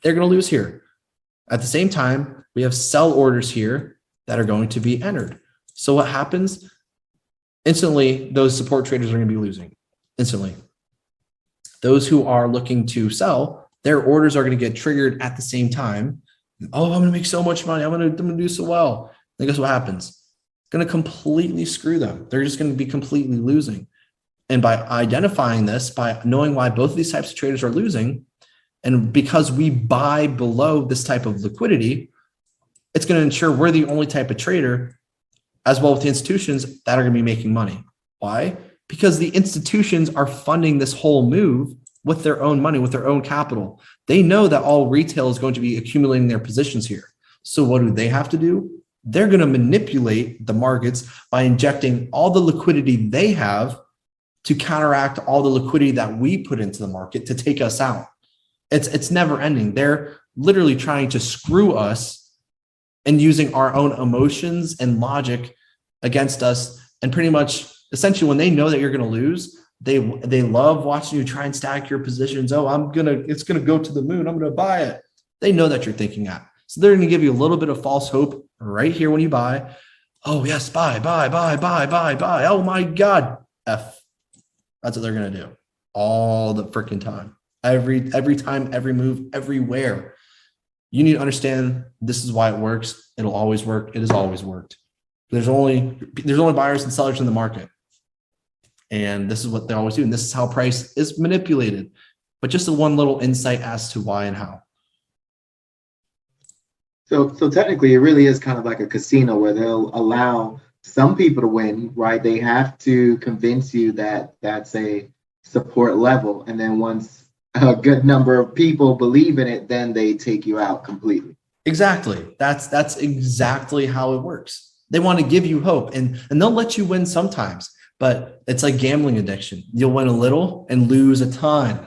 They're going to lose here. At the same time, we have sell orders here that are going to be entered. So what happens? Instantly, those support traders are going to be losing. Instantly. Those who are looking to sell, their orders are going to get triggered at the same time. Oh, I'm going to make so much money. I'm going to do so well. And guess what happens? It's going to completely screw them. They're just going to be completely losing. And by identifying this, by knowing why both of these types of traders are losing, and because we buy below this type of liquidity, it's going to ensure we're the only type of trader, as well with the institutions, that are going to be making money. Why? Because the institutions are funding this whole move with their own money, with their own capital. They know that all retail is going to be accumulating their positions here. So what do they have to do? They're going to manipulate the markets by injecting all the liquidity they have to counteract all the liquidity that we put into the market to take us out. It's never ending. They're literally trying to screw us and using our own emotions and logic against us. And pretty much, essentially, when they know that you're going to lose, they love watching you try and stack your positions. Oh, it's going to go to the moon. I'm going to buy it. They know that you're thinking that. So they're going to give you a little bit of false hope right here when you buy. Oh, yes, buy. Oh, my God. F. That's what they're going to do all the freaking time. Every time, every move, everywhere. You need to understand this is why it works. It'll always work. It has always worked. There's only buyers and sellers in the market. And this is what they always do. And this is how price is manipulated. But just a one little insight as to why and how. So technically, it really is kind of like a casino where they'll allow some people to win, right? They have to convince you that that's a support level. And then once a good number of people believe in it, then they take you out completely. Exactly. That's exactly how it works. They want to give you hope and they'll let you win sometimes, but it's like gambling addiction. You'll win a little and lose a ton.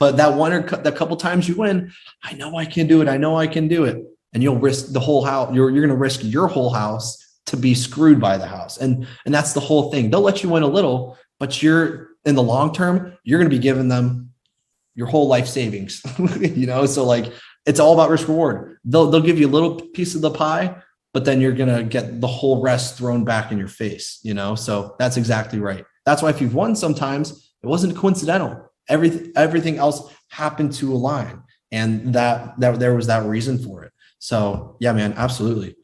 But that one or the couple times you win, I know I can do it. I know I can do it. And you'll risk the whole house. You're going to risk your whole house to be screwed by the house. And that's the whole thing. They'll let you win a little, but you're in the long term, you're going to be giving them your whole life savings, so like it's all about risk reward. They'll give you a little piece of the pie, but then you're going to get the whole rest thrown back in your face, so that's exactly right. That's why if you've won sometimes, it wasn't coincidental. Everything else happened to align, and that there was that reason for it. So yeah, man, absolutely.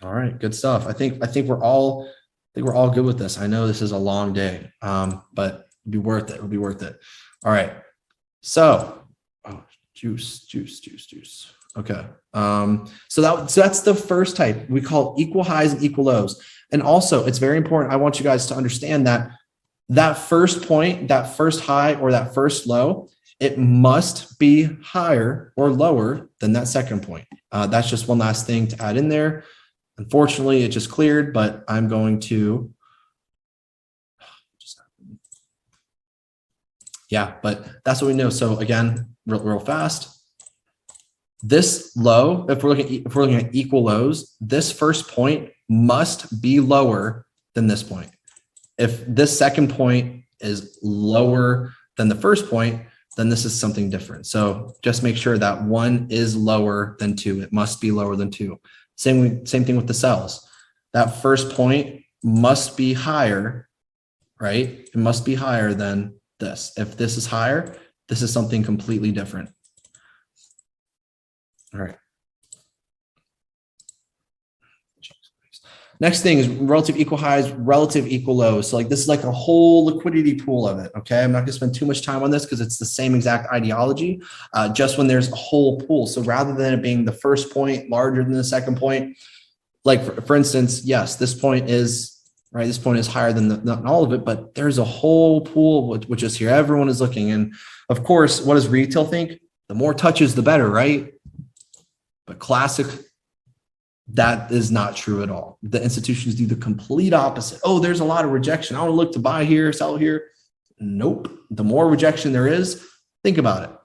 All right, good stuff. I think we're all good with this. I know this is a long day, but it'll be worth it. It'll be worth it. All right. So, juice. Okay. So that's the first type we call equal highs and equal lows. And also, it's very important. I want you guys to understand that first point, that first high or that first low, it must be higher or lower than that second point. That's just one last thing to add in there. Unfortunately, it just cleared, but I'm going to. Yeah, but that's what we know. So again, real fast. This low, if we're looking at equal lows, this first point must be lower than this point. If this second point is lower than the first point, then this is something different. So just make sure that 1 is lower than 2. It must be lower than 2. Same thing with the cells. That first point must be higher, right? It must be higher than this. If this is higher, this is something completely different. All right. Next thing is relative equal highs, relative equal lows. So like this is like a whole liquidity pool of it. Okay. I'm not going to spend too much time on this because it's the same exact ideology, just when there's a whole pool. So rather than it being the first point larger than the second point, like for instance, yes, this point is right. This point is higher than not all of it, but there's a whole pool which is here. Everyone is looking. And of course, what does retail think? The more touches, the better, right? But classic, that is not true at all. The institutions do the complete opposite. Oh, there's a lot of rejection. I want to look to buy here, sell here. Nope. The more rejection there is, think about it.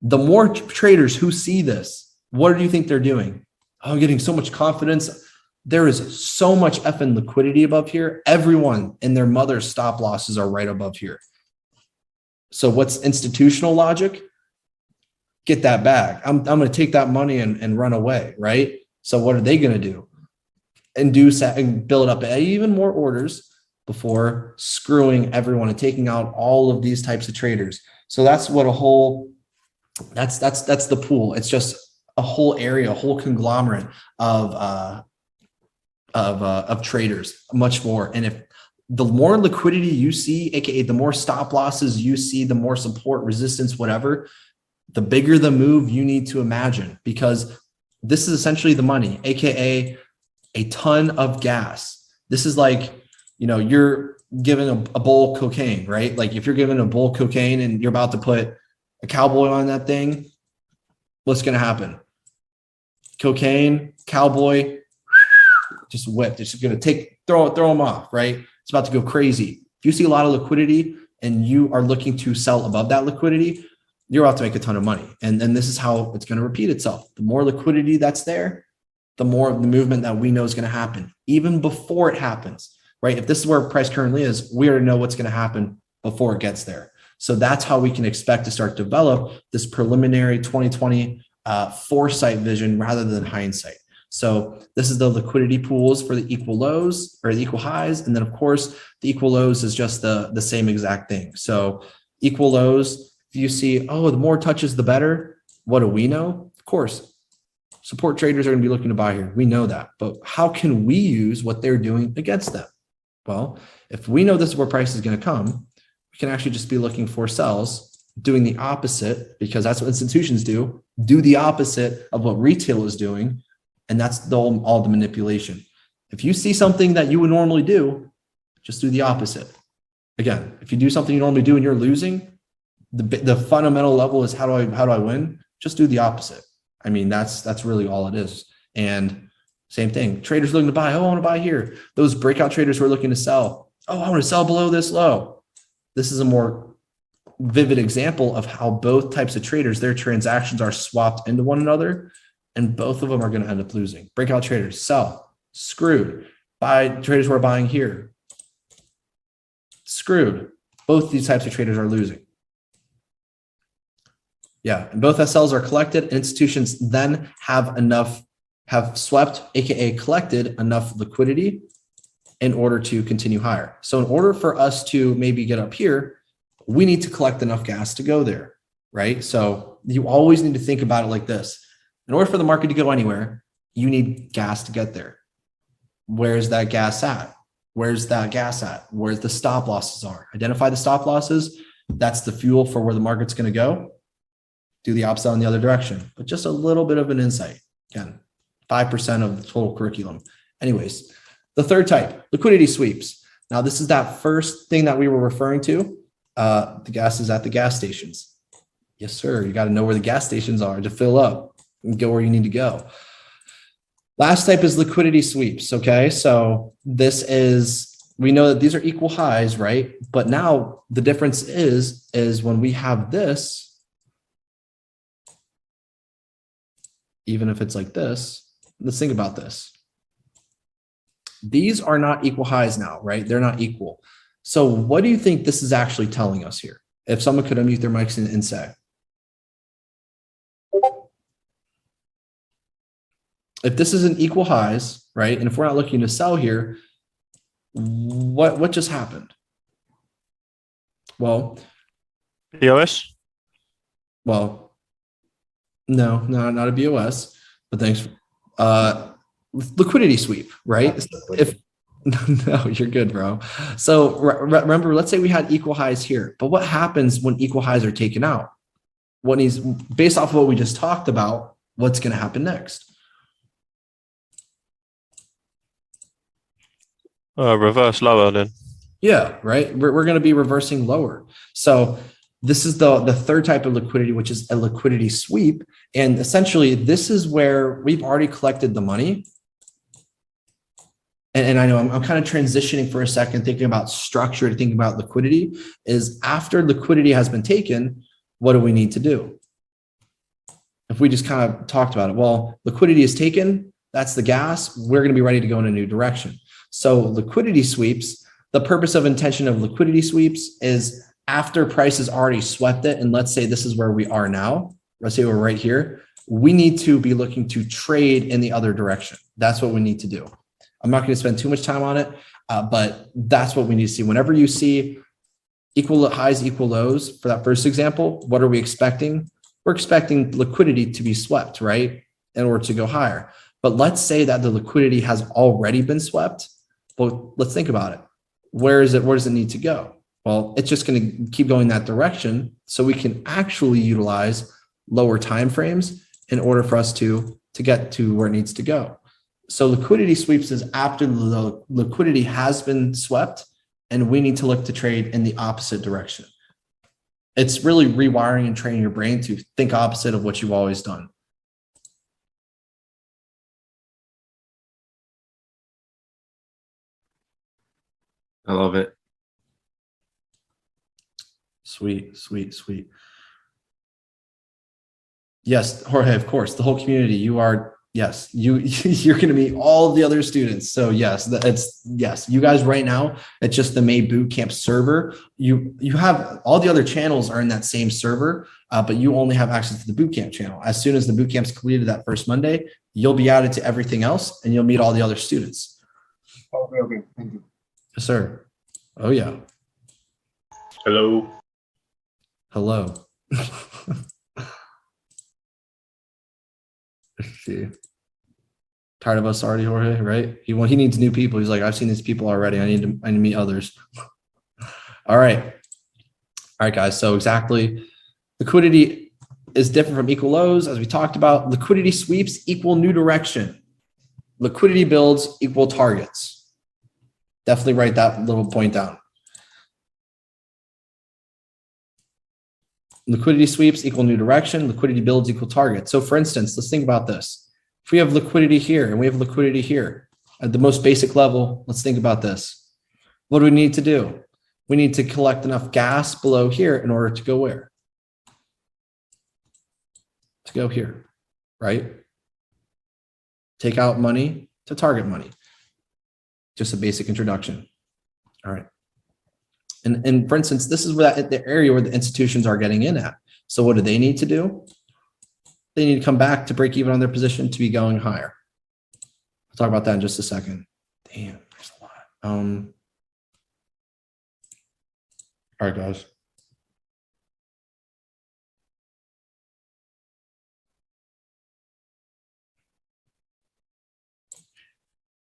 The more traders who see this, what do you think they're doing? Oh, getting so much confidence. There is so much effing liquidity above here. Everyone and their mother's stop losses are right above here. So what's institutional logic? Get that back. I'm going to take that money and run away, right? So what are they going to do? Induce and build up even more orders before screwing everyone and taking out all of these types of traders. So that's what that's the pool. It's just a whole area, a whole conglomerate of traders, much more. And if the more liquidity you see, aka the more stop losses you see, the more support, resistance, whatever, the bigger the move you need to imagine, because this is essentially the money, aka a ton of gas. This is like, you're giving a bowl of cocaine, right? Like if you're giving a bowl of cocaine and you're about to put a cowboy on that thing, what's going to happen? Cocaine, cowboy, just whipped. It's just going to throw them off, right? It's about to go crazy. If you see a lot of liquidity and you are looking to sell above that liquidity, you're about to make a ton of money. And this is how it's going to repeat itself. The more liquidity that's there, the more of the movement that we know is going to happen, even before it happens, right? If this is where price currently is, we already know what's going to happen before it gets there. So that's how we can expect to start to develop this preliminary 2020 foresight vision rather than hindsight. So this is the liquidity pools for the equal lows or the equal highs. And then of course, the equal lows is just the same exact thing. So equal lows, if you see, oh, the more touches, the better. What do we know? Of course, support traders are going to be looking to buy here. We know that. But how can we use what they're doing against them? Well, if we know this is where price is going to come, we can actually just be looking for sells, doing the opposite, because that's what institutions do. Do the opposite of what retail is doing. And that's all the manipulation. If you see something that you would normally do, just do the opposite. Again, if you do something you normally do and you're losing, the fundamental level is how do I win? Just do the opposite. I mean, that's really all it is. And same thing, traders looking to buy. Oh, I want to buy here. Those breakout traders who are looking to sell. Oh, I want to sell below this low. This is a more vivid example of how both types of traders, their transactions are swapped into one another, and both of them are going to end up losing. Breakout traders sell, screwed. Buy traders who are buying here, screwed. Both these types of traders are losing. Yeah, and both SLs are collected. Institutions then have swept, aka collected enough liquidity in order to continue higher. So in order for us to maybe get up here, we need to collect enough gas to go there, right? So you always need to think about it like this. In order for the market to go anywhere, you need gas to get there. Where's that gas at? Where's that gas at? Where's the stop losses are? Identify the stop losses. That's the fuel for where the market's going to go. Do the opposite in the other direction, but just a little bit of an insight. Again, 5% of the total curriculum. Anyways, the third type, liquidity sweeps. Now, this is that first thing that we were referring to. The gas is at the gas stations. Yes, sir. You got to know where the gas stations are to fill up and go where you need to go. Last type is liquidity sweeps. Okay. So this is, we know that these are equal highs, right? But now the difference is when we have this, even if it's like this, let's think about this. These are not equal highs now, right? They're not equal. So what do you think this is actually telling us here? If someone could unmute their mics and say. If this is an equal highs, right? And if we're not looking to sell here, what just happened? Well, BOS? Well, no, not a BOS, but thanks. Liquidity sweep, right? If no, you're good, bro. So remember, let's say we had equal highs here, but what happens when equal highs are taken out? What needs, based off of what we just talked about, what's going to happen next? Reverse lower then. Yeah, right. We're going to be reversing lower. So this is the third type of liquidity, which is a liquidity sweep. And essentially, this is where we've already collected the money. And I know I'm kind of transitioning for a second, thinking about structure to thinking about liquidity. Is after liquidity has been taken, what do we need to do? If we just kind of talked about it, well, liquidity is taken, that's the gas, we're going to be ready to go in a new direction. So liquidity sweeps, the purpose of intention of liquidity sweeps is after price has already swept it, and let's say this is where we are now, let's say we're right here, we need to be looking to trade in the other direction. That's what we need to do. I'm not going to spend too much time on it, but that's what we need to see. Whenever you see equal highs, equal lows, for that first example, what are we expecting? We're expecting liquidity to be swept, right? In order to go higher. But let's say that the liquidity has already been swept. But let's think about it. Where does it need to go? Well, it's just going to keep going that direction so we can actually utilize lower time frames in order for us to get to where it needs to go. So liquidity sweeps is after the liquidity has been swept and we need to look to trade in the opposite direction. It's really rewiring and training your brain to think opposite of what you've always done. I love it. Sweet, sweet, sweet. Yes, Jorge, of course, the whole community, you are, yes, you're going to meet all of the other students. So yes, yes, you guys right now, it's just the May Bootcamp server. You have all the other channels are in that same server, but you only have access to the Bootcamp channel. As soon as the Bootcamp's completed that first Monday, you'll be added to everything else and you'll meet all the other students. Okay, thank you. Yes, sir. Oh yeah. Hello. Hello. See. Tired of us already, Jorge, right? He needs new people. He's like, I've seen these people already. I need to meet others. All right, guys. So exactly, liquidity is different from equal lows, as we talked about. Liquidity sweeps equal new direction. Liquidity builds equal targets. Definitely write that little point down. Liquidity sweeps equal new direction. Liquidity builds equal target. So for instance, let's think about this. If we have liquidity here and we have liquidity here at the most basic level, let's think about this. What do we need to do? We need to collect enough gas below here in order to go where? To go here, right? Take out money to target money. Just a basic introduction. All right. And for instance, this is where the area where the institutions are getting in at. So what do they need to do? They need to come back to break even on their position to be going higher. I'll talk about that in just a second. Damn, there's a lot. All right, guys.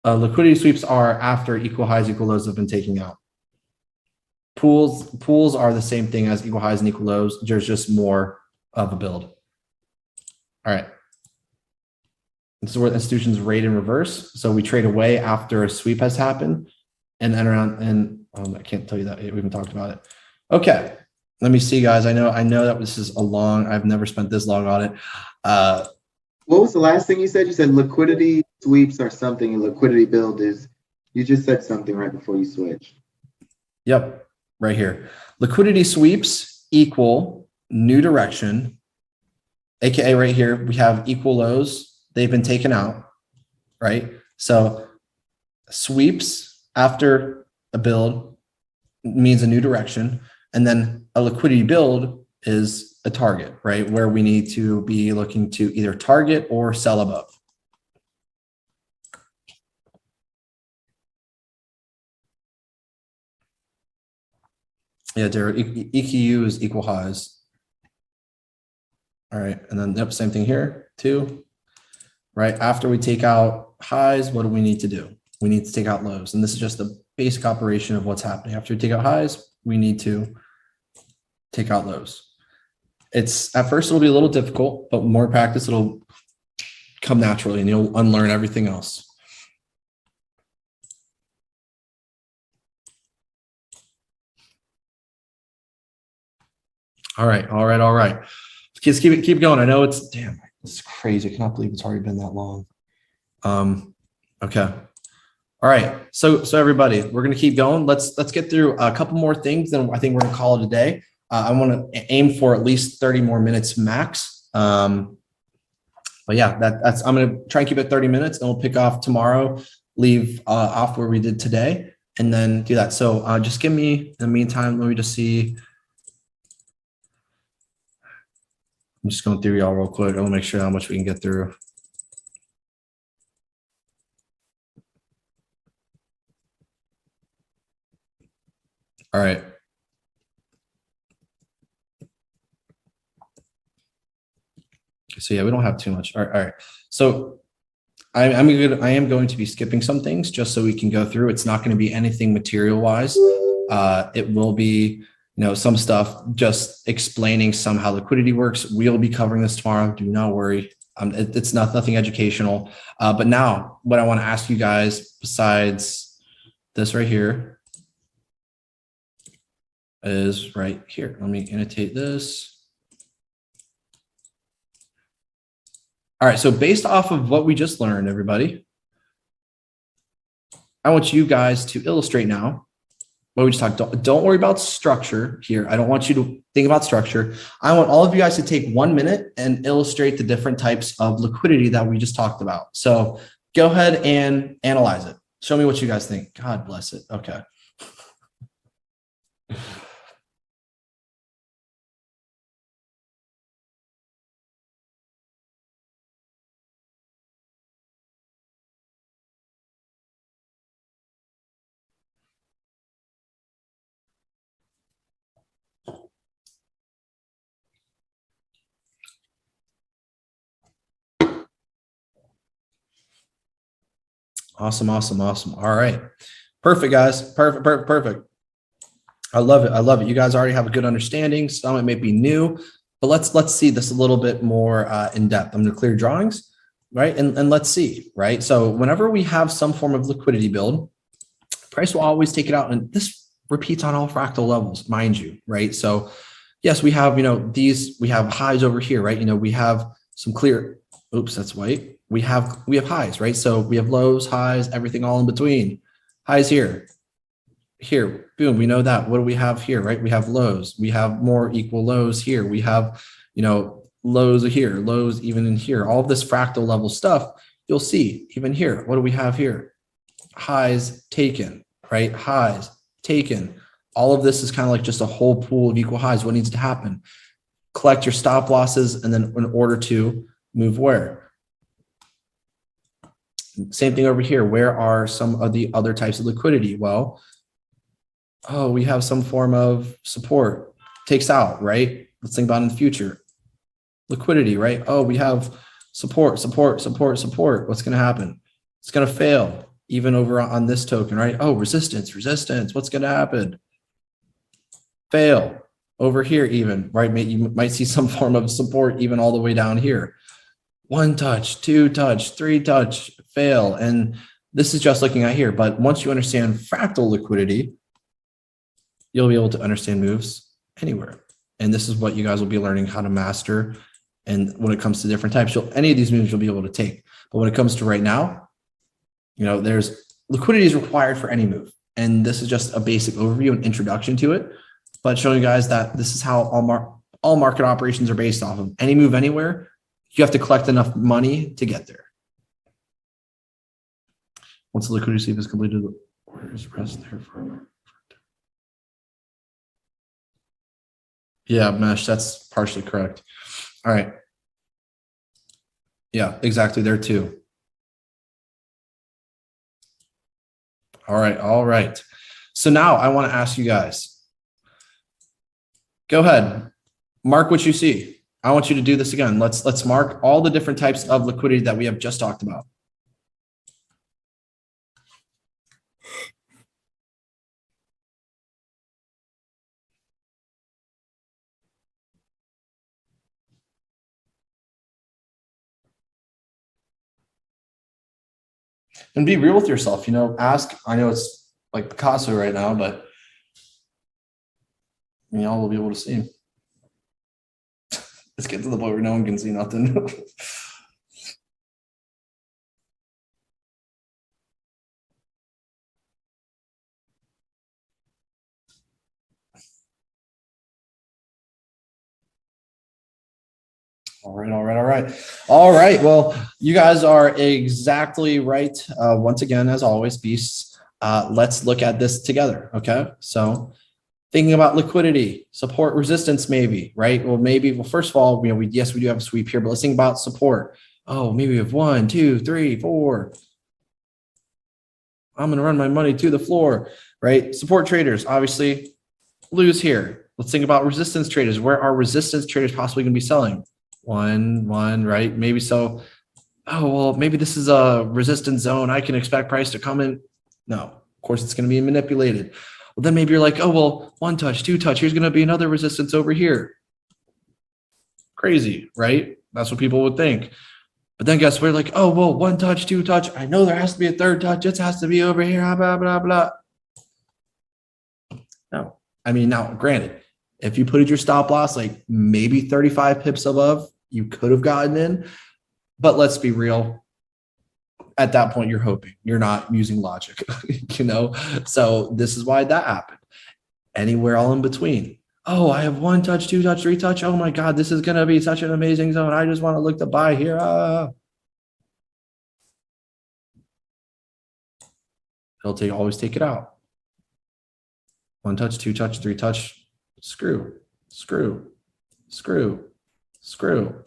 Liquidity sweeps are after equal highs, equal lows have been taken out. Pools are the same thing as equal highs and equal lows. There's just more of a build. All right. This is where the institutions rate in reverse. So we trade away after a sweep has happened and then around, and I can't tell you that we haven't talked about it. Okay. Let me see, guys. I know that this is a long, I've never spent this long on it. What was the last thing you said? You said liquidity sweeps are something and liquidity build is, you just said something right before you switched. Yep. Right here. Liquidity sweeps equal new direction, AKA right here, we have equal lows. They've been taken out, right? So sweeps after a build means a new direction. And then a liquidity build is a target, right? Where we need to be looking to either target or sell above. Yeah, Derek, EQU is equal highs. All right, and then yep, same thing here too, right? After we take out highs, what do we need to do? We need to take out lows. And this is just the basic operation of what's happening. After we take out highs, we need to take out lows. It's at first it'll be a little difficult, but more practice, it'll come naturally and you'll unlearn everything else. All right. Kids, keep going. I know it's crazy. I cannot believe it's already been that long. Okay. All right. So everybody, we're gonna keep going. Let's get through a couple more things, then I think we're gonna call it a day. I want to aim for at least 30 more minutes max. But yeah, that's I'm gonna try and keep it 30 minutes, and we'll pick off tomorrow. Leave off where we did today, and then do that. So just give me in the meantime. Let me just see. I'm just going through y'all real quick. I want to make sure how much we can get through. All right. So yeah, we don't have too much. All right. So I am going to be skipping some things just so we can go through. It's not going to be anything material wise. It will be, some stuff just explaining some how liquidity works. We'll be covering this tomorrow. Do not worry. It's nothing educational. But now what I want to ask you guys, besides this right here, is right here. Let me annotate this. All right. So based off of what we just learned, everybody, I want you guys to illustrate now what we just talked. Don't worry about structure here. I don't want you to think about structure. I want all of you guys to take 1 minute and illustrate the different types of liquidity that we just talked about. So go ahead and analyze it. Show me what you guys think. God bless it. Okay. Awesome. All right. Perfect, guys. Perfect. I love it. You guys already have a good understanding. Some it may be new, but let's see this a little bit more in depth. I'm going to clear drawings, right? And let's see, right? So whenever we have some form of liquidity build, price will always take it out. And this repeats on all fractal levels, mind you, right? So yes, we have, we have highs over here, right? We have some clear, oops, that's white. We have highs, right? So we have lows, highs, everything all in between. Highs here, boom, we know that. What do we have here, right? We have lows. We have more equal lows here. We have, lows here, lows even in here. All of this fractal level stuff, you'll see even here. What do we have here? Highs taken, right? Highs taken. All of this is kind of like just a whole pool of equal highs. What needs to happen? Collect your stop losses, and then in order to move where? Same thing over here. Where are some of the other types of liquidity? Well, we have some form of support. Takes out, right? Let's think about in the future. Liquidity, right? We have support. What's going to happen? It's going to fail even over on this token, right? Resistance. What's going to happen? Fail over here even, right? You might see some form of support even all the way down here. 1 touch, 2 touch, 3 touch, fail. And this is just looking at here. But once you understand fractal liquidity, you'll be able to understand moves anywhere. And this is what you guys will be learning how to master. And when it comes to different types, any of these moves you'll be able to take. But when it comes to right now, there's liquidity is required for any move. And this is just a basic overview and introduction to it, but showing you guys that this is how all market operations are based off of. Any move anywhere, you have to collect enough money to get there. Once the liquidity sweep is completed, the orders rest there for. Yeah, mesh, that's partially correct. All right. Yeah, exactly there too. All right, all right. So now I want to ask you guys, go ahead, mark what you see. I want you to do this again. Let's mark all the different types of liquidity that we have just talked about. And be real with yourself, you know, ask, I know it's like Picasso right now, but y'all will be able to see. Let's get to the point where no one can see nothing. All right, all right, all right. All right, well, you guys are exactly right. Once again, as always, beasts, let's look at this together, okay? So thinking about liquidity, support, resistance, maybe, right? Well, maybe, well, first of all, you know, yes, we do have a sweep here, but let's think about support. Oh, maybe we have 1, 2, 3, 4. I'm gonna run my money to the floor, right? Support traders, obviously, lose here. Let's think about resistance traders. Where are resistance traders possibly gonna be selling? 1, 1, right? Maybe so. Oh, well, maybe this is a resistance zone. I can expect price to come in. No, of course, it's going to be manipulated. Well, then maybe you're like, oh, well, 1 touch, 2 touch. Here's going to be another resistance over here. Crazy, right? That's what people would think. But then guess we're like, oh, well, 1 touch, 2 touch. I know there has to be a 3rd touch. It has to be over here. Blah, blah, blah. No, I mean, now, granted, if you put your stop loss like maybe 35 pips above, you could have gotten in. But let's be real. At that point, you're hoping. You're not using logic, you know? So this is why that happened. Anywhere all in between. Oh, I have 1 touch, 2 touch, 3 touch. Oh my God, this is going to be such an amazing zone. I just want to look to buy here. It'll always take it out. 1 touch, 2 touch, 3 touch. Screw, screw, screw, screw.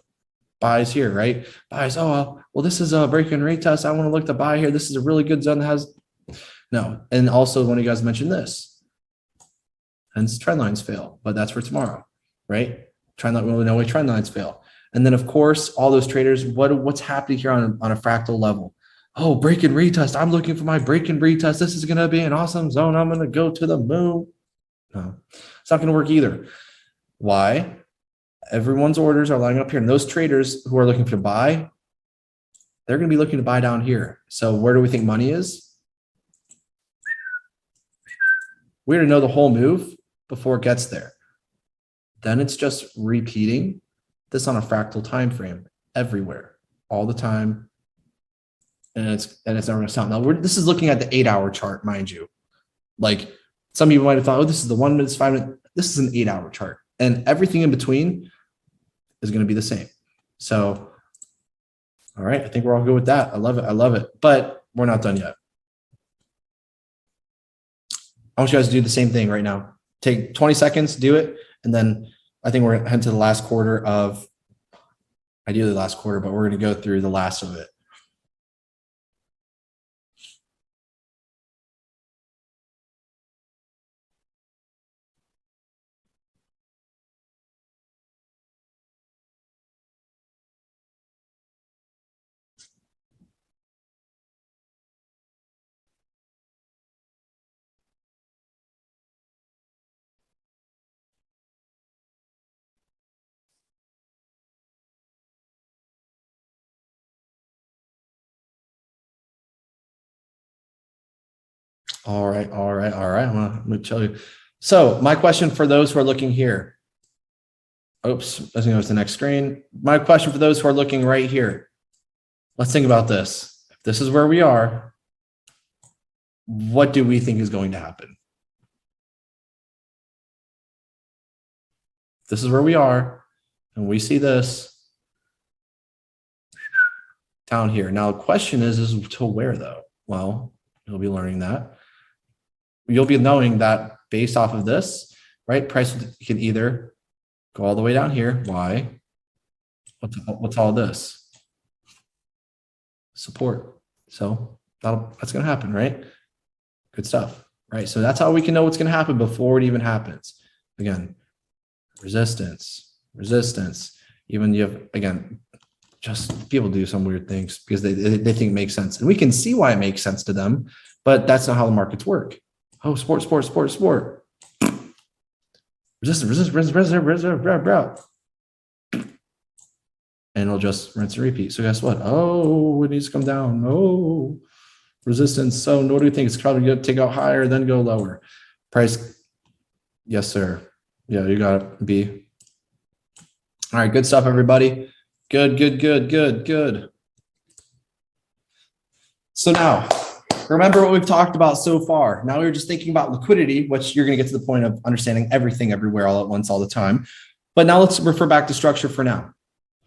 Buys here, right? Buys, oh, well, this is a break and retest. I want to look to buy here. This is a really good zone that has, no. And also one of you guys mentioned this. Hence trend lines fail, but that's for tomorrow, right? Trend line, we only know why trend lines fail. And then of course, all those traders, what's happening here on a fractal level? Oh, break and retest. I'm looking for my break and retest. This is going to be an awesome zone. I'm going to go to the moon. No, it's not going to work either. Why? Everyone's orders are lining up here. And those traders who are looking to buy, they're going to be looking to buy down here. So where do we think money is? We're going to know the whole move before it gets there. Then it's just repeating this on a fractal time frame everywhere, all the time. And it's never going to stop. Now, this is looking at the 8-hour chart, mind you. Like some people might have thought, oh, this is the 1 minute, 5 minute. This is an 8-hour chart. And everything in between is going to be the same. So, all right, I think we're all good with that. I love it. I love it. But we're not done yet. I want you guys to do the same thing right now. Take 20 seconds, do it. And then I think we're heading to the last quarter of, ideally the last quarter, but we're going to go through the last of it. All right, all right, all right. I'm going to tell you. So my question for those who are looking here. Oops, I think it was the next screen. My question for those who are looking right here. Let's think about this. If this is where we are, what do we think is going to happen? If this is where we are, and we see this down here. Now the question is to where though? Well, you'll be learning that. You'll be knowing that based off of this, right? Price can either Go all the way down here. Why? What's all this? Support. So that's going to happen, right? Good stuff, right? So that's how we can know what's going to happen before it even happens. Again, resistance, resistance. Even you have, again, just people do some weird things because they think it makes sense. And we can see why it makes sense to them, but that's not how the markets work. Oh, sport. Resistance. And it'll just rinse and repeat. So guess what? Oh, it needs to come down. Oh, resistance. So what do you think? It's probably going to take out higher, then go lower. Price. Yes, sir. Yeah, you got it. B. All right, good stuff, everybody. Good. So now, remember what we've talked about so far. Now we're just thinking about liquidity, which you're going to get to the point of understanding everything everywhere all at once all the time. But now let's refer back to structure for now.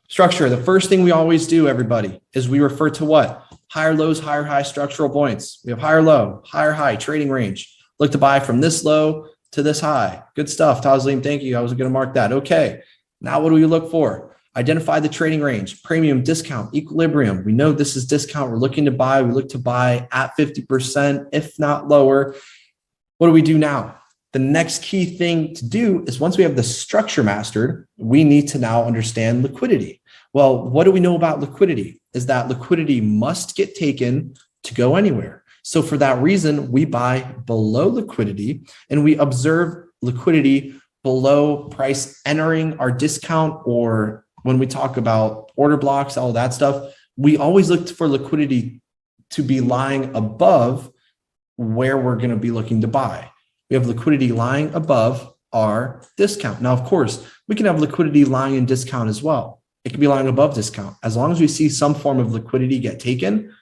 Structure, the first thing we always do, everybody, is we refer to what? Higher lows, higher high structural points. We have higher low, higher high trading range. Look to buy from this low to this high. Good stuff, Taslim. Thank you. I was going to mark that. Okay. Now what do we look for? Identify the trading range, premium, discount, equilibrium. We know this is discount. We're looking to buy. We look to buy at 50%, if not lower. What do we do now? The next key thing to do is once we have the structure mastered, we need to now understand liquidity. Well, what do we know about liquidity? Is that liquidity must get taken to go anywhere. So for that reason, we buy below liquidity and we observe liquidity below price entering our discount, or when we talk about order blocks, all that stuff, we always look for liquidity to be lying above where we're going to be looking to buy. We have liquidity lying above our discount. Now, of course, we can have liquidity lying in discount as well. It can be lying above discount. As long as we see some form of liquidity get taken,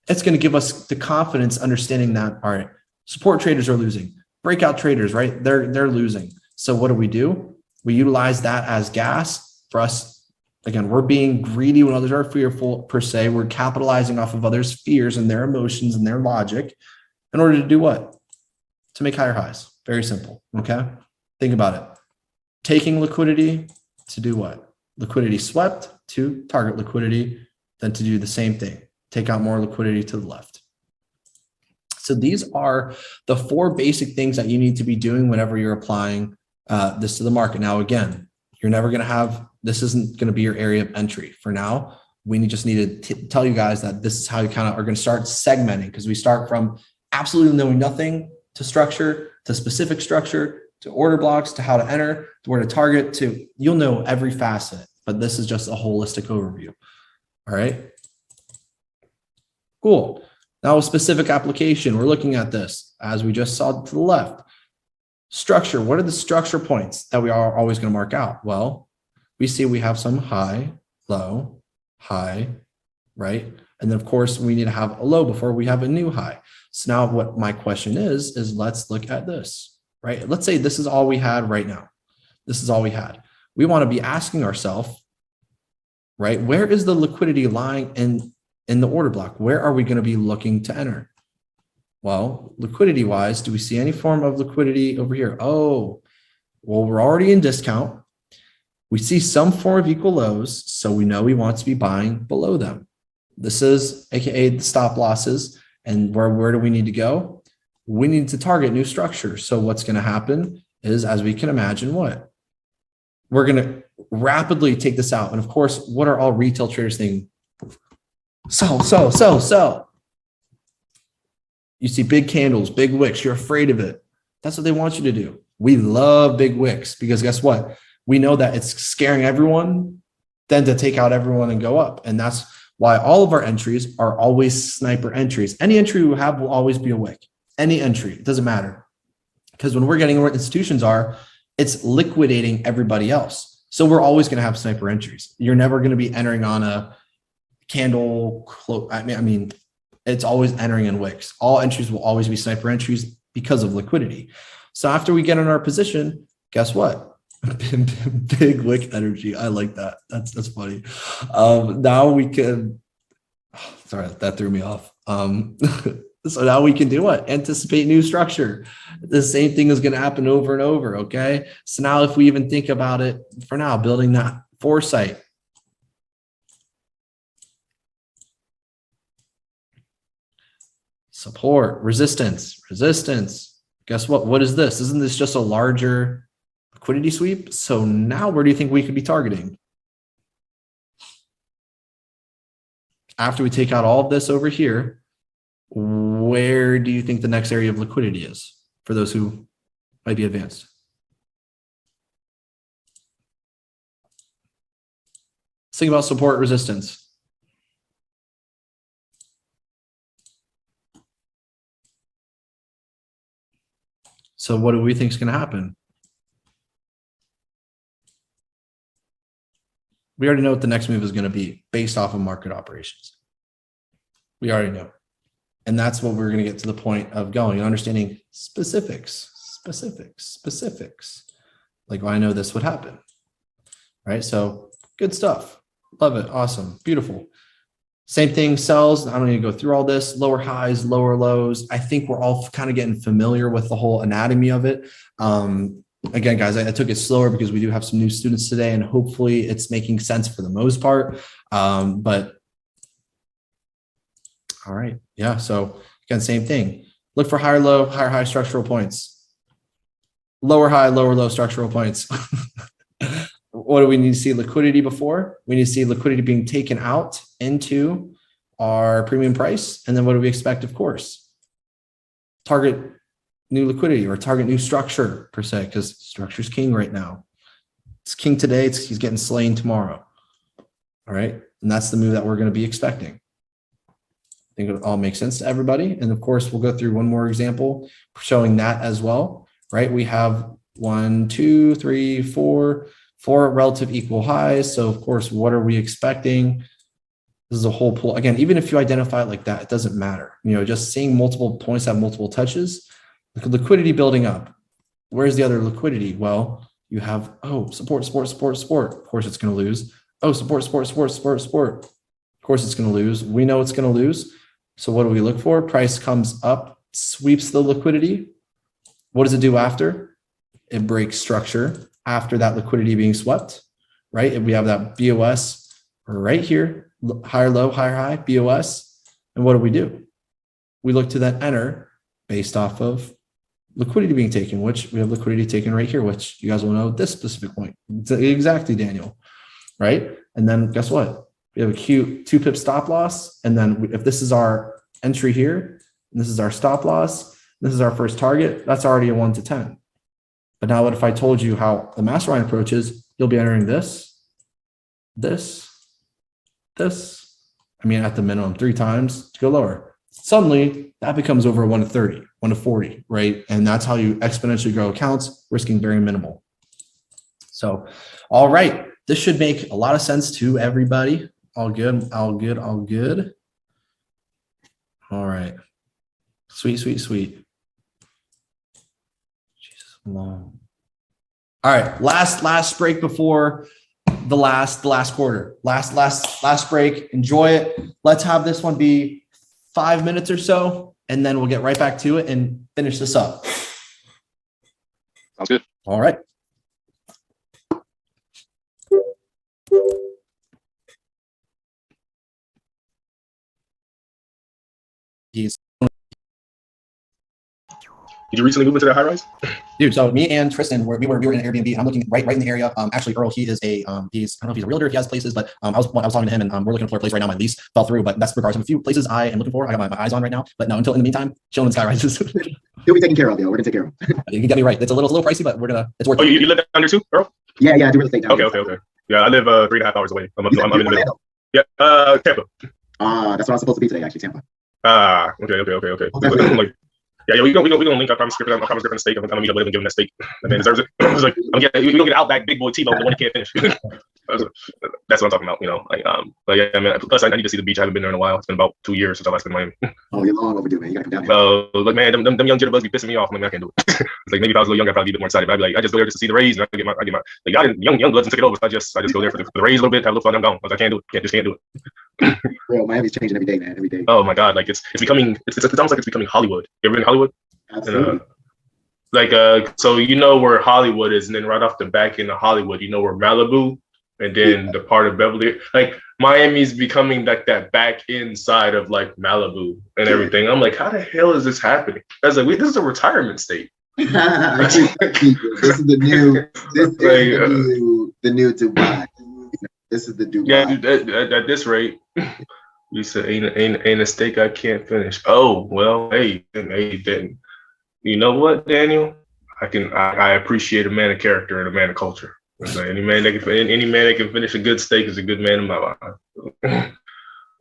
it's going to give us the confidence understanding that, all right, support traders are losing. Breakout traders, right? They're losing. So what do? We utilize that as gas for us. Again, we're being greedy when others are fearful per se. We're capitalizing off of others' fears and their emotions and their logic in order to do what? To make higher highs. Very simple. Okay. Think about it. Taking liquidity to do what? Liquidity swept to target liquidity, then to do the same thing. Take out more liquidity to the left. So these are the four basic things that you need to be doing whenever you're applying this to the market. Now, again, you're never going to have, this isn't going to be your area of entry. For now, we just need to tell you guys that this is how you kind of are going to start segmenting, because we start from absolutely knowing nothing to structure, to specific structure, to order blocks, to how to enter, to where to target, to you'll know every facet, but this is just a holistic overview. All right. Cool. Now a specific application, we're looking at this as we just saw to the left. Structure, what are the structure points that we are always going to mark out? Well, we see we have some high, low, high, right? And then of course we need to have a low before we have a new high. So now what my question is let's look at this, right? Let's say this is all we had right now. This is all we had. We want to be asking ourselves, right? Where is the liquidity lying in the order block? Where are we going to be looking to enter? Well, liquidity wise, do we see any form of liquidity over here? Oh, well, we're already in discount. We see some form of equal lows, so we know we want to be buying below them. This is AKA the stop losses. And where do we need to go? We need to target new structure. So what's going to happen is, as we can imagine, what? We're going to rapidly take this out. And of course, what are all retail traders thinking? Sell. You see big candles, big wicks. You're afraid of it. That's what they want you to do. We love big wicks because guess what? We know that it's scaring everyone, then to take out everyone and go up. And that's why all of our entries are always sniper entries. Any entry we have will always be a wick. Any entry, it doesn't matter. Because when we're getting where institutions are, it's liquidating everybody else. So we're always going to have sniper entries. You're never going to be entering on a candle. I mean, it's always entering in wicks. All entries will always be sniper entries because of liquidity. So after we get in our position, guess what? Big wick energy. I like that. That's funny. Now we can. Sorry, that threw me off. So now we can do what? Anticipate new structure. The same thing is going to happen over and over. Okay. So now if we even think about it for now, building that foresight. Support, resistance. Guess what? What is this? Isn't this just a larger liquidity sweep? So now where do you think we could be targeting? After we take out all of this over here, where do you think the next area of liquidity is for those who might be advanced? Let's think about support, resistance. So what do we think is going to happen? We already know what the next move is going to be based off of market operations. We already know. And that's what we're going to get to the point of going and understanding specifics. Like, well, I know this would happen. Right? So good stuff. Love it. Awesome. Beautiful. Same thing, sells. I don't need to go through all this. Lower highs, lower lows. I think we're all kind of getting familiar with the whole anatomy of it. Again, guys, I took it slower because we do have some new students today, and hopefully it's making sense for the most part. But all right. Yeah. So again, same thing. Look for higher low, higher high structural points. Lower high, lower low structural points. What do we need to see? Liquidity before? We need to see liquidity being taken out into our premium price. And then what do we expect? Of course, target new liquidity or target new structure per se, because structure is king right now. It's king today. He's getting slain tomorrow. All right. And that's the move that we're going to be expecting. I think it all makes sense to everybody. And of course, we'll go through one more example showing that as well, right? We have 1, 2, 3, 4 relative equal highs. So of course, what are we expecting? This is a whole pool. Again, even if you identify it like that, it doesn't matter. Just seeing multiple points have multiple touches, liquidity building up. Where's the other liquidity? Well, you have, support. Of course, it's going to lose. Support. Of course, it's going to lose. We know it's going to lose. So what do we look for? Price comes up, sweeps the liquidity. What does it do after? It breaks structure after that liquidity being swept, right? If we have that BOS right here, higher low, higher high, BOS. And what do? We look to then enter based off of liquidity being taken, which we have liquidity taken right here, which you guys will know this specific point. Exactly, Daniel, right? And then guess what? We have a cute 2 pip stop loss. And then if this is our entry here, and this is our stop loss, this is our first target, that's already a 1 to 10. But now what if I told you how the mastermind approach is? You'll be entering this. I mean, at the minimum 3 times to go lower. Suddenly that becomes over a 1 to 30, 1 to 40, right? And that's how you exponentially grow accounts, risking very minimal. So, all right. This should make a lot of sense to everybody. All good. All right. Sweet. Jesus, long. All right. Last break before the last quarter. Last break. Enjoy it. Let's have this one be 5 minutes or so, and then we'll get right back to it and finish this up. Sounds good. All right. Did you recently move into that high rise? Dude, so me and Tristan, we were in an Airbnb. And I'm looking right in the area. Actually, Earl, he is I don't know if he's a realtor, if he has places, but I was talking to him, and we're looking for a place right now. My lease fell through, but that's regards to a few places I am looking for. I got my eyes on right now, but no, until in the meantime, chilling in sky rises. He'll be taken care of, yo. We're gonna take care of him. You can get me right. It's a little pricey, but it's worth it. Oh, you live under too, Earl? Yeah, I do real estate down Okay. Yeah, I live 3.5 hours away. I'm in the middle. Yeah, Tampa. That's where I'm supposed to be today, actually, Tampa. Okay. Like, yeah, we're gonna link up. I'm scripting a steak. I'm gonna meet up with him and give him that steak. The man deserves it. It's like, we don't get Outback Big Boy T-bone, the one he can't finish. That's what I'm talking about, But yeah, man. Plus, I need to see the beach. I haven't been there in a while. It's been about 2 years since I last been in Miami. Oh, you're long overdue, man. You gotta come down here. Look, man, them young jitterbugs be pissing me off. I can't do it. It's like maybe if I was a little younger, I'd probably be a bit more excited. But I'd be like, I just go there just to see the Rays, and I get my like, y'all young bloods and take it over. So I just go there for the Rays a little bit, have a little fun. I'm gone. I can't do it. Can't do it. Bro, Miami's changing every day, man. Every day. Oh my God, like it's becoming it's almost like it's becoming Hollywood. You ever been in Hollywood? Absolutely. So you know where Hollywood is, and then right off the back end of Hollywood, you know where Malibu, and then the part of Beverly, like Miami's becoming like that back end side of like Malibu and everything. I'm like, how the hell is this happening? I was like, wait, this is a retirement state. This is the new. This is the new Dubai. This is the Dubai. Yeah, at this rate, you said ain't a steak I can't finish. Oh well, hey, then you know what, Daniel? I appreciate a man of character and a man of culture. Any man that can finish a good steak is a good man in my mind.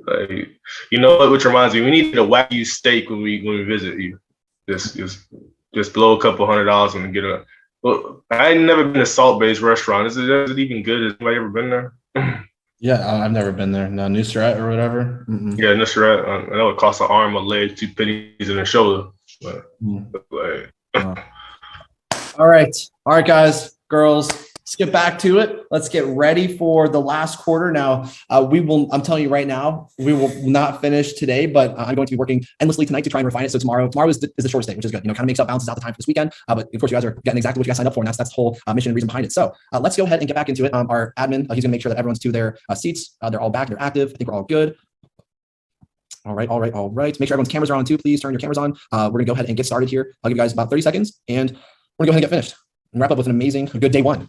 Like, you know what? Which reminds me, we need a Wagyu steak when we visit you. Just blow a couple $100 and get a. Well, I ain't never been to Salt Bay's restaurant. Is it even good? Has anybody ever been there? Yeah, I've never been there. No, Nusrat or whatever. Yeah, Nusrat. I know it costs an arm, a leg, 2 pennies, and a shoulder. But, All right, guys, girls. Let's get back to it. Let's get ready for the last quarter. Now, I'm telling you right now, we will not finish today, but I'm going to be working endlessly tonight to try and refine it. So tomorrow is the shortest day, which is good. Kind of makes up, balances out the time for this weekend. But of course, you guys are getting exactly what you guys signed up for, and that's the whole mission and reason behind it. So let's go ahead and get back into it. Our admin, he's gonna make sure that everyone's to their seats. They're all back, they're active. I think we're all good. All right. Make sure everyone's cameras are on too. Please turn your cameras on. We're gonna go ahead and get started here. I'll give you guys about 30 seconds, and we're gonna go ahead and get finished and wrap up with a good day one.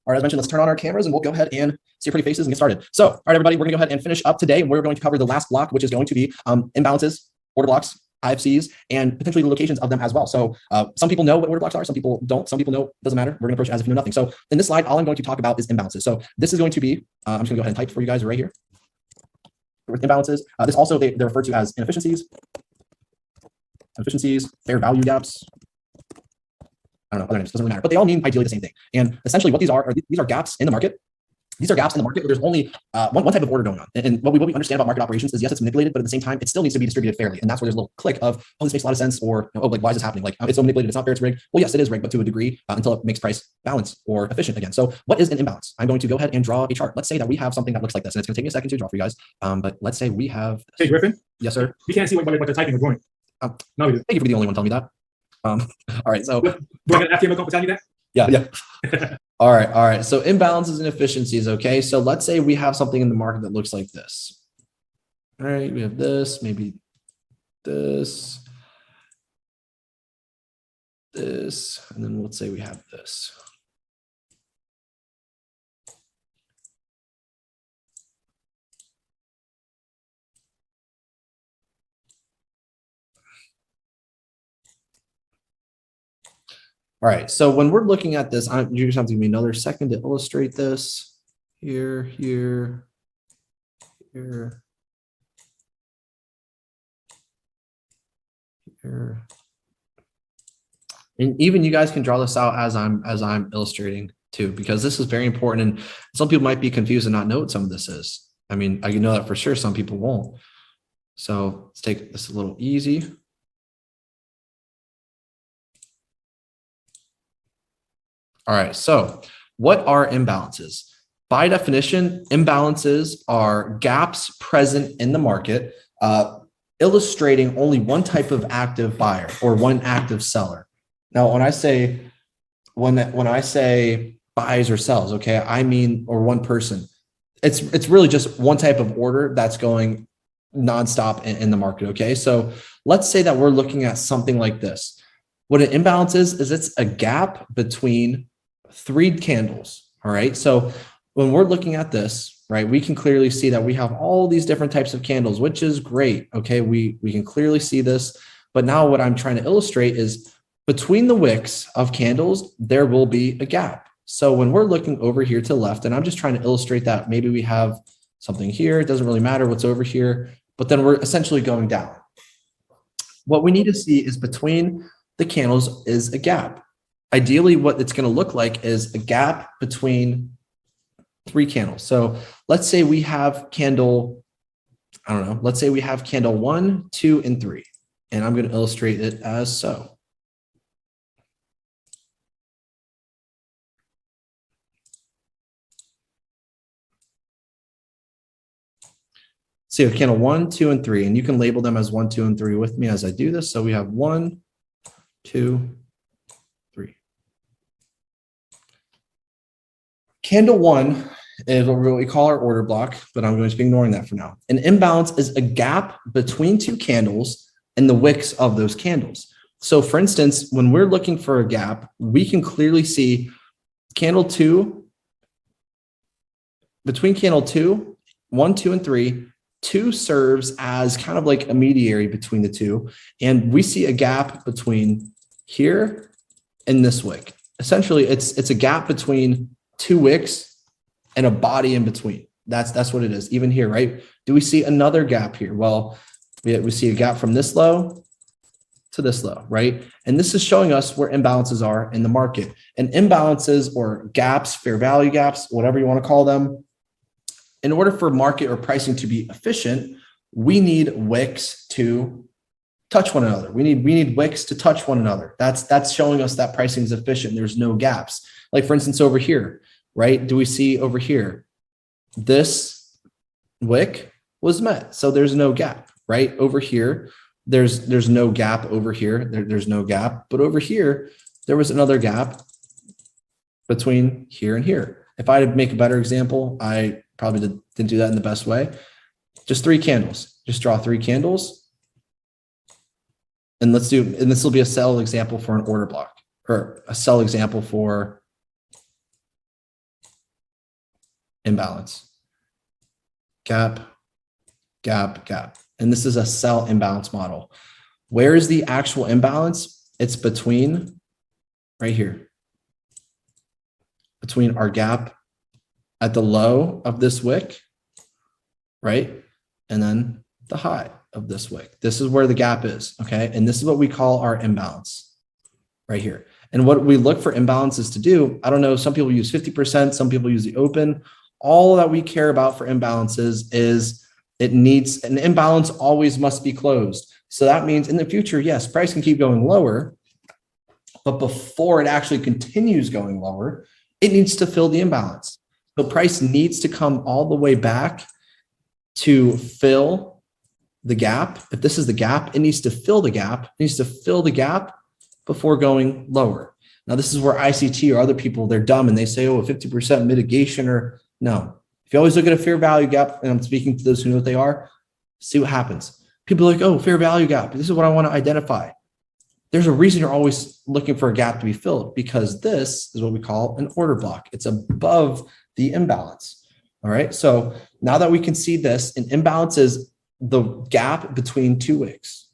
All right, as mentioned, let's turn on our cameras and we'll go ahead and see your pretty faces and get started. So, all right, everybody, we're gonna go ahead and finish up today. We're going to cover the last block, which is going to be imbalances, order blocks, IFCs, and potentially the locations of them as well. So some people know what order blocks are, some people don't, some people know, doesn't matter. We're gonna approach it as if you know nothing. So in this slide, all I'm going to talk about is imbalances. So this is going to be, I'm just gonna go ahead and type for you guys right here. With imbalances, this also, they're referred to as inefficiencies, fair value gaps. I don't know, other names, doesn't really matter, but they all mean ideally the same thing. And essentially what these are gaps in the market. These are gaps in the market where there's only one type of order going on. And what we understand about market operations is, yes, it's manipulated, but at the same time, it still needs to be distributed fairly. And that's where there's a little click of, oh, this makes a lot of sense, or, oh, like, why is this happening? Like, it's so manipulated, it's not fair, it's rigged. Well, yes, it is rigged, but to a degree, until it makes price balance or efficient again. So what is an imbalance? I'm going to go ahead and draw a chart. Let's say that we have something that looks like this, and it's gonna take me a second to draw for you guys. But let's say we have. Hey, Griffin? Yes, sir. We can't see what they're typing or drawing. No, we do. Thank you for being the only one telling me that. All right, so. Do I get an FTM code for telling you that? Yeah. All right. So imbalances and efficiencies. Okay. So let's say we have something in the market that looks like this. All right. We have this, maybe this, and then let's say we have this. All right, so when we're looking at this, you just have to give me another second to illustrate this. Here. And even you guys can draw this out as I'm illustrating too, because this is very important. And some people might be confused and not know what some of this is. I mean, I know that for sure. Some people won't. So let's take this a little easy. All right, so what are imbalances? By definition, imbalances are gaps present in the market, illustrating only one type of active buyer or one active seller. Now, when I say buys or sells, okay, I mean, or one person, it's really just one type of order that's going nonstop in the market. Okay, so let's say that we're looking at something like this. What an imbalance is it's a gap between 3 candles. All right. So when we're looking at this, right, we can clearly see that we have all these different types of candles, which is great. Okay. We can clearly see this, but now what I'm trying to illustrate is between the wicks of candles, there will be a gap. So when we're looking over here to the left, and I'm just trying to illustrate that maybe we have something here. It doesn't really matter what's over here, but then we're essentially going down. What we need to see is between the candles is a gap. Ideally, what it's going to look like is a gap between 3 candles. So let's say we have candle, I don't know, let's say we have candle 1, 2, and 3. And I'm going to illustrate it as so. So you have candle 1, 2, and 3, and you can label them as 1, 2, and 3 with me as I do this. So we have 1, 2, 3. Candle 1 is what we call our order block, but I'm going to be ignoring that for now. An imbalance is a gap between two candles and the wicks of those candles. So for instance, when we're looking for a gap, we can clearly see candle 2, between candle 2, 1, 2, and 3, 2 serves as kind of like a mediary between the two. And we see a gap between here and this wick. Essentially, it's a gap between two wicks and a body in between. That's what it is. Even here, right? Do we see another gap here? Well, we see a gap from this low to this low, right? And this is showing us where imbalances are in the market. And imbalances or gaps, fair value gaps, whatever you want to call them, in order for market or pricing to be efficient, we need wicks to touch one another. We need wicks to touch one another. That's showing us that pricing is efficient. There's no gaps. Like for instance, over here, right? Do we see over here? This wick was met. So there's no gap, right? Over here, there's no gap over here. There's no gap. But over here, there was another gap between here and here. If I had to make a better example, I probably didn't do that in the best way. Just 3 candles. Just draw 3 candles. And this will be a sell example for an order block, or a sell example for imbalance. Gap, gap, gap. And this is a sell imbalance model. Where is the actual imbalance? It's between right here. Between our gap at the low of this wick, right? And then the high of this wick. This is where the gap is, okay? And this is what we call our imbalance right here. And what we look for imbalances to do, I don't know, some people use 50%, some people use the open. All that we care about for imbalances is it needs, an imbalance always must be closed. So that means in the future, yes, price can keep going lower, but before it actually continues going lower, it needs to fill the imbalance. So price needs to come all the way back to fill the gap. If this is the gap, it needs to fill the gap. It needs to fill the gap before going lower. Now, this is where ICT or other people, they're dumb and they say, oh, 50% mitigation or no. If you always look at a fair value gap, and I'm speaking to those who know what they are, see what happens. People are like, oh, fair value gap. This is what I want to identify. There's a reason you're always looking for a gap to be filled, because this is what we call an order block. It's above the imbalance. All right. So now that we can see this, an imbalance is the gap between two wicks.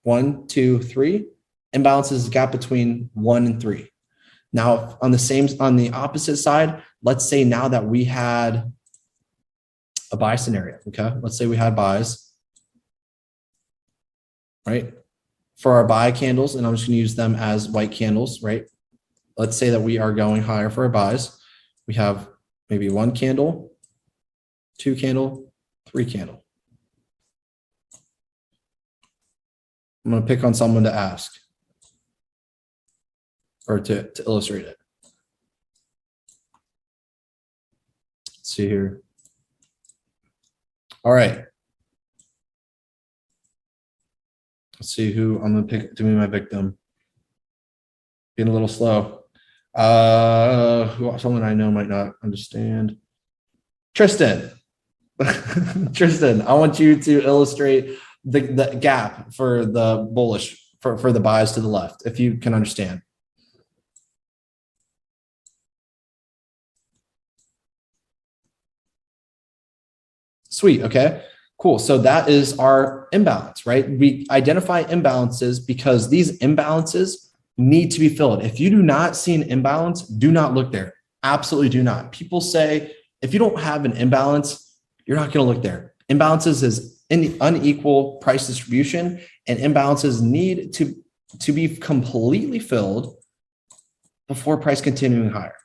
1, 2, 3. Imbalance is the gap between 1 and 3. Now on the opposite side, let's say now that we had a buy scenario. Okay. Let's say we had buys, right? For our buy candles, and I'm just going to use them as white candles, right? Let's say that we are going higher for our buys. We have maybe 1 candle, 2 candle, 3 candle. I'm going to pick on someone to ask or to illustrate it. Let's see here. All right. Let's see who I'm going to pick to be my victim. Being a little slow. Someone I know might not understand. Tristan. Tristan, I want you to illustrate the gap for the bullish, for the buys to the left, if you can understand. Sweet. Okay. Cool. So that is our imbalance, right? We identify imbalances because these imbalances need to be filled. If you do not see an imbalance, do not look there. Absolutely do not. People say, if you don't have an imbalance, you're not going to look there. Imbalances is unequal price distribution, and imbalances need to be completely filled before price continuing higher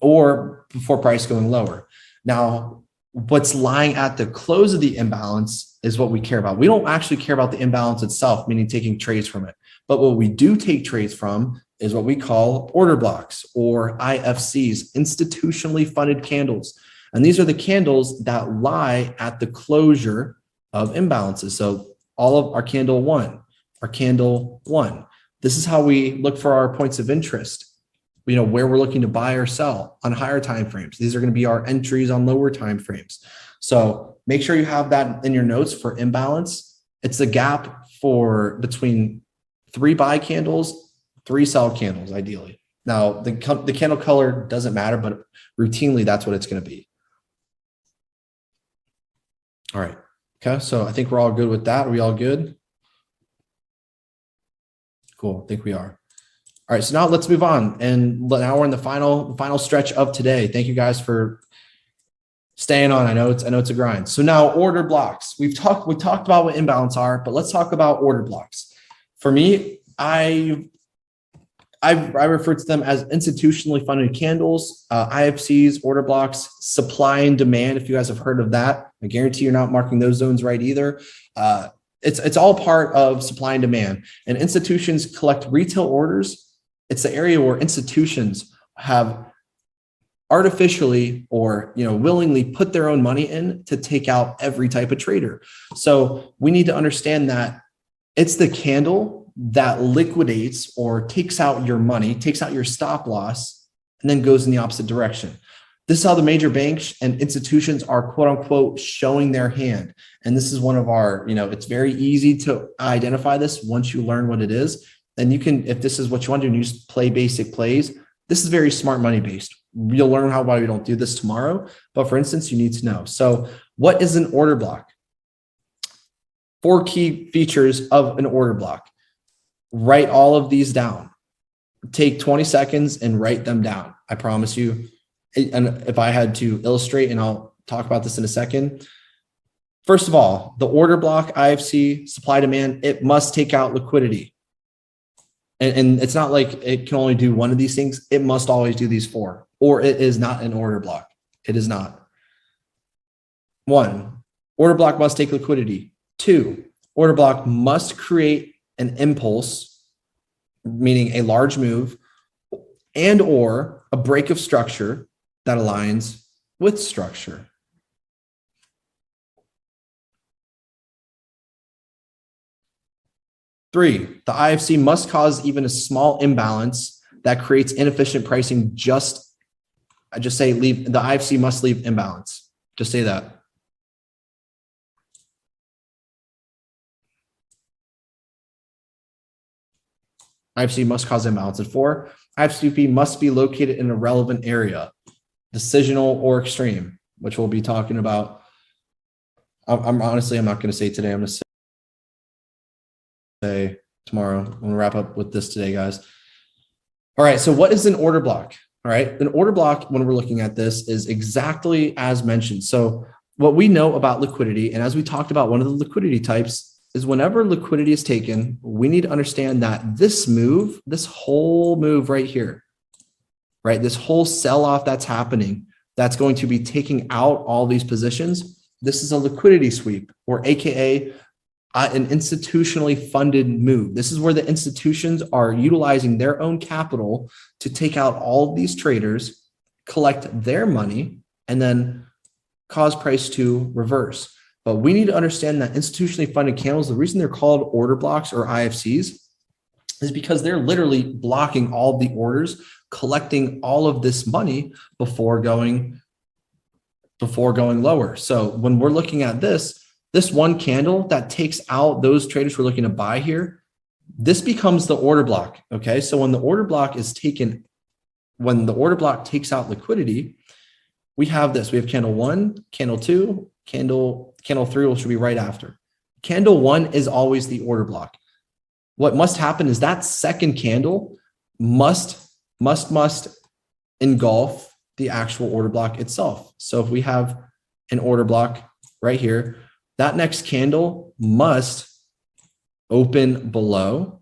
or before price going lower. Now, what's lying at the close of the imbalance is what we care about. We don't actually care about the imbalance itself, meaning taking trades from it. But what we do take trades from is what we call order blocks, or IFCs, institutionally funded candles. And these are the candles that lie at the closure of imbalances. So all of our candle one, this is how we look for our points of interest, where we're looking to buy or sell on higher time frames. These are going to be our entries on lower time frames. So make sure you have that in your notes for imbalance. It's the gap between 3 buy candles, 3 sell candles, ideally. Now, the candle color doesn't matter, but routinely that's what it's going to be. All right. Okay. So I think we're all good with that. Are we all good? Cool. I think we are. All right. So now let's move on. And now we're in the final stretch of today. Thank you guys for staying on. I know it's a grind. So now order blocks. We talked about what imbalance are, but let's talk about order blocks. For me, I refer to them as institutionally funded candles, IFCs, order blocks, supply and demand. If you guys have heard of that, I guarantee you're not marking those zones right either. It's all part of supply and demand. And institutions collect retail orders. It's the area where institutions have artificially or willingly put their own money in to take out every type of trader. So we need to understand that it's the candle that liquidates or takes out your money, takes out your stop loss, and then goes in the opposite direction. This is how the major banks and institutions are, quote unquote, showing their hand. And this is one of our, it's very easy to identify this once you learn what it is. And you can, if this is what you want to do, and you just play basic plays, this is very smart money based. You'll learn why we don't do this tomorrow. But for instance, you need to know. So what is an order block? 4 key features of an order block. Write all of these down. Take 20 seconds and write them down. I promise you. And if I had to illustrate, and I'll talk about this in a second. First of all, the order block, IFC, supply demand, it must take out liquidity. And it's not like it can only do one of these things. It must always do these 4, or it is not an order block. It is not. 1, order block must take liquidity. 2, order block must create an impulse, meaning a large move, and or a break of structure that aligns with structure. Three, the IFC must cause even a small imbalance that creates inefficient pricing. I just say the IFC must leave imbalance. Just say that. IFC must cause imbalance. And 4, IFCP must be located in a relevant area, decisional or extreme, which we'll be talking about. I'm not going to say today. I'm going to say tomorrow. I'm going to wrap up with this today, guys. All right. So what is an order block? All right. An order block, when we're looking at this, is exactly as mentioned. So what we know about liquidity, and as we talked about, one of the liquidity types is whenever liquidity is taken, we need to understand that this whole move right here, right? This whole sell-off that's happening, that's going to be taking out all these positions. This is a liquidity sweep, or AKA an institutionally funded move. This is where the institutions are utilizing their own capital to take out all of these traders, collect their money, and then cause price to reverse. But we need to understand that institutionally funded candles, the reason they're called order blocks or IFCs is because they're literally blocking all of the orders, collecting all of this money before going lower. So when we're looking at this one candle that takes out those traders we're looking to buy here, this becomes the order block. Okay. So when the order block takes out liquidity, we have this. We have candle 1, candle 2, candle 3, which should be right after. Candle 1 is always the order block. What must happen is that second candle must engulf the actual order block itself. So if we have an order block right here, that next candle must open below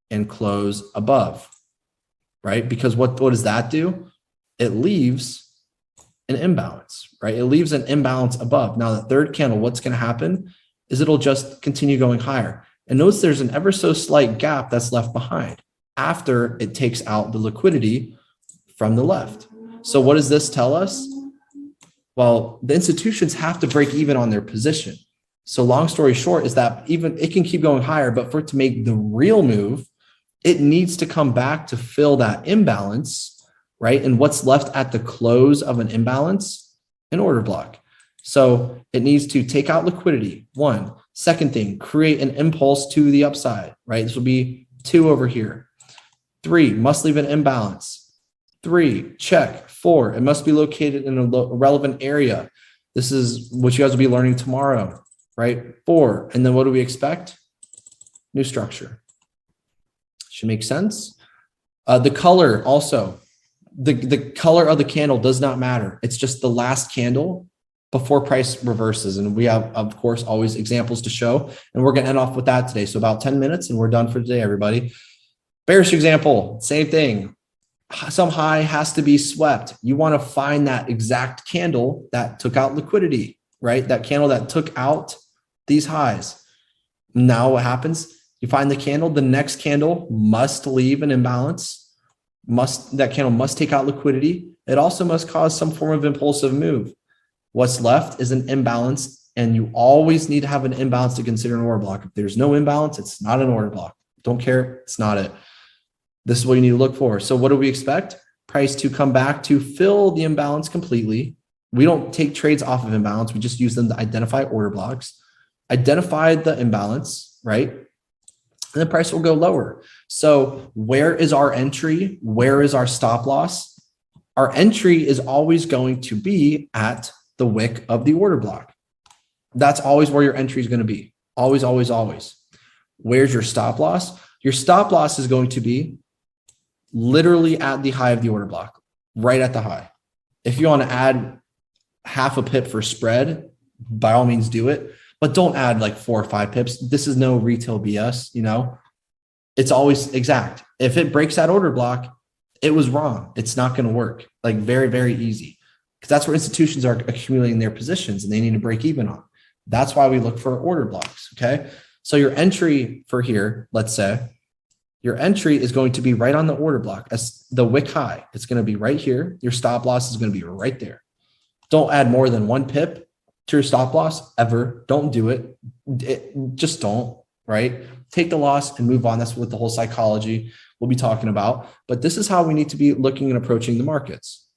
and close above, right? Because what does that do? It leaves an imbalance, right? It leaves an imbalance above. Now, the third candle, what's going to happen? is it'll just continue going higher. And notice there's an ever so slight gap that's left behind after it takes out the liquidity from the left. So what does this tell us? Well, the institutions have to break even on their position. So long story short is that even it can keep going higher, but for it to make the real move, it needs to come back to fill that imbalance, right? And what's left at the close of an imbalance? An order block. So it needs to take out liquidity, one. Second thing, create an impulse to the upside, right? This will be 2 over here. 3, must leave an imbalance. 3, check. 4, it must be located in a relevant area. This is what you guys will be learning tomorrow, right? 4, and then what do we expect? New structure. Should make sense. The color also, the color of the candle does not matter. It's just the last candle before price reverses. And we have, of course, always examples to show. And we're going to end off with that today. So about 10 minutes and we're done for today, everybody. Bearish example, same thing. Some high has to be swept. You want to find that exact candle that took out liquidity, right? That candle that took out these highs. Now what happens? You find the candle, the next candle must leave an imbalance. That candle must take out liquidity. It also must cause some form of impulsive move. What's left is an imbalance, and you always need to have an imbalance to consider an order block. If there's no imbalance, it's not an order block. Don't care, it's not it. This is what you need to look for. So what do we expect? Price to come back to fill the imbalance completely. We don't take trades off of imbalance. We just use them to identify order blocks. Identify the imbalance, right? And the price will go lower. So where is our entry? Where is our stop loss? Our entry is always going to be at the wick of the order block. That's always where your entry is going to be. Always, always, always. Where's your stop loss? Your stop loss is going to be literally at the high of the order block, right at the high. If you want to add half a pip for spread, by all means do it, but don't add like 4 or 5 pips. This is no retail BS, you know, it's always exact. If it breaks that order block, it was wrong. It's not going to work. Like very, very easy. Because that's where institutions are accumulating their positions and they need to break even on. That's why we look for order blocks. Okay. So your entry for here, let's say your entry is going to be right on the order block as the wick high. It's going to be right here. Your stop loss is going to be right there. Don't add more than 1 pip to your stop loss ever. Don't do it. Just don't, right? Take the loss and move on. That's what the whole psychology we'll be talking about. But this is how we need to be looking and approaching the markets.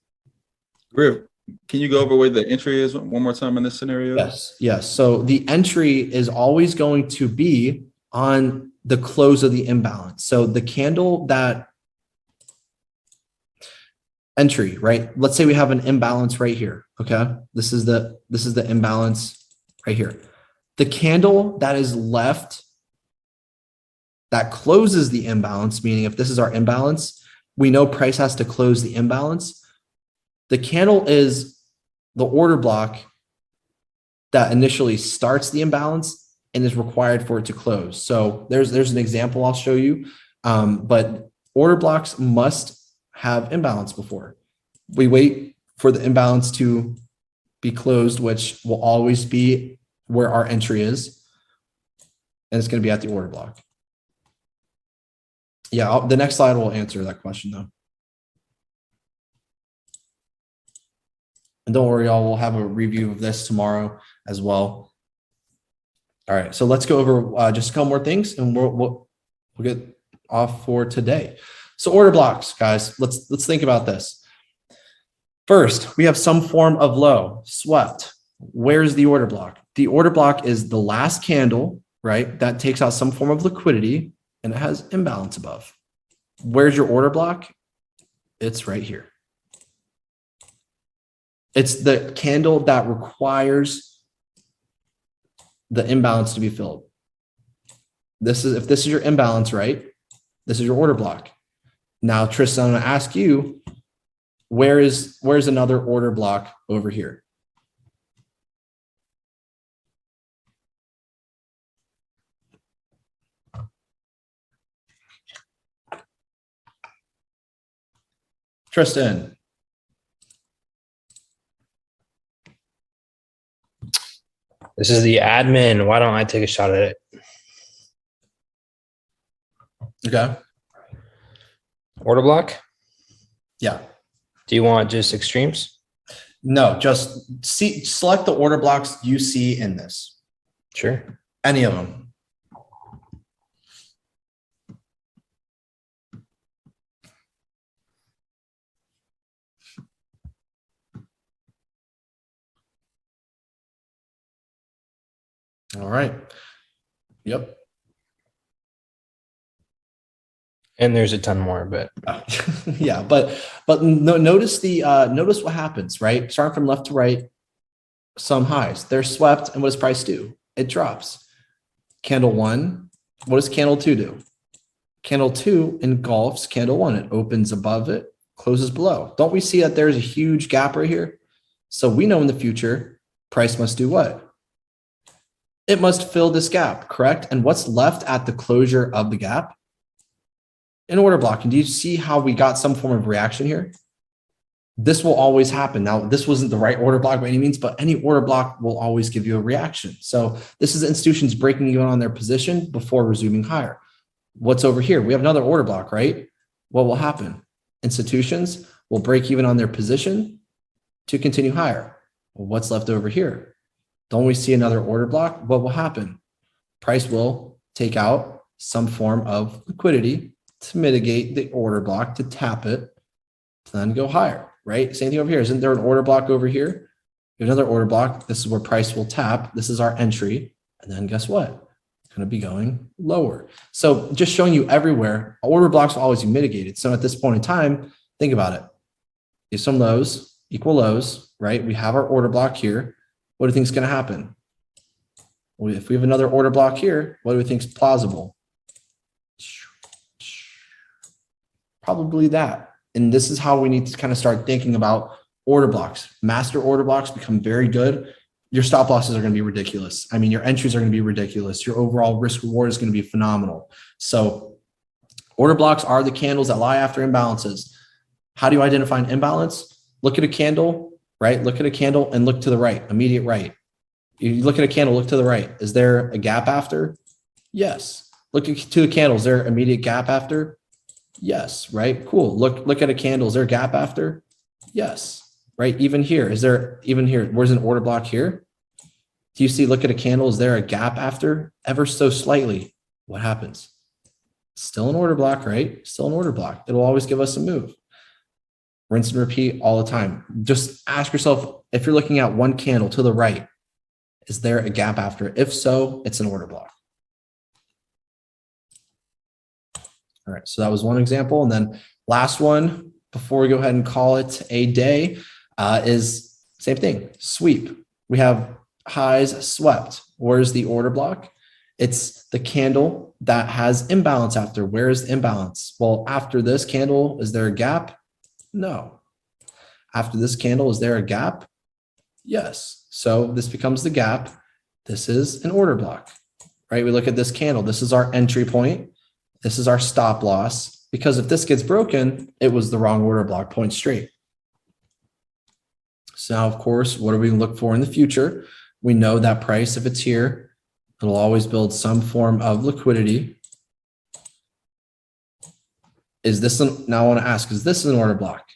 Griff, can you go over where the entry is one more time in this scenario? Yes, yes. So the entry is always going to be on the close of the imbalance. So the candle that entry, right? Let's say we have an imbalance right here. Okay. This is the imbalance right here. The candle that is left that closes the imbalance, meaning if this is our imbalance, we know price has to close the imbalance. The candle is the order block that initially starts the imbalance and is required for it to close. So there's an example I'll show you, but order blocks must have imbalance before. We wait for the imbalance to be closed, which will always be where our entry is, and it's going to be at the order block. Yeah, the next slide will answer that question though. And don't worry, y'all, we'll have a review of this tomorrow as well. All right, so let's go over just a couple more things and we'll get off for today. So order blocks, guys, let's think about this. First, we have some form of low, swept. Where's the order block? The order block is the last candle, right? That takes out some form of liquidity and it has imbalance above. Where's your order block? It's right here. It's the candle that requires the imbalance to be filled. If this is your imbalance, right? This is your order block. Now, Tristan, I'm going to ask you, where's another order block over here? Tristan. This is the admin. Why don't I take a shot at it? Okay. Order block? Yeah. Do you want just extremes? No, just select the order blocks you see in this. Sure. Any of them. All right. Yep. And there's a ton more, but yeah, but no, notice notice what happens, right? Starting from left to right, some highs. They're swept, and what does price do? It drops. Candle 1, what does candle 2 do? Candle 2 engulfs candle 1. It opens above it, closes below. Don't we see that there's a huge gap right here? So we know in the future, price must do what? It must fill this gap, correct? And what's left at the closure of the gap? An order block. And do you see how we got some form of reaction here? This will always happen. Now, this wasn't the right order block by any means, but any order block will always give you a reaction. So this is institutions breaking even on their position before resuming higher. What's over here? We have another order block, right? What will happen? Institutions will break even on their position to continue higher. Well, what's left over here? Don't we see another order block? What will happen? Price will take out some form of liquidity to mitigate the order block, to tap it, to then go higher, right? Same thing over here. Isn't there an order block over here? Another order block. This is where price will tap. This is our entry. And then guess what? It's going to be going lower. So just showing you everywhere, order blocks will always be mitigated. So at this point in time, think about it. If some lows equal lows, right? We have our order block here. What do you think is going to happen? Well, if we have another order block here, what do we think is plausible? Probably that. And this is how we need to kind of start thinking about order blocks. Master order blocks become very good. Your stop losses are going to be ridiculous. I mean, your entries are going to be ridiculous. Your overall risk reward is going to be phenomenal. So order blocks are the candles that lie after imbalances. How do you identify an imbalance? Look at a candle, right? Look at a candle and look to the right, immediate right. You look at a candle, look to the right. Is there a gap after? Yes. Look to the candle. Is there immediate gap after? Yes, right? Cool. Look at a candle. Is there a gap after? Yes, right? Even here, where's an order block here? Do you see, look at a candle, is there a gap after? Ever so slightly. What happens? Still an order block, right? Still an order block. It'll always give us a move. Rinse and repeat all the time. Just ask yourself, if you're looking at one candle to the right, is there a gap after? If so, it's an order block. All right, so that was one example. And then last one, before we go ahead and call it a day, is same thing, sweep. We have highs swept. Where's the order block? It's the candle that has imbalance after. Where is the imbalance? Well, after this candle, is there a gap? No. After this candle, is there a gap? Yes. So this becomes the gap. This is an order block, right? We look at this candle. This is our entry point. This is our stop loss, because if this gets broken, it was the wrong order block, point straight. So now, of course, what do we look for in the future? We know that price, if it's here, it'll always build some form of liquidity. Now I want to ask, is this an order block?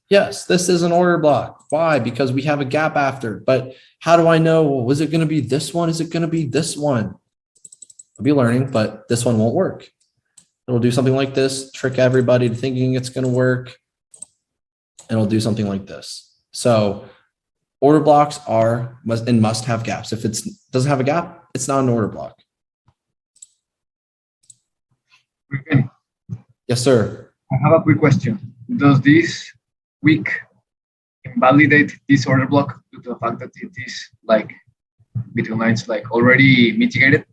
Yes, this is an order block. Why? Because we have a gap after. But how do I know? Was it going to be this one? Is it going to be this one? I'll be learning, but this one won't work. It'll do something like this, trick everybody to thinking it's going to work, and it'll do something like this. So order blocks must have gaps. If it doesn't have a gap, it's not an order block. Okay. Yes, sir. I have a quick question. Does this week invalidate this order block due to the fact that it is like between lines, like already mitigated?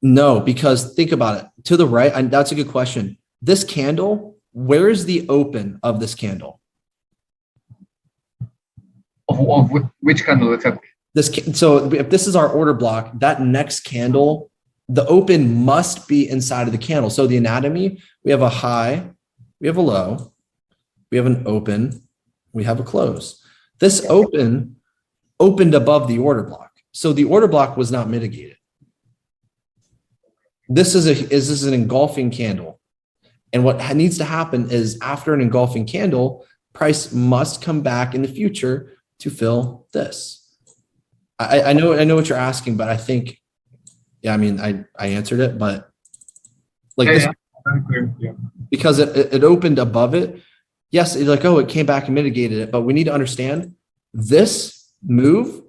No, because think about it. To the right, and that's a good question. This candle, where is the open of this candle? Of which candle exactly? So if this is our order block, that next candle, the open must be inside of the candle. So the anatomy, we have a high, we have a low, we have an open, we have a close. This opened above the order block. So the order block was not mitigated. This is an engulfing candle. And what needs to happen is after an engulfing candle, price must come back in the future to fill this. I know what you're asking, but I think, yeah, I mean, I answered it, but like this, very clear. Yeah. because it opened above it. Yes, it's like, oh, it came back and mitigated it, but we need to understand this move,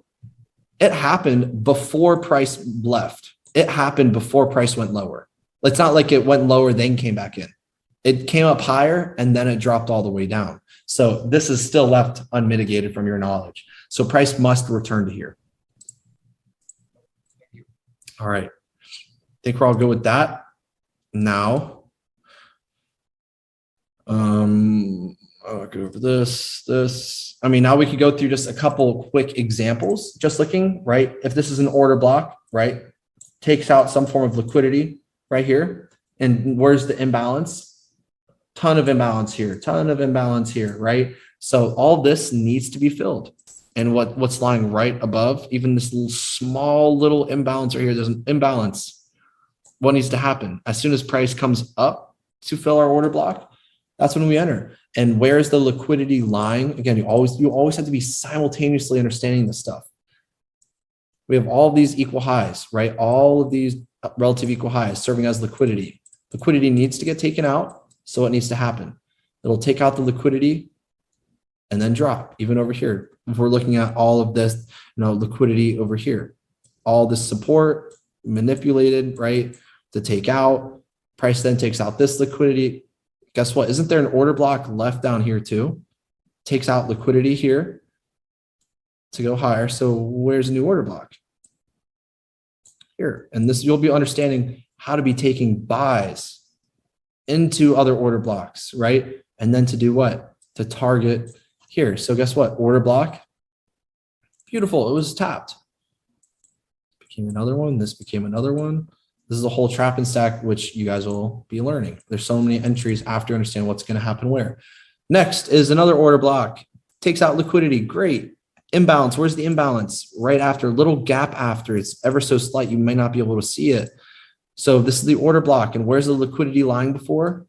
it happened before price left. It happened before price went lower. It's not like it went lower, then came back in. It came up higher and then it dropped all the way down. So this is still left unmitigated from your knowledge. So price must return to here. All right. I think we're all good with that. Now, I'll go over this. I mean, now we could go through just a couple quick examples, just looking, right? If this is an order block, right? Takes out some form of liquidity right here. And where's the imbalance? Ton of imbalance here, right? So all this needs to be filled. And what's lying right above, even this small little imbalance right here, there's an imbalance. What needs to happen? As soon as price comes up to fill our order block, that's when we enter. And where's the liquidity lying? Again, you always have to be simultaneously understanding this stuff. We have all of these equal highs, right? All of these relative equal highs serving as liquidity. Liquidity needs to get taken out, so it needs to happen. It'll take out the liquidity and then drop, even over here. If we're looking at all of this, liquidity over here, all this support manipulated, right, to take out. Price then takes out this liquidity. Guess what? Isn't there an order block left down here too? Takes out liquidity here to go higher. So where's a new order block? Here. And this, you'll be understanding how to be taking buys into other order blocks, right? And then to do what? To target here. So guess what? Order block. Beautiful. It was tapped. Became another one. This became another one. This is a whole trap and stack, which you guys will be learning. There's so many entries after understand what's going to happen where. Next is another order block. Takes out liquidity. Great. Imbalance. Where's the imbalance? Right after, little gap after. It's ever so slight. You might not be able to see it. So this is the order block. And where's the liquidity lying before?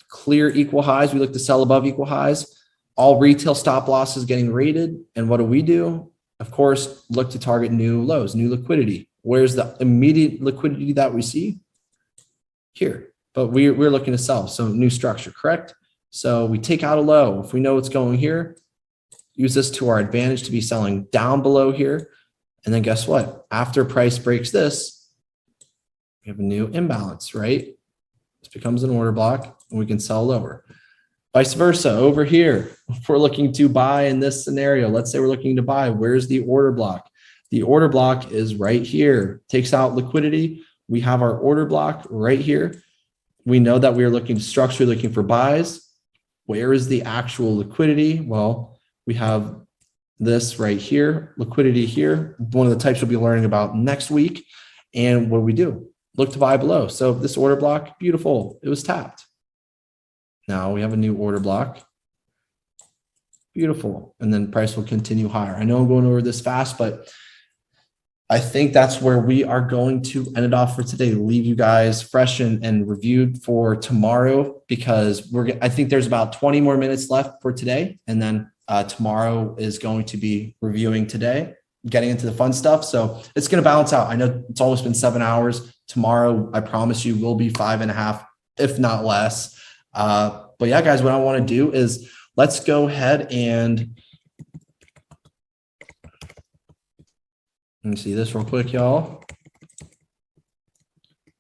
Clear equal highs. We look to sell above equal highs. All retail stop losses getting rated. And what do? Of course, look to target new lows, new liquidity. Where's the immediate liquidity that we see? Here. But we're looking to sell. So new structure, correct? So we take out a low. If we know what's going here, use this to our advantage to be selling down below here. And then guess what? After price breaks this, we have a new imbalance, right? This becomes an order block and we can sell lower. Vice versa over here. If we're looking to buy in this scenario, let's say we're looking to buy, where's the order block? The order block is right here. Takes out liquidity. We have our order block right here. We know that we are looking structurally looking for buys. Where is the actual liquidity? Well, we have this right here, liquidity here. One of the types we'll be learning about next week. And what do? Look to buy below. So this order block, beautiful. It was tapped. Now we have a new order block. Beautiful. And then price will continue higher. I know I'm going over this fast, but I think that's where we are going to end it off for today. Leave you guys fresh and reviewed for tomorrow, because I think there's about 20 more minutes left for today. And then tomorrow is going to be reviewing today, getting into the fun stuff. So it's going to balance out. I know it's almost been 7 hours. Tomorrow, I promise you, will be 5.5, if not less. But yeah, guys, what I want to do is let's go ahead and let me see this real quick, y'all.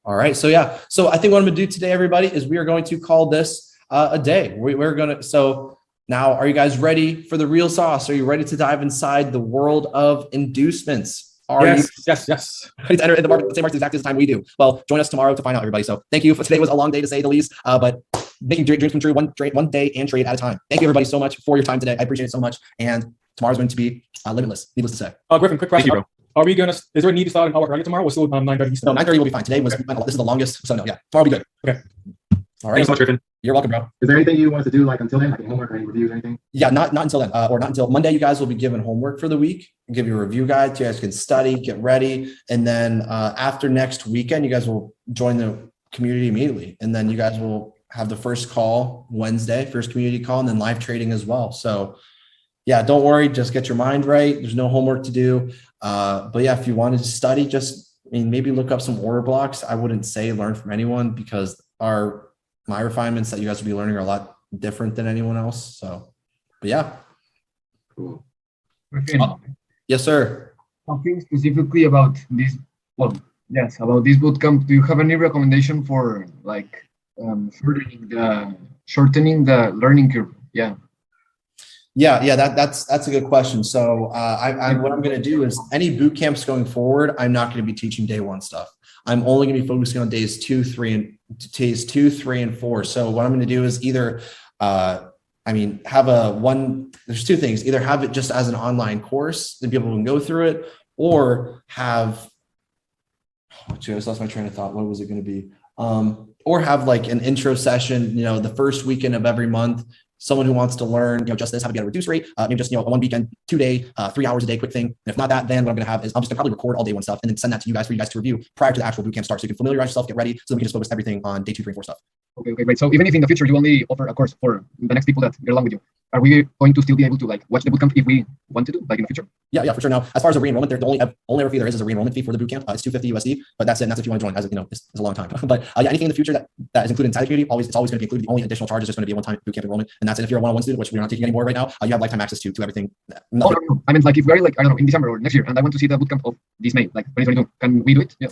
All right. So yeah. So I think what I'm going to do today, everybody, is we are going to call this a day. We're going to, so now, are you guys ready for the real sauce? Are you ready to dive inside the world of inducements? Yes. Ready to enter in the market, the same market exactly as the time we do? Well, join us tomorrow to find out, everybody. So thank you. Today was a long day, to say the least, but making dreams come true one day and trade at a time. Thank you, everybody, so much for your time today. I appreciate it so much. And tomorrow's going to be limitless, needless to say. Griffin, quick question. Are we going to, is there a need to start an hour earlier tomorrow? We're still 9:30 Eastern. No, 9:30 will be fine. Today was, this is the longest. So no, yeah, tomorrow will be good. Okay. All right. Thanks so much, Griffin. You're welcome, bro. Is there anything you want to do like until then, like any homework or any reviews or anything? Yeah, not until then, or not until Monday. You guys will be given homework for the week. I'll give you a review guide. You guys can study, get ready, and then after next weekend, you guys will join the community immediately, and then you guys will have the first call Wednesday, first community call, and then live trading as well. So yeah, don't worry, just get your mind right. There's no homework to do. But yeah, if you wanted to study, maybe look up some order blocks. I wouldn't say learn from anyone because my refinements that you guys will be learning are a lot different than anyone else. So, but yeah. Cool. Yes, sir. Talking specifically about this, about this bootcamp, do you have any recommendation for like shortening the learning curve? Yeah. Yeah, that's a good question. So what I'm going to do is any boot camps going forward, I'm not going to be teaching day one stuff. I'm only going to be focusing on days 2, 3, and 4. So what I'm going to do is either, there's two things, either have it just as an online course that people can go through it, or have, I just lost my train of thought. What was it going to be? Or have like an intro session, the first weekend of every month. Someone who wants to learn, just this, how to get a reduced rate, maybe just, a 1 weekend, 2 day, 3 hours a day, quick thing. And if not that, then what I'm going to have is I'm just going to probably record all day one stuff and then send that to you guys for you guys to review prior to the actual bootcamp start. So you can familiarize yourself, get ready, so we can just focus everything on day 2, 3, and 4 stuff. Okay, great. So even if in the future you only offer a course for the next people that get along with you, are we going to still be able to like watch the bootcamp if we want to do like in the future? Yeah, for sure. Now, as far as a re-enrollment, the only ever fee there is a re-enrollment fee for the bootcamp. It's $250 USD, but that's it. And that's if you want to join. As it's a long time. But anything in the future that is included inside the community, it's always going to be included. The only additional charge is just going to be a one-time bootcamp enrollment, and that's it. If you're a one-on-one student, which we're not taking anymore right now, you have lifetime access to everything. No. I mean, like if we're like I don't know in December or next year, and I want to see the bootcamp of this May, like 2022, can we do it? Yeah.